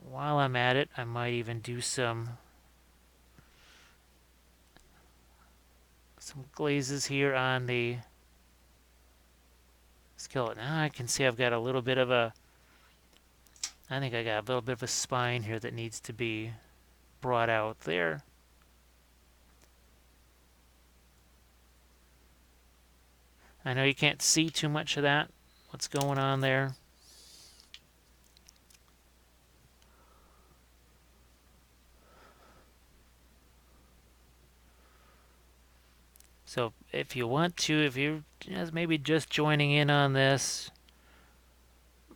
A: While I'm at it, I might even do some glazes here on the skeleton. Now I can see I've got a little bit of a, I think I got a little bit of a spine here that needs to be brought out there. I know you can't see too much of that, what's going on there. So if you want to, if you're maybe just joining in on this,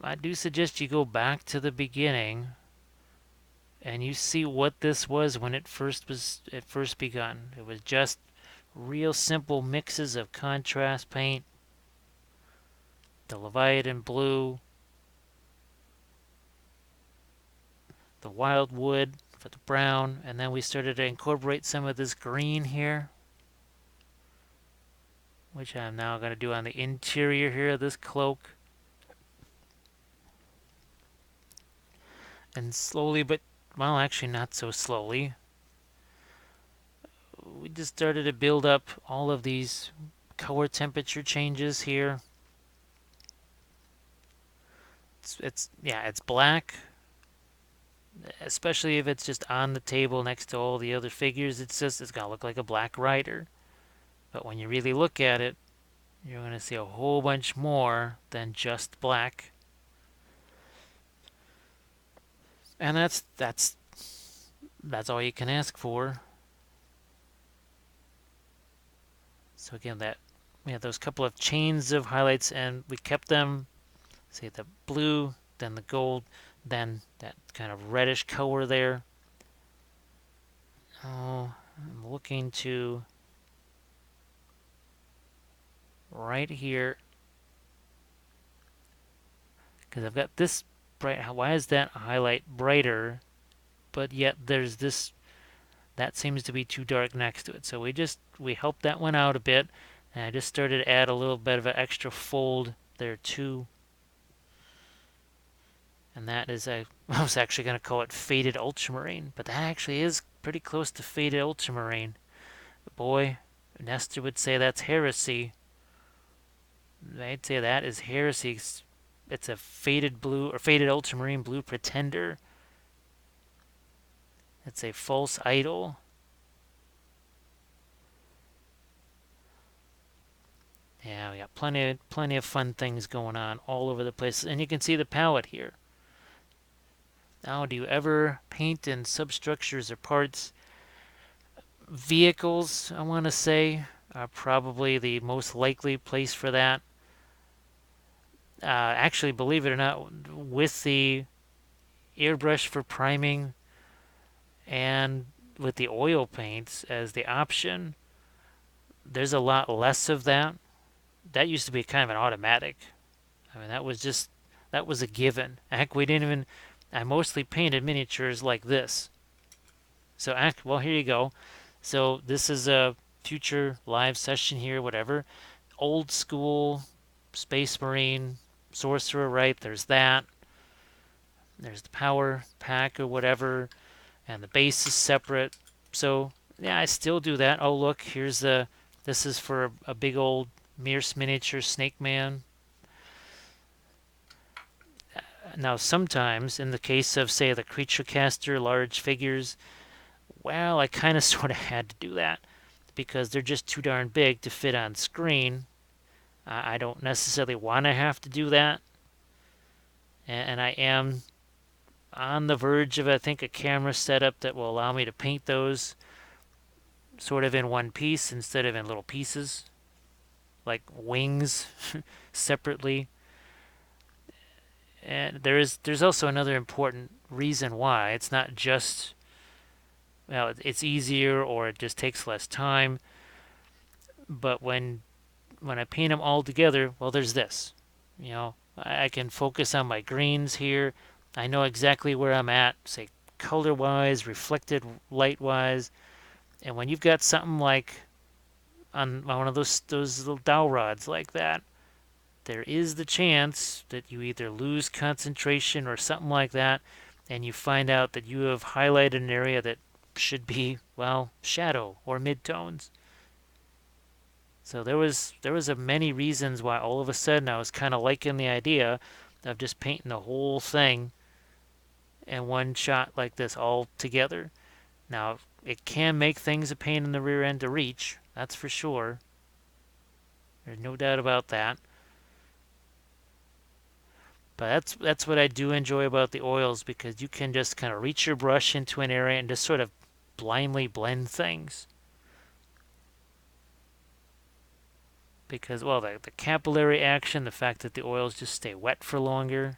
A: I do suggest you go back to the beginning and you see what this was when it first begun. It was just real simple mixes of contrast paint, the Leviathan blue, the wild wood for the brown, and then we started to incorporate some of this green here, which I'm now going to do on the interior here of this cloak. And slowly, but, well, actually not so slowly, we just started to build up all of these color temperature changes here. It's black, especially if it's just on the table next to all the other figures. It's gonna look like a black rider. But when you really look at it, you're gonna see a whole bunch more than just black. And that's all you can ask for. So again, that we had those couple of chains of highlights, and we kept them. Say the blue, then the gold, then that kind of reddish color there. Oh, I'm looking to right here because I've got this bright. Why is that highlight brighter? But yet there's this that seems to be too dark next to it. So we helped that one out a bit, and I just started to add a little bit of an extra fold there too. And that is I was actually going to call it faded ultramarine, but that actually is pretty close to faded ultramarine. But boy, Nestor would say that's heresy. I'd say that is heresy. It's a faded blue or faded ultramarine blue pretender. It's a false idol. Yeah, we got plenty of fun things going on all over the place, and you can see the palette here. Now, do you ever paint in substructures or parts? Vehicles, I want to say, are probably the most likely place for that. Actually, believe it or not, with the airbrush for priming and with the oil paints as the option, there's a lot less of that. That used to be kind of an automatic. I mean, that was a given. Heck, we didn't even. I mostly painted miniatures like this. So, well, here you go. So this is a future live session here, whatever. Old school Space Marine Sorcerer, right? There's that. There's the power pack or whatever, and the base is separate. So yeah, I still do that. Oh look, here's the. This is for a big old Mears miniature Snake Man. Now sometimes, in the case of say the creature caster large figures, well, I kind of sort of had to do that because they're just too darn big to fit on screen. I don't necessarily want to have to do that, and I am on the verge of, I think, a camera setup that will allow me to paint those sort of in one piece instead of in little pieces, like wings separately. And there's also another important reason why it's not just well it's easier or it just takes less time, but when I paint them all together, well, there's this. You know, I can focus on my greens here. I know exactly where I'm at, say color-wise, reflected light-wise. And when you've got something like on one of those little dowel rods like that, there is the chance that you either lose concentration or something like that, and you find out that you have highlighted an area that should be, well, shadow or midtones. So there was a many reasons why all of a sudden I was kind of liking the idea of just painting the whole thing in one shot like this all together. Now it can make things a pain in the rear end to reach, that's for sure. There's no doubt about that. But that's what I do enjoy about the oils because you can just kind of reach your brush into an area and just sort of blindly blend things. Because, well, the capillary action, the fact that the oils just stay wet for longer.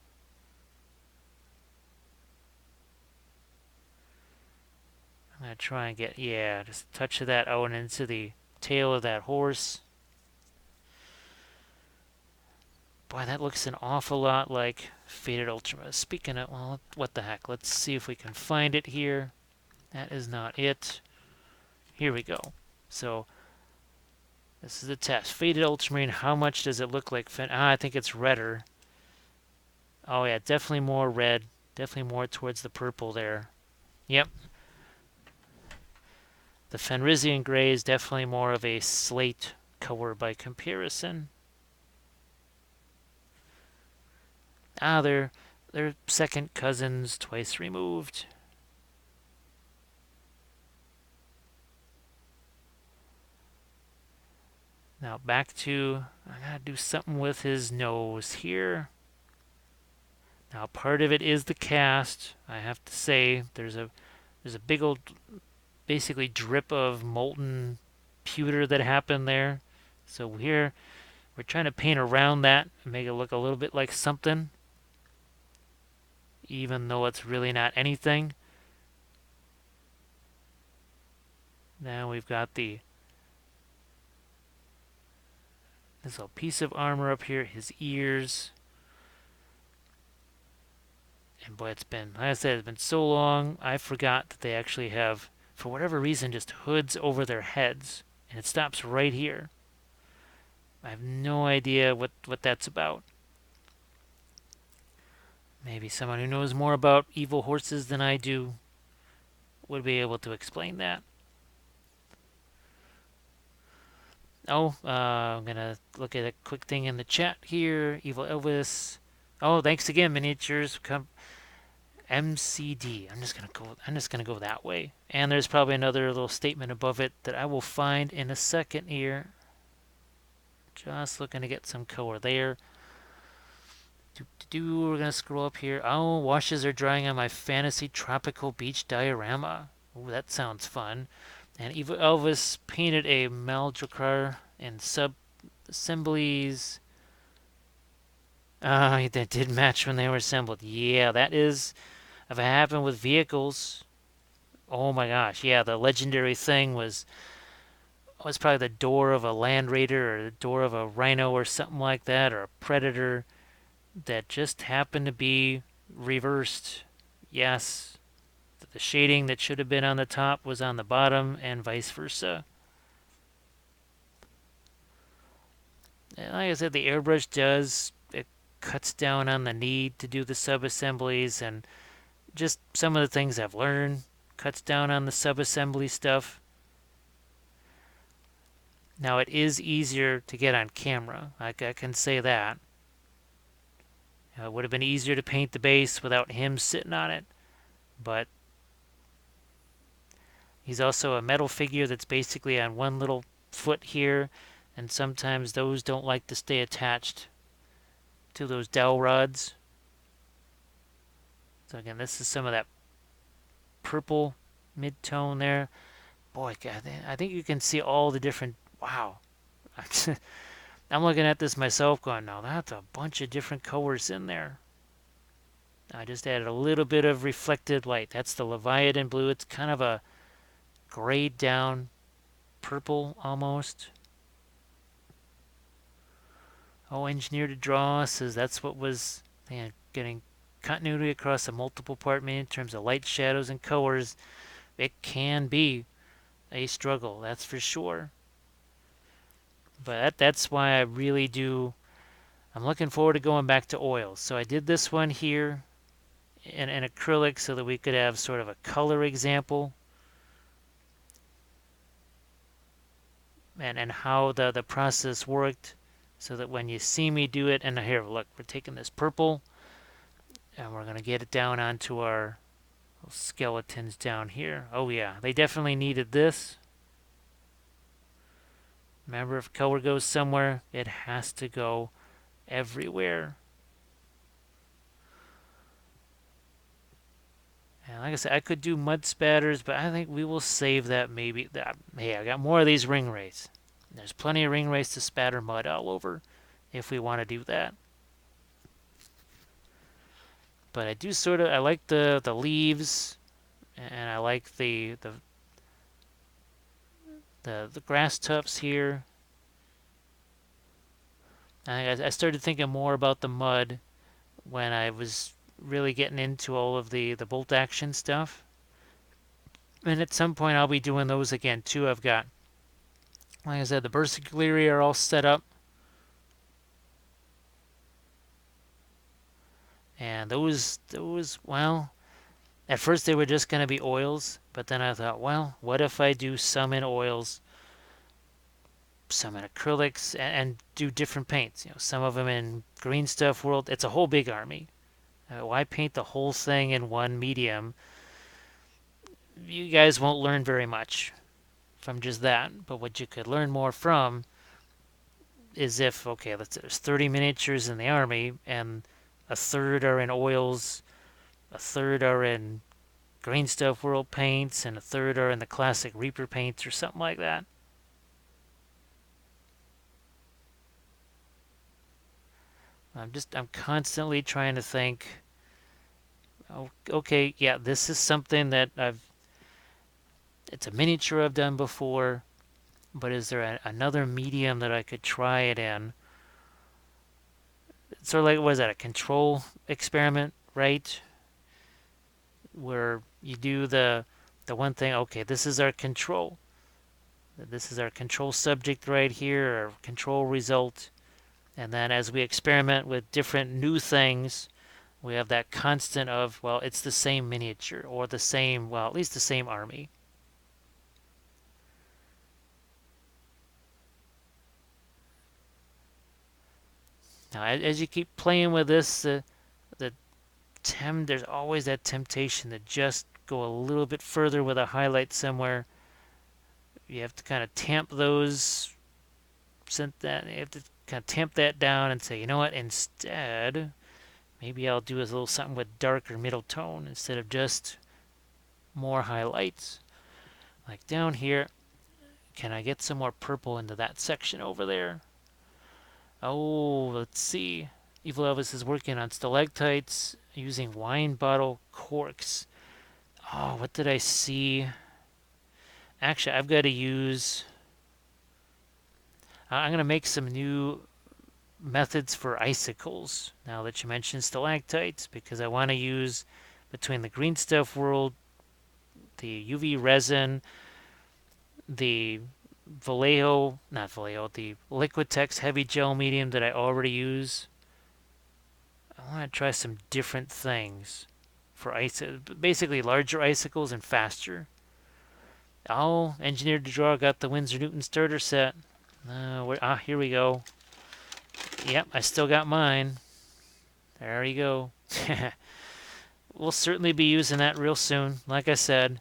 A: I'm going to try and get, yeah, just a touch of that out into the tail of that horse. Boy, that looks an awful lot like Faded Ultima. Speaking of, well, what the heck? Let's see if we can find it here. That is not it. Here we go. So, this is the test. Faded Ultramarine, how much does it look like? I think it's redder. Oh yeah, definitely more red. Definitely more towards the purple there. Yep. The Fenrisian Gray is definitely more of a slate color by comparison. They're second cousins, twice removed. Now back to, I gotta do something with his nose here. Now part of it is the cast. I have to say there's a big old basically drip of molten pewter that happened there. So we're trying to paint around that and make it look a little bit like something, even though it's really not anything. Now we've got this little piece of armor up here, his ears. And boy, it's been, like I said, it's been so long, I forgot that they actually have, for whatever reason, just hoods over their heads. And it stops right here. I have no idea what that's about. Maybe someone who knows more about evil horses than I do would be able to explain that. Oh, I'm going to look at a quick thing in the chat here. Evil Elvis. Oh, thanks again, miniatures. Come MCD. I'm just gonna go that way. And there's probably another little statement above it that I will find in a second here. Just looking to get some color there. We're gonna scroll up here. Oh, washes are drying on my fantasy tropical beach diorama. Ooh, that sounds fun. And Evil Elvis painted a Maldrakar and sub assemblies. That did match when they were assembled. Yeah, that is. If it happened with vehicles, oh my gosh, yeah, the legendary thing was probably the door of a Land Raider or the door of a Rhino or something like that, or a Predator that just happened to be reversed. Yes, the shading that should have been on the top was on the bottom, and vice versa. And like I said, the airbrush it cuts down on the need to do the sub-assemblies, and just some of the things I've learned cuts down on the sub-assembly stuff. Now it is easier to get on camera, I can say that. It would have been easier to paint the base without him sitting on it, but he's also a metal figure that's basically on one little foot here, and sometimes those don't like to stay attached to those dowel rods. So again, this is some of that purple mid-tone there. Boy, God, I think you can see all the different, wow. I'm looking at this myself going, now that's a bunch of different colors in there. I just added a little bit of reflected light. That's the Leviathan blue. It's kind of a grayed down purple almost. Oh, Engineer to Draw says that's what was getting continuity across a multiple part menu in terms of light, shadows, and colors. It can be a struggle, that's for sure. But that's why I really do. I'm looking forward to going back to oils. So I did this one here in acrylic so that we could have sort of a color example. And how the process worked, so that when you see me do it, and here, look, we're taking this purple, and we're going to get it down onto our skeletons down here. Oh yeah, they definitely needed this. Remember, if color goes somewhere, it has to go everywhere. And like I said, I could do mud spatters, but I think we will save that maybe. Hey, I got more of these ring wraiths. There's plenty of ring wraiths to spatter mud all over if we want to do that. But I do I like the leaves, and I like the grass tufts here. I started thinking more about the mud when I was really getting into all of the bolt action stuff. And at some point I'll be doing those again too. I've got, like I said, the Bersaglieri are all set up. And those, well, at first they were just going to be oils, but then I thought, well, what if I do some in oils, some in acrylics, and do different paints? Some of them in Green Stuff World. It's a whole big army. Why paint the whole thing in one medium? You guys won't learn very much from just that, but what you could learn more from is if, okay, there's 30 miniatures in the army, and a third are in oils, a third are in Green Stuff World paints, and a third are in the classic Reaper paints or something like that. I'm constantly trying to think, oh, okay, yeah, this is something that it's a miniature I've done before, but is there another medium that I could try it in? Sort of like, was that a control experiment, right? Where you do the one thing, okay, this is our control. This is our control subject right here, our control result. And then as we experiment with different new things, we have that constant of, well, it's the same miniature or the same, well, at least the same army. Now, as you keep playing with this, there's always that temptation to just go a little bit further with a highlight somewhere. You have to kind of tamp those, you have to kind of tamp that down and say, you know what, instead, maybe I'll do a little something with darker middle tone instead of just more highlights. Like down here, can I get some more purple into that section over there? Oh, let's see. Evil Elvis is working on stalactites using wine bottle corks. Oh, what did I see? Actually, I've got to use... I'm going to make some new methods for icicles now that you mentioned stalactites, because I want to use, between the Green Stuff World, the UV resin, the the Liquitex heavy gel medium that I already use. I want to try some different things for basically larger icicles and faster. Oh, Engineered to Draw got the Winsor Newton starter set. Here we go. Yep, I still got mine. There you go. We'll certainly be using that real soon. Like I said,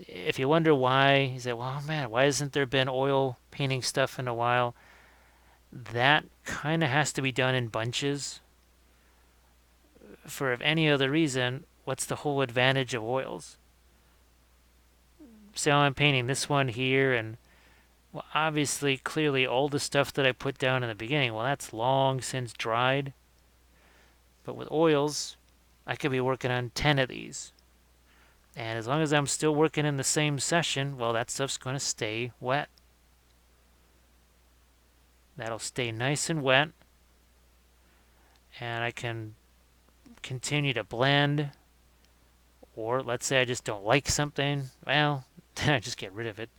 A: if you wonder why, you say, well, man, why hasn't there been oil painting stuff in a while? That kind of has to be done in bunches. For if any other reason, what's the whole advantage of oils? So I'm painting this one here, and well, obviously, clearly, all the stuff that I put down in the beginning, well, that's long since dried. But with oils, I could be working on 10 of these. And as long as I'm still working in the same session, well, that stuff's going to stay wet. That'll stay nice and wet. And I can continue to blend. Or let's say I just don't like something. Well, then I just get rid of it.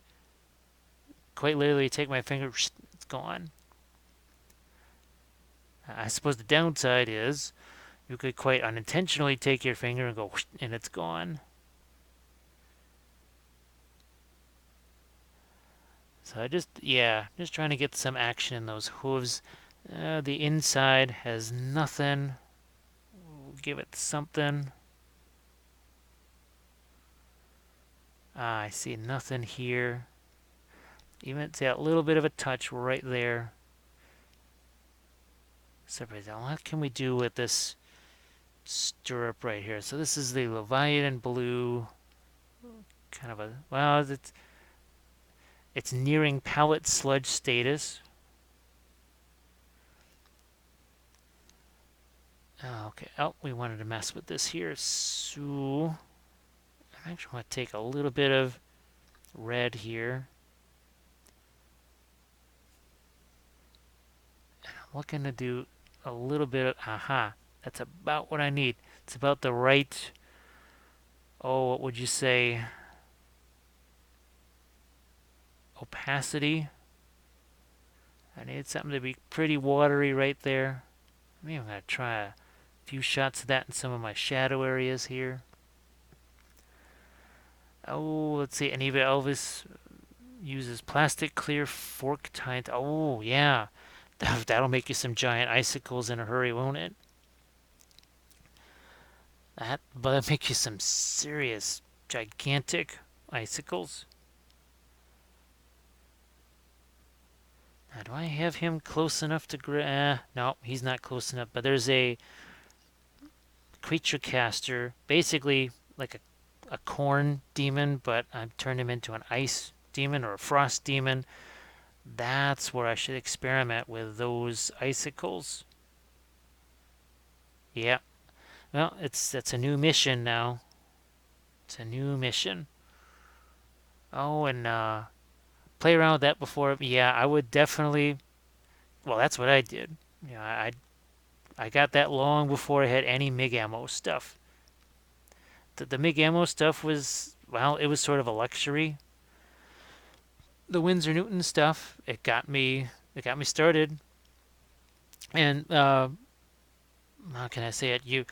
A: Quite literally take my finger, it's gone. I suppose the downside is you could quite unintentionally take your finger and go, and it's gone. So just trying to get some action in those hooves. The inside has nothing. We'll give it something. I see nothing here. Even see a little bit of a touch right there. Separate that. What can we do with this stirrup right here? So this is the Leviathan blue. Kind of a, well, it's nearing palette sludge status. Okay. Oh, we wanted to mess with this here. So I actually want to take a little bit of red here. And I'm looking to do a little bit of, aha, that's about what I need. It's about the right, oh, what would you say, opacity. I need something to be pretty watery right there. Maybe I'm going to try a few shots of that in some of my shadow areas here. Oh, let's see. And even Elvis uses plastic clear fork tint. Oh, yeah. That'll make you some giant icicles in a hurry, won't it? That'll make you some serious, gigantic icicles. Now, do I have him close enough to no, he's not close enough, but there's a creature caster, basically like a corn demon, but I've turned him into an ice demon or a frost demon. That's where I should experiment with those icicles. Yeah. Well, that's a new mission now. It's a new mission. Oh, and play around with that before. Yeah, I would definitely. Well, that's what I did. Yeah, I got that long before I had any MIG ammo stuff. The MIG ammo stuff was, well, it was sort of a luxury. The Winsor Newton stuff, it got me started. And how can I say it? You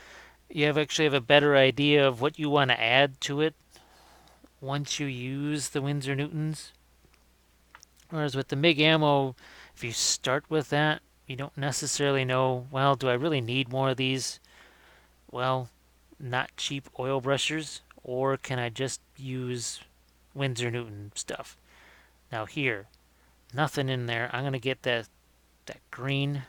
A: actually have a better idea of what you want to add to it once you use the Winsor Newtons. Whereas with the MIG ammo, if you start with that, you don't necessarily know, well, do I really need more of these? Well, not cheap oil brushers, or can I just use Winsor Newton stuff? Now here, nothing in there. I'm going to get that green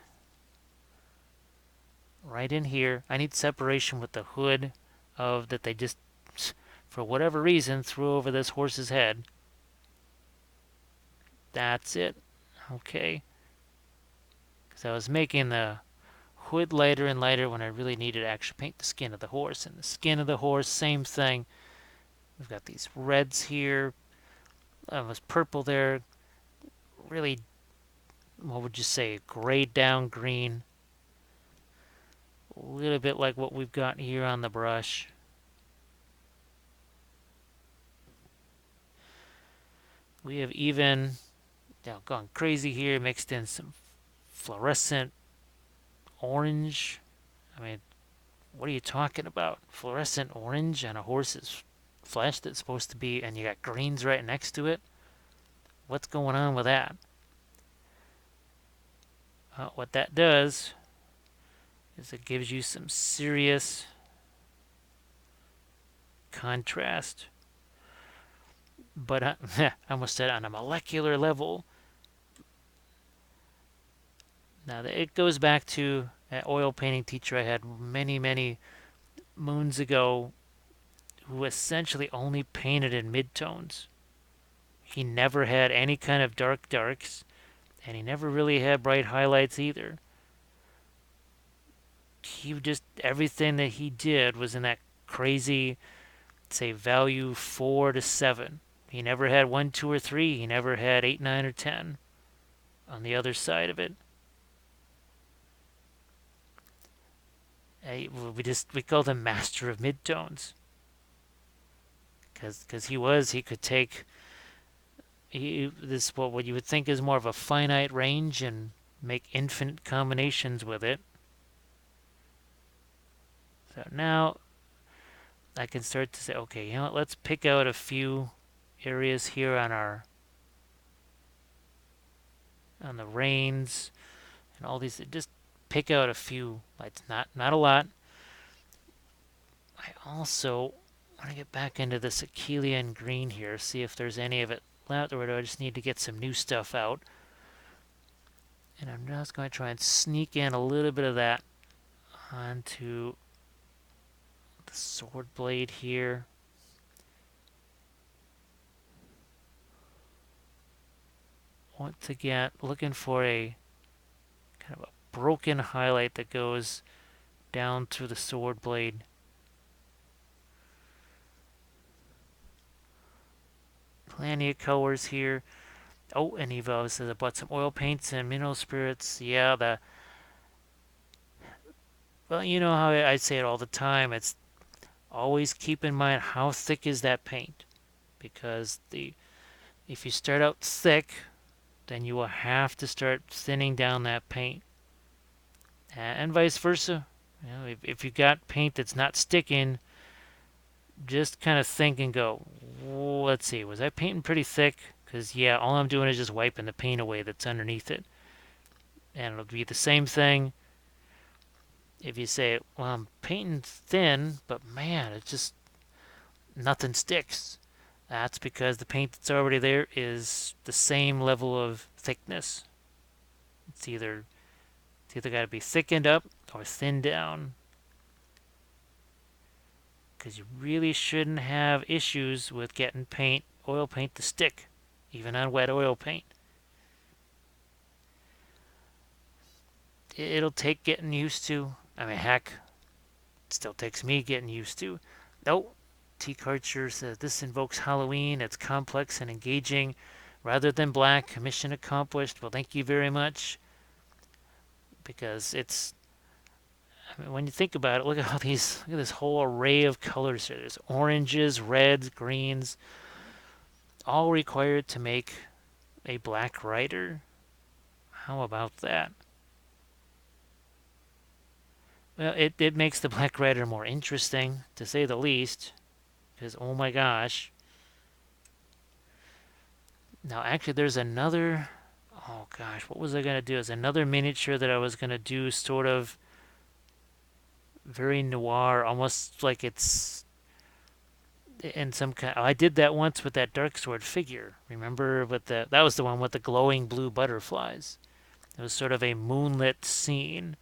A: right in here. I need separation with the hood of that they just, for whatever reason, threw over this horse's head. That's it. Okay. Because I was making the hood lighter and lighter when I really needed to actually paint the skin of the horse. And the skin of the horse, same thing. We've got these reds here. Was purple there. Really, what would you say, grayed down green. A little bit like what we've got here on the brush. We have even gone crazy here, mixed in some fluorescent orange. I mean, what are you talking about? Fluorescent orange on a horse's flesh that's supposed to be, and you got greens right next to it? What's going on with that? What that does is it gives you some serious contrast. But I almost said on a molecular level. Now, it goes back to an oil painting teacher I had many, many moons ago who essentially only painted in midtones. He never had any kind of dark darks, and he never really had bright highlights either. He just, everything that he did was in that crazy, say, value 4 to 7. He never had 1, 2, or 3. He never had 8, 9, or 10 on the other side of it. We called him Master of Midtones. Because he could take what you would think is more of a finite range and make infinite combinations with it. So now I can start to say, okay, you know what, let's pick out a few areas here on the reins and all these. Just pick out a few lights, not a lot. I also want to get back into this Achillean green here, see if there's any of it left, or do I just need to get some new stuff out? And I'm just going to try and sneak in a little bit of that onto the sword blade here. Once again, looking for a kind of a broken highlight that goes down through the sword blade. Plenty of colors here. Oh, and Evo says I bought some oil paints and mineral spirits. Yeah, well, you know how I say it all the time. It's always keep in mind how thick is that paint, because if you start out thick, then you will have to start thinning down that paint, and vice versa. You know, if you got paint that's not sticking, just kind of think and go, let's see, was I painting pretty thick? Because yeah, all I'm doing is just wiping the paint away that's underneath it. And it'll be the same thing if you say, well, I'm painting thin, but man, it's just nothing sticks. That's because the paint that's already there is the same level of thickness. It's either got to be thickened up or thinned down, because you really shouldn't have issues with getting oil paint to stick, even on wet oil paint. It'll take getting used to. I mean, heck, it still takes me getting used to. Nope. T. Karcher says this invokes Halloween. It's complex and engaging rather than black. Mission accomplished. Well, thank you very much. Because I mean, when you think about it, look at this whole array of colors here. There's oranges, reds, greens, all required to make a black rider. How about that? Well, it makes the black rider more interesting, to say the least. Because, oh my gosh. Now, actually, there's another... Oh gosh, what was I going to do? There's another miniature that I was going to do sort of very noir, almost like it's in some kind. I did that once with that dark sword figure. Remember, that was the one with the glowing blue butterflies. It was sort of a moonlit scene.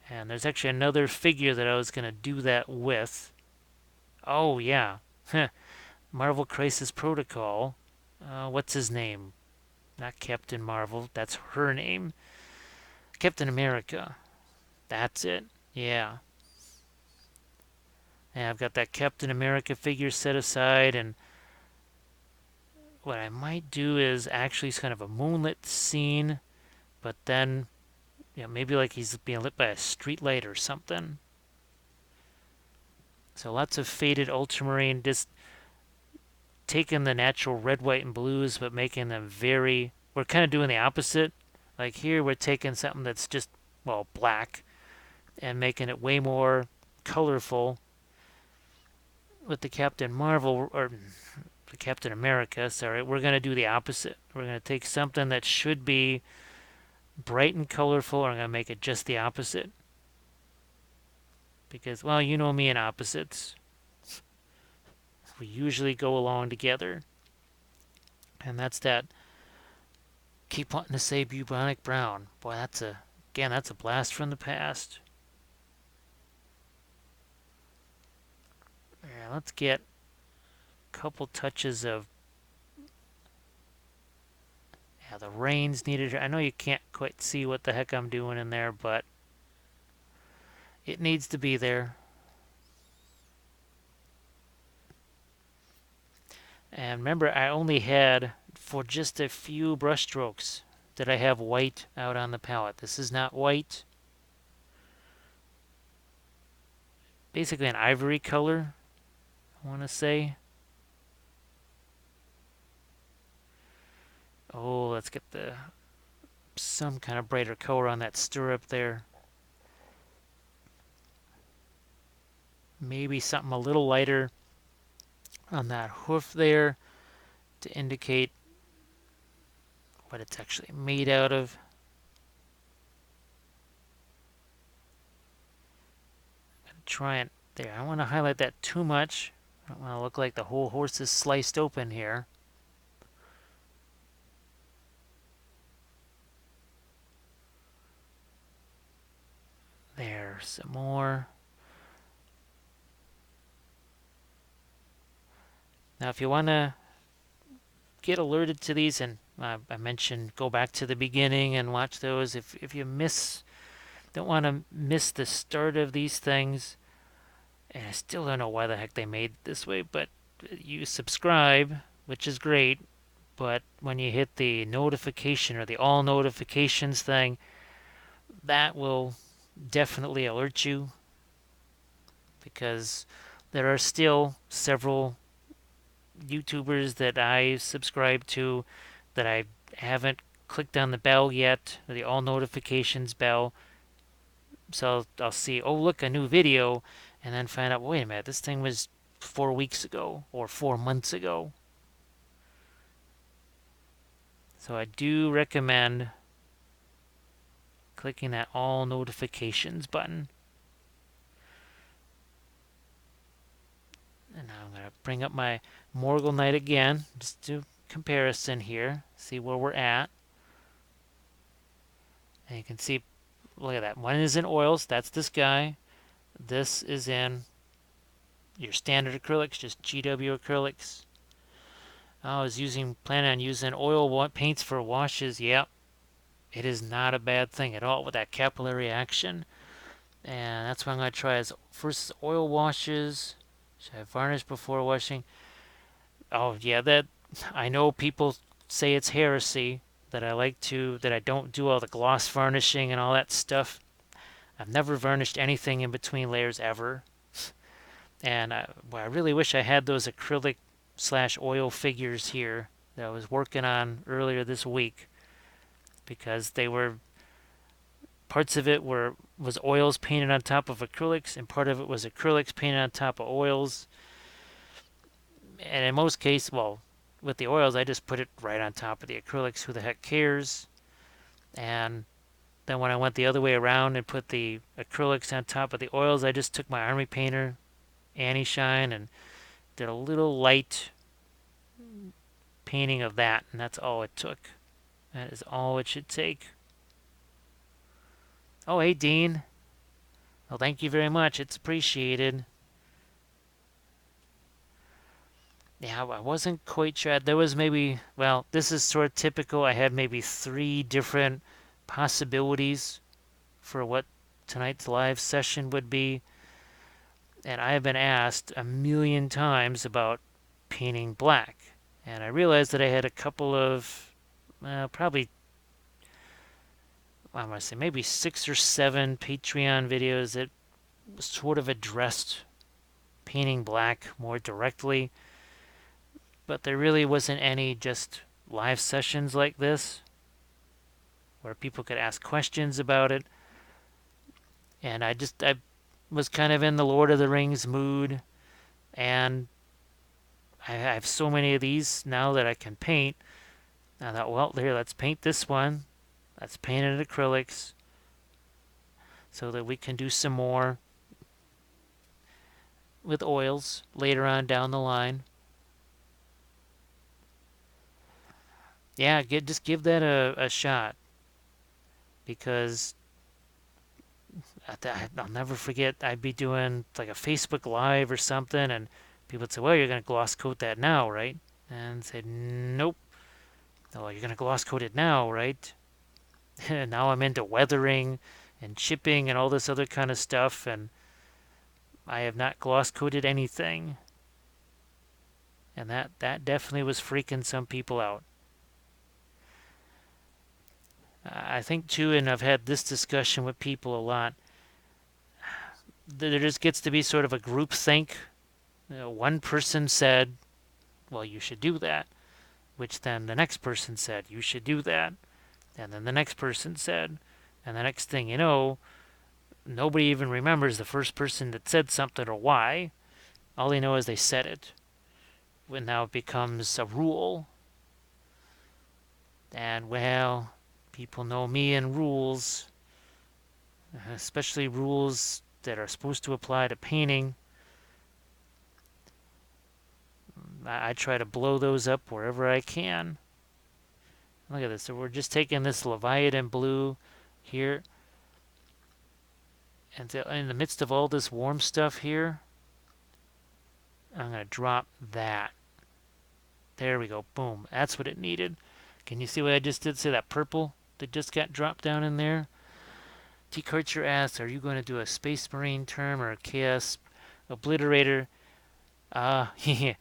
A: And there's actually another figure that I was going to do that with. Oh, yeah. Marvel Crisis Protocol. What's his name? Not Captain Marvel. That's her name. Captain America. That's it. Yeah. And I've got that Captain America figure set aside, and what I might do is actually it's kind of a moonlit scene, but then, maybe like he's being lit by a street light or something. So lots of faded ultramarine, just taking the natural red, white, and blues, but making them we're kind of doing the opposite. Like here, we're taking something that's just, well, black, and making it way more colorful. With the Captain Marvel, or the Captain America, sorry, we're going to do the opposite. We're going to take something that should be bright and colorful, and I'm going to make it just the opposite. Because, well, you know me and opposites. We usually go along together. And that's that. Keep wanting to say bubonic brown. Boy, that's a blast from the past. Yeah, let's get a couple touches of... Yeah, the rain's needed. I know you can't quite see what the heck I'm doing in there, but it needs to be there. And remember, I only had, for just a few brush strokes, did I have white out on the palette. This is not white. Basically an ivory color, I want to say. Oh, let's get some kind of brighter color on that stirrup there. Maybe something a little lighter on that hoof there to indicate what it's actually made out of. I'm gonna try it there. I don't want to highlight that too much. I don't want to look like the whole horse is sliced open here. There, some more. Now, if you want to get alerted to these, and I mentioned go back to the beginning and watch those. If you don't want to miss the start of these things, and I still don't know why the heck they made it this way, but you subscribe, which is great, but when you hit the notification or the all notifications thing, that will definitely alert you, because there are still several YouTubers that I subscribe to that I haven't clicked on the bell yet, or the all notifications bell. So I'll see, oh look, a new video, and then find out, wait a minute, this thing was 4 weeks ago or 4 months ago. So I do recommend clicking that all notifications button. And now I'm going to bring up my Morgul Knight again, just do comparison here, see where we're at. And you can see, look at that. One is in oils. That's this guy. This is in your standard acrylics, just GW acrylics. I was planning on using oil paints for washes. Yep, it is not a bad thing at all with that capillary action. And that's what I'm going to try as first oil washes. Should I varnish before washing? Oh yeah, that I know people say it's heresy that I don't do all the gloss varnishing and all that stuff. I've never varnished anything in between layers ever. And I really wish I had those acrylic slash oil figures here that I was working on earlier this week, because they were parts of it was oils painted on top of acrylics, and part of it was acrylics painted on top of oils. And in most cases, well, with the oils, I just put it right on top of the acrylics. Who the heck cares? And then when I went the other way around and put the acrylics on top of the oils, I just took my Army Painter Anti-Shine and did a little light painting of that, and that's all it took. That is all it should take. Oh, hey, Dean. Well, thank you very much. It's appreciated. Yeah, I wasn't quite sure. There was maybe, well, this is sort of typical. I had maybe 3 different possibilities for what tonight's live session would be. And I have been asked a million times about painting black. And I realized that I had a couple of, probably, I want to say maybe 6 or 7 Patreon videos that sort of addressed painting black more directly. But there really wasn't any just live sessions like this where people could ask questions about it. And I was kind of in the Lord of the Rings mood, and I have so many of these now that I can paint. I thought, well, here, let's paint this one. Let's paint it in acrylics so that we can do some more with oils later on down the line. Yeah, just give that a shot, because I'll never forget, I'd be doing like a Facebook Live or something, and people would say, well, you're going to gloss coat that now, right? And I said, nope. Oh, you're going to gloss coat it now, right? And now I'm into weathering and chipping and all this other kind of stuff, and I have not gloss coated anything. And that definitely was freaking some people out. I think too, and I've had this discussion with people a lot, there just gets to be sort of a group think. One person said, well, you should do that, which then the next person said, you should do that, and then the next person said, and the next thing you know, nobody even remembers the first person that said something or why. All they know is they said it. When now it becomes a rule. And well, people know me and rules, especially rules that are supposed to apply to painting. I try to blow those up wherever I can. Look at this. So we're just taking this Leviathan blue here, and in the midst of all this warm stuff here, I'm going to drop that. There we go. Boom. That's what it needed. Can you see what I just did? See that purple that just got dropped down in there? T. Karcher asks, are you going to do a Space Marine term or a Chaos Obliterator? Yeah.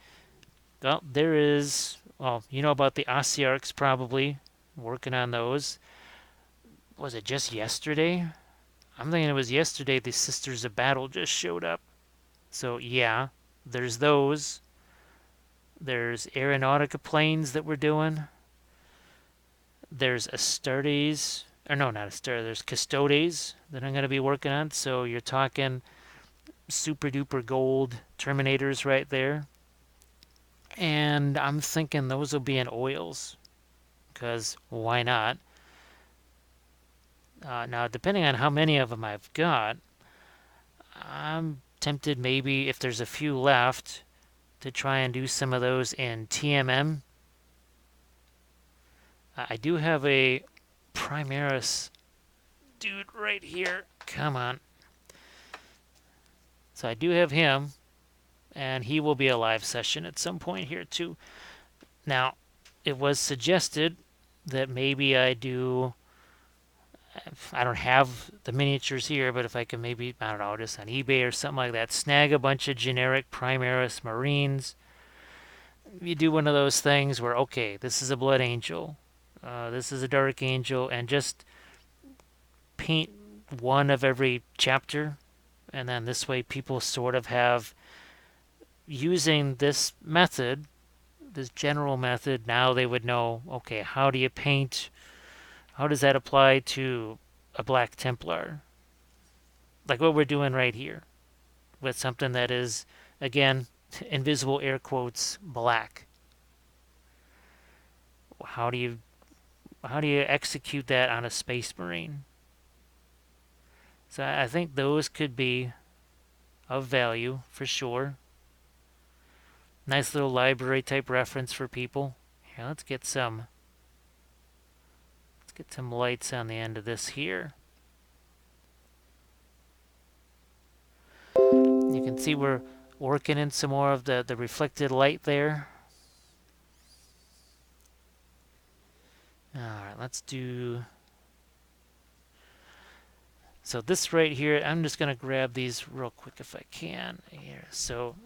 A: Well, there is... Well, you know about the Ossiarchs probably. Working on those. Was it just yesterday? I'm thinking it was yesterday the Sisters of Battle just showed up. So, yeah. There's those. There's Aeronautica planes that we're doing. There's Astartes, or no, not Astartes, there's Custodes that I'm going to be working on. So you're talking super duper gold Terminators right there. And I'm thinking those will be in oils, because why not? Now, depending on how many of them I've got, I'm tempted maybe, if there's a few left, to try and do some of those in TMM. I do have a Primaris dude right here. Come on. So I do have him, and he will be a live session at some point here too. Now, it was suggested that maybe I don't have the miniatures here, but if I can maybe, I don't know, just on eBay or something like that, snag a bunch of generic Primaris Marines. You do one of those things where, okay, this is a Blood Angel, this is a Dark Angel, and just paint one of every chapter. And then this way people sort of have, using this method, this general method, now they would know, okay, how do you paint, how does that apply to a Black Templar? Like what we're doing right here with something that is, again, invisible air quotes, black. How do you execute that on a Space Marine? So I think those could be of value for sure. Nice little library type reference for people. Here, let's get some lights on the end of this here. You can see we're working in some more of the reflected light there. Alright, let's do... So this right here, I'm just going to grab these real quick if I can. Here. So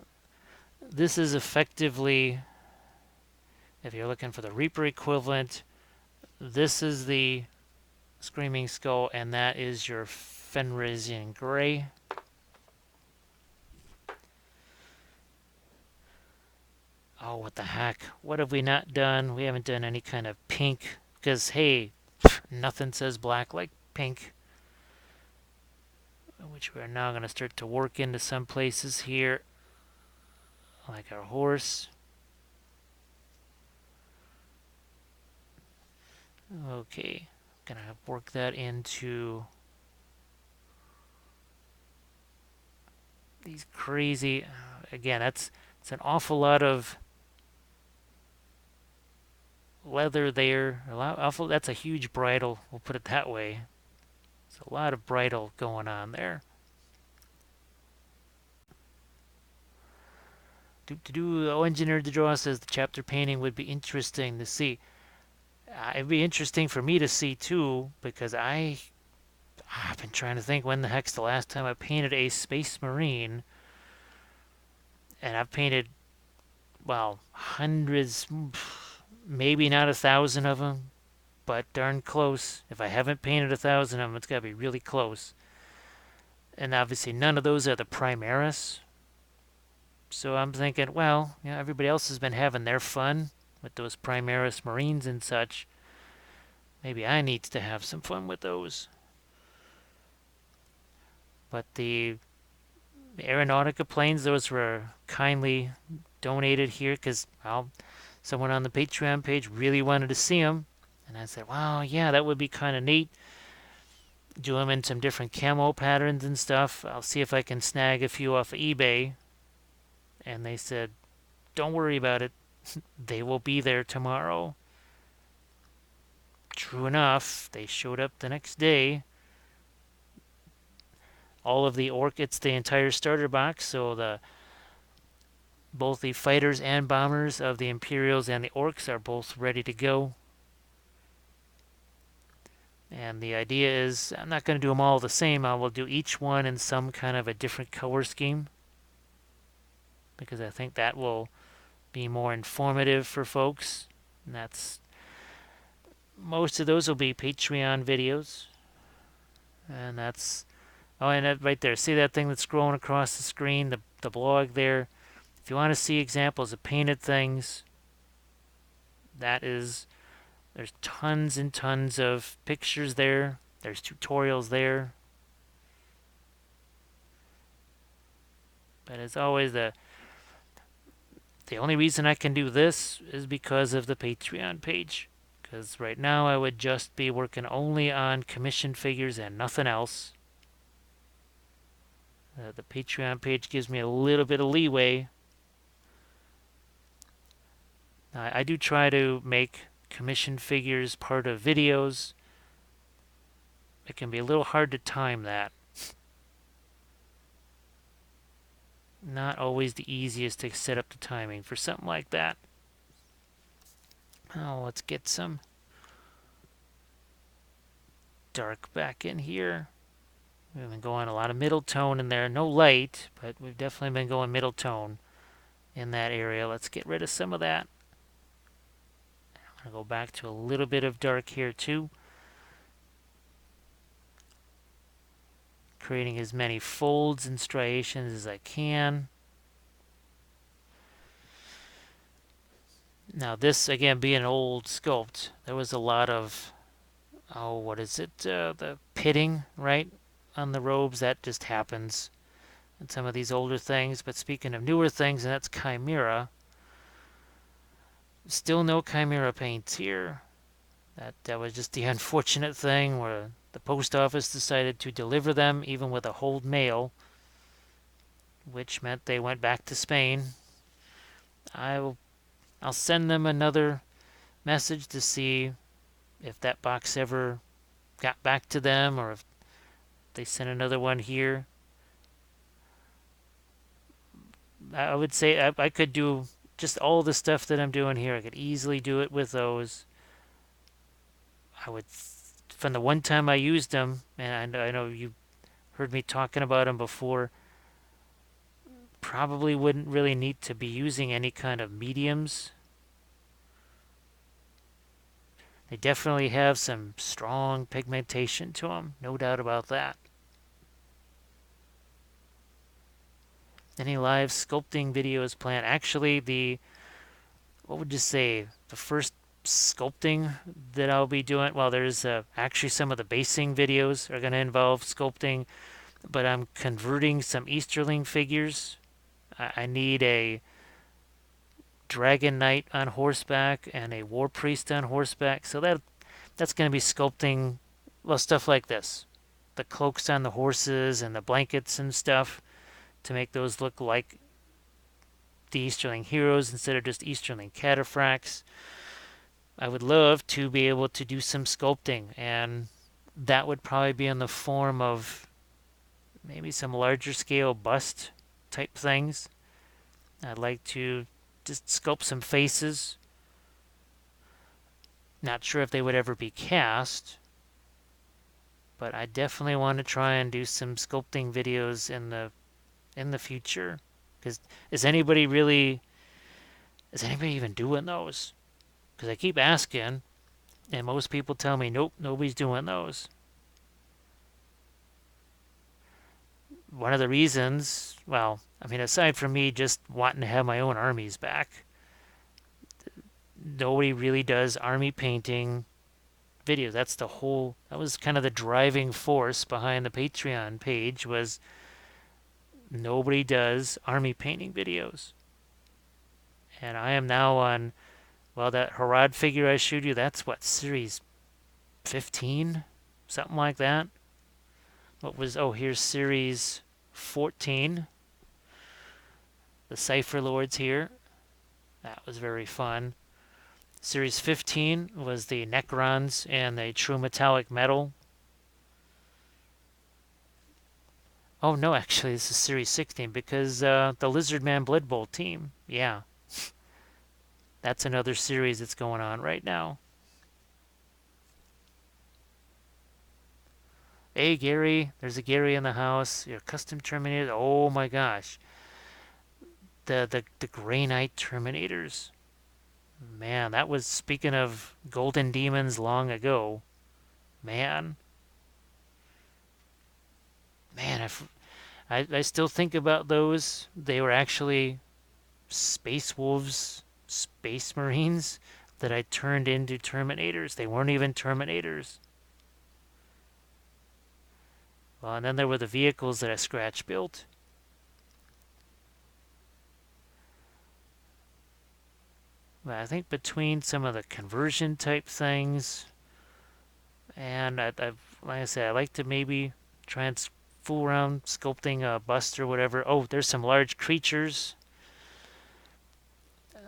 A: this is effectively, if you're looking for the Reaper equivalent, this is the Screaming Skull, and that is your Fenrisian Gray. Oh, what the heck? What have we not done? We haven't done any kind of pink, because, hey, nothing says black like pink. Which we're now going to start to work into some places here, like our horse. Okay, gonna work that into these crazy. Again, it's an awful lot of leather there. That's a huge bridle. We'll put it that way. There's a lot of bridle going on there. Engineer to Draw says the chapter painting would be interesting to see. It'd be interesting for me to see too, because I've been trying to think when the heck's the last time I painted a Space Marine. And I've painted, well, hundreds, maybe not 1,000 of them, but darn close. If I haven't painted 1,000 of them, it's got to be really close. And obviously none of those are the Primaris. So I'm thinking, well, you know, everybody else has been having their fun with those Primaris Marines and such. Maybe I need to have some fun with those. But the Aeronautica planes, those were kindly donated here because, well, someone on the Patreon page really wanted to see them. And I said, wow, yeah, that would be kind of neat. Do them in some different camo patterns and stuff. I'll see if I can snag a few off of eBay. And they said, don't worry about it. They will be there tomorrow. True enough, they showed up the next day. All of the it's the entire starter box, so both the fighters and bombers of the Imperials and the Orcs are both ready to go. And the idea is, I'm not going to do them all the same. I will do each one in some kind of a different color scheme, because I think that will be more informative for folks. And most of those will be Patreon videos. And that's, oh, and that right there, see that thing that's scrolling across the screen, the blog there? If you want to see examples of painted things, there's tons and tons of pictures there. There's tutorials there. But as always, the only reason I can do this is because of the Patreon page. Because right now I would just be working only on commission figures and nothing else. The Patreon page gives me a little bit of leeway. I do try to make commission figures part of videos. it can be a little hard to time that. Not always the easiest to set up the timing for something like that. Oh, let's get some dark back in here. We've been going a lot of middle tone in there. No light, but we've definitely been going middle tone in that area. Let's get rid of some of that. I'm going to go back to a little bit of dark here too. Creating as many folds and striations as I can. Now this, again, being an old sculpt, there was a lot of, oh, what is it? The pitting, right? On the robes, that just happens in some of these older things. But speaking of newer things, and that's Chimera. Still no Chimera paints here. That was just the unfortunate thing where the post office decided to deliver them even with a hold mail, which meant they went back to Spain. I'll send them another message to see if that box ever got back to them or if they sent another one here. I would say I could do just all the stuff that I'm doing here. I could easily do it with those. I would, from the one time I used them, and I know you heard me talking about them before, probably wouldn't really need to be using any kind of mediums. They definitely have some strong pigmentation to them, no doubt about that. Any live sculpting videos planned? Actually, what would you say, the first sculpting that I'll be doing, well, there's actually some of the basing videos are going to involve sculpting, but I'm converting some Easterling figures. I need a Dragon Knight on horseback and a War Priest on horseback, so that's going to be sculpting, well, stuff like this. The cloaks on the horses and the blankets and stuff to make those look like the Easterling heroes instead of just Easterling cataphracts. I would love to be able to do some sculpting, and that would probably be in the form of maybe some larger scale bust type things. I'd like to just sculpt some faces. Not sure if they would ever be cast, but I definitely want to try and do some sculpting videos in the future. Because is anybody even doing those? Because I keep asking, and most people tell me, nope, nobody's doing those. One of the reasons, well, I mean, aside from me just wanting to have my own armies back, nobody really does army painting videos. That was kind of the driving force behind the Patreon page, was nobody does army painting videos. And I am now on, well, that Harad figure I showed you, that's what, series 15? Something like that. Here's series 14. The Cypher Lords here. That was very fun. Series 15 was the Necrons and the True Metallic Metal. Oh no, actually this is series 16 because the Lizardman Blood Bowl team. Yeah. That's another series that's going on right now. Hey Gary, there's a Gary in the house. Your custom Terminator. Oh my gosh. The Grey Knight Terminators. Man, that was, speaking of golden demons long ago. Man, I still think about those. They were actually Space Wolves, Space Marines that I turned into Terminators. They weren't even Terminators. Well, and then there were the vehicles that I scratch built. But I think between some of the conversion type things, and like I said, I like to maybe try and fool around sculpting a bust or whatever. Oh, there's some large creatures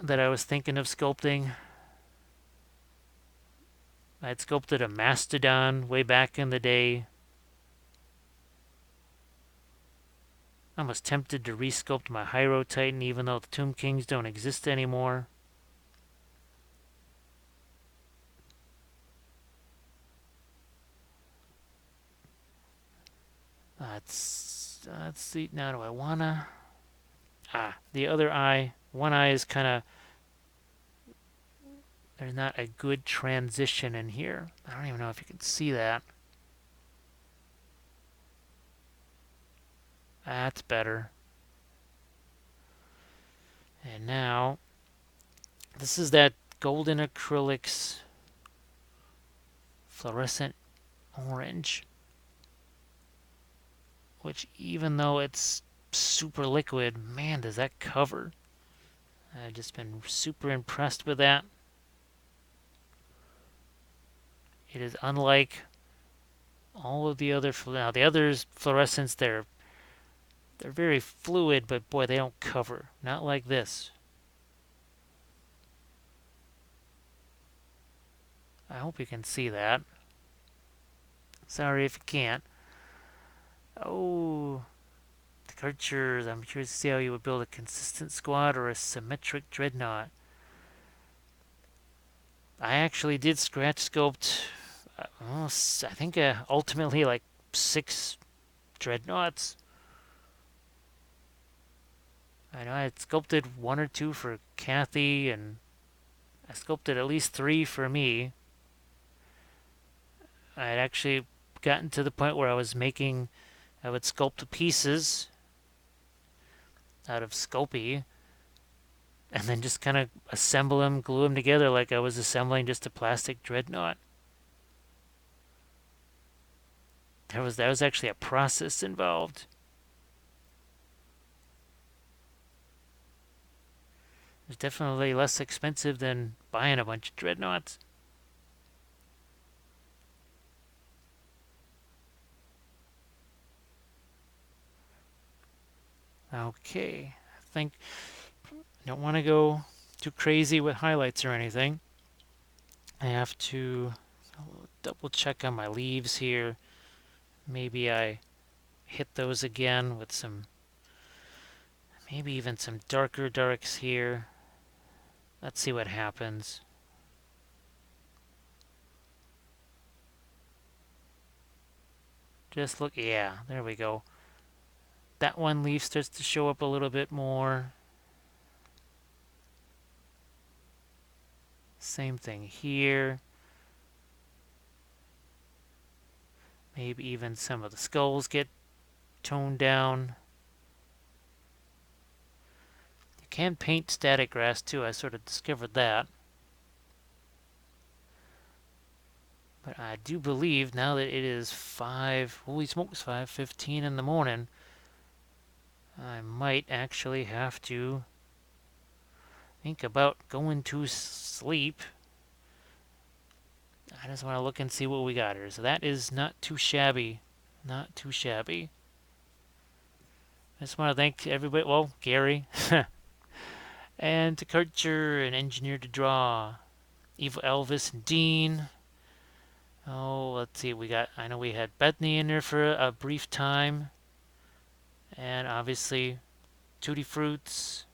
A: that I was thinking of sculpting. I had sculpted a mastodon way back in the day. I was tempted to resculpt my Hyro Titan even though the Tomb Kings don't exist anymore. Let's see. Now do I wanna... the other eye. One eye is kind of... There's not a good transition in here. I don't even know if you can see that. That's better. And now, this is that golden acrylics fluorescent orange, which even though it's super liquid, man, does that cover. I've just been super impressed with that. It is unlike all of the other... Now, the others, fluorescents, they're very fluid, but boy, they don't cover. Not like this. I hope you can see that. Sorry if you can't. Oh, the Archers. I'm curious to see how you would build a consistent squad or a symmetric dreadnought. I actually did scratch sculpt, I think ultimately like 6 dreadnoughts. I know I had sculpted 1 or 2 for Kathy, and I sculpted at least 3 for me. I had actually gotten to the point where I would sculpt the pieces out of Sculpey, and then just kind of assemble them, glue them together like I was assembling just a plastic dreadnought. There was actually a process involved. It's definitely less expensive than buying a bunch of dreadnoughts. Okay, I think I don't want to go too crazy with highlights or anything. I have to double check on my leaves here. Maybe I hit those again with maybe even some darker darks here. Let's see what happens. Just look, yeah, there we go. That one leaf starts to show up a little bit more. Same thing here. Maybe even some of the skulls get toned down. You can paint static grass too. I sort of discovered that. But I do believe now that it is 5:15 in the morning, I might actually have to think about going to sleep. I just want to look and see what we got here. So that is not too shabby. Not too shabby. I just want to thank everybody. Well, Gary. And to Karcher and Engineer to Draw. Evil Elvis and Dean. Oh, let's see. I know we had Bethany in there for a brief time. And obviously, Tutti Fruits.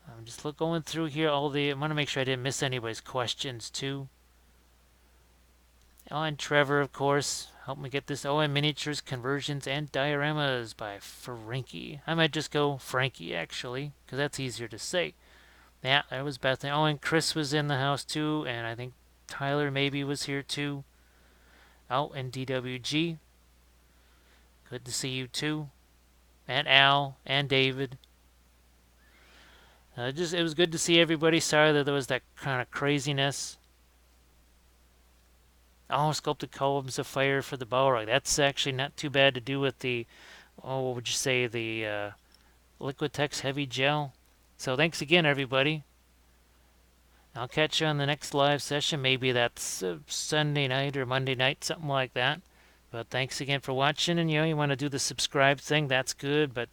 A: I'm just going through here I want to make sure I didn't miss anybody's questions too. Oh, and Trevor, of course, helped me get this. Oh, and Miniatures, Conversions, and Dioramas by Frankie. I might just go Frankie, actually, because that's easier to say. Yeah, that was Bethany. Oh, and Chris was in the house too, and I think Tyler maybe was here too. Oh, and DWG. Good to see you too. And Al, and David. It was good to see everybody. Sorry that there was that kind of craziness. Oh, sculpted columns of fire for the Balrog. That's actually not too bad to do with the, what would you say, the Liquitex Heavy Gel. So thanks again, everybody. I'll catch you on the next live session. Maybe that's Sunday night or Monday night, something like that. But thanks again for watching. And you want to do the subscribe thing, that's good. But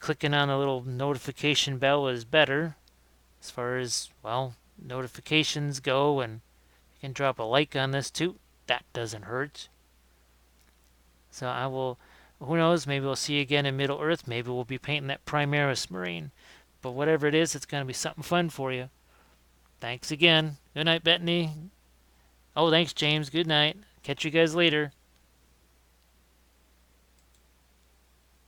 A: clicking on the little notification bell is better as far as, well, notifications go. And You can drop a like on this too. That doesn't hurt. So I will, who knows, maybe we'll see you again in Middle Earth. Maybe we'll be painting that Primaris Marine. But whatever it is, it's going to be something fun for you. Thanks again. Good night, Bethany. Oh, thanks, James. Good night. Catch you guys later.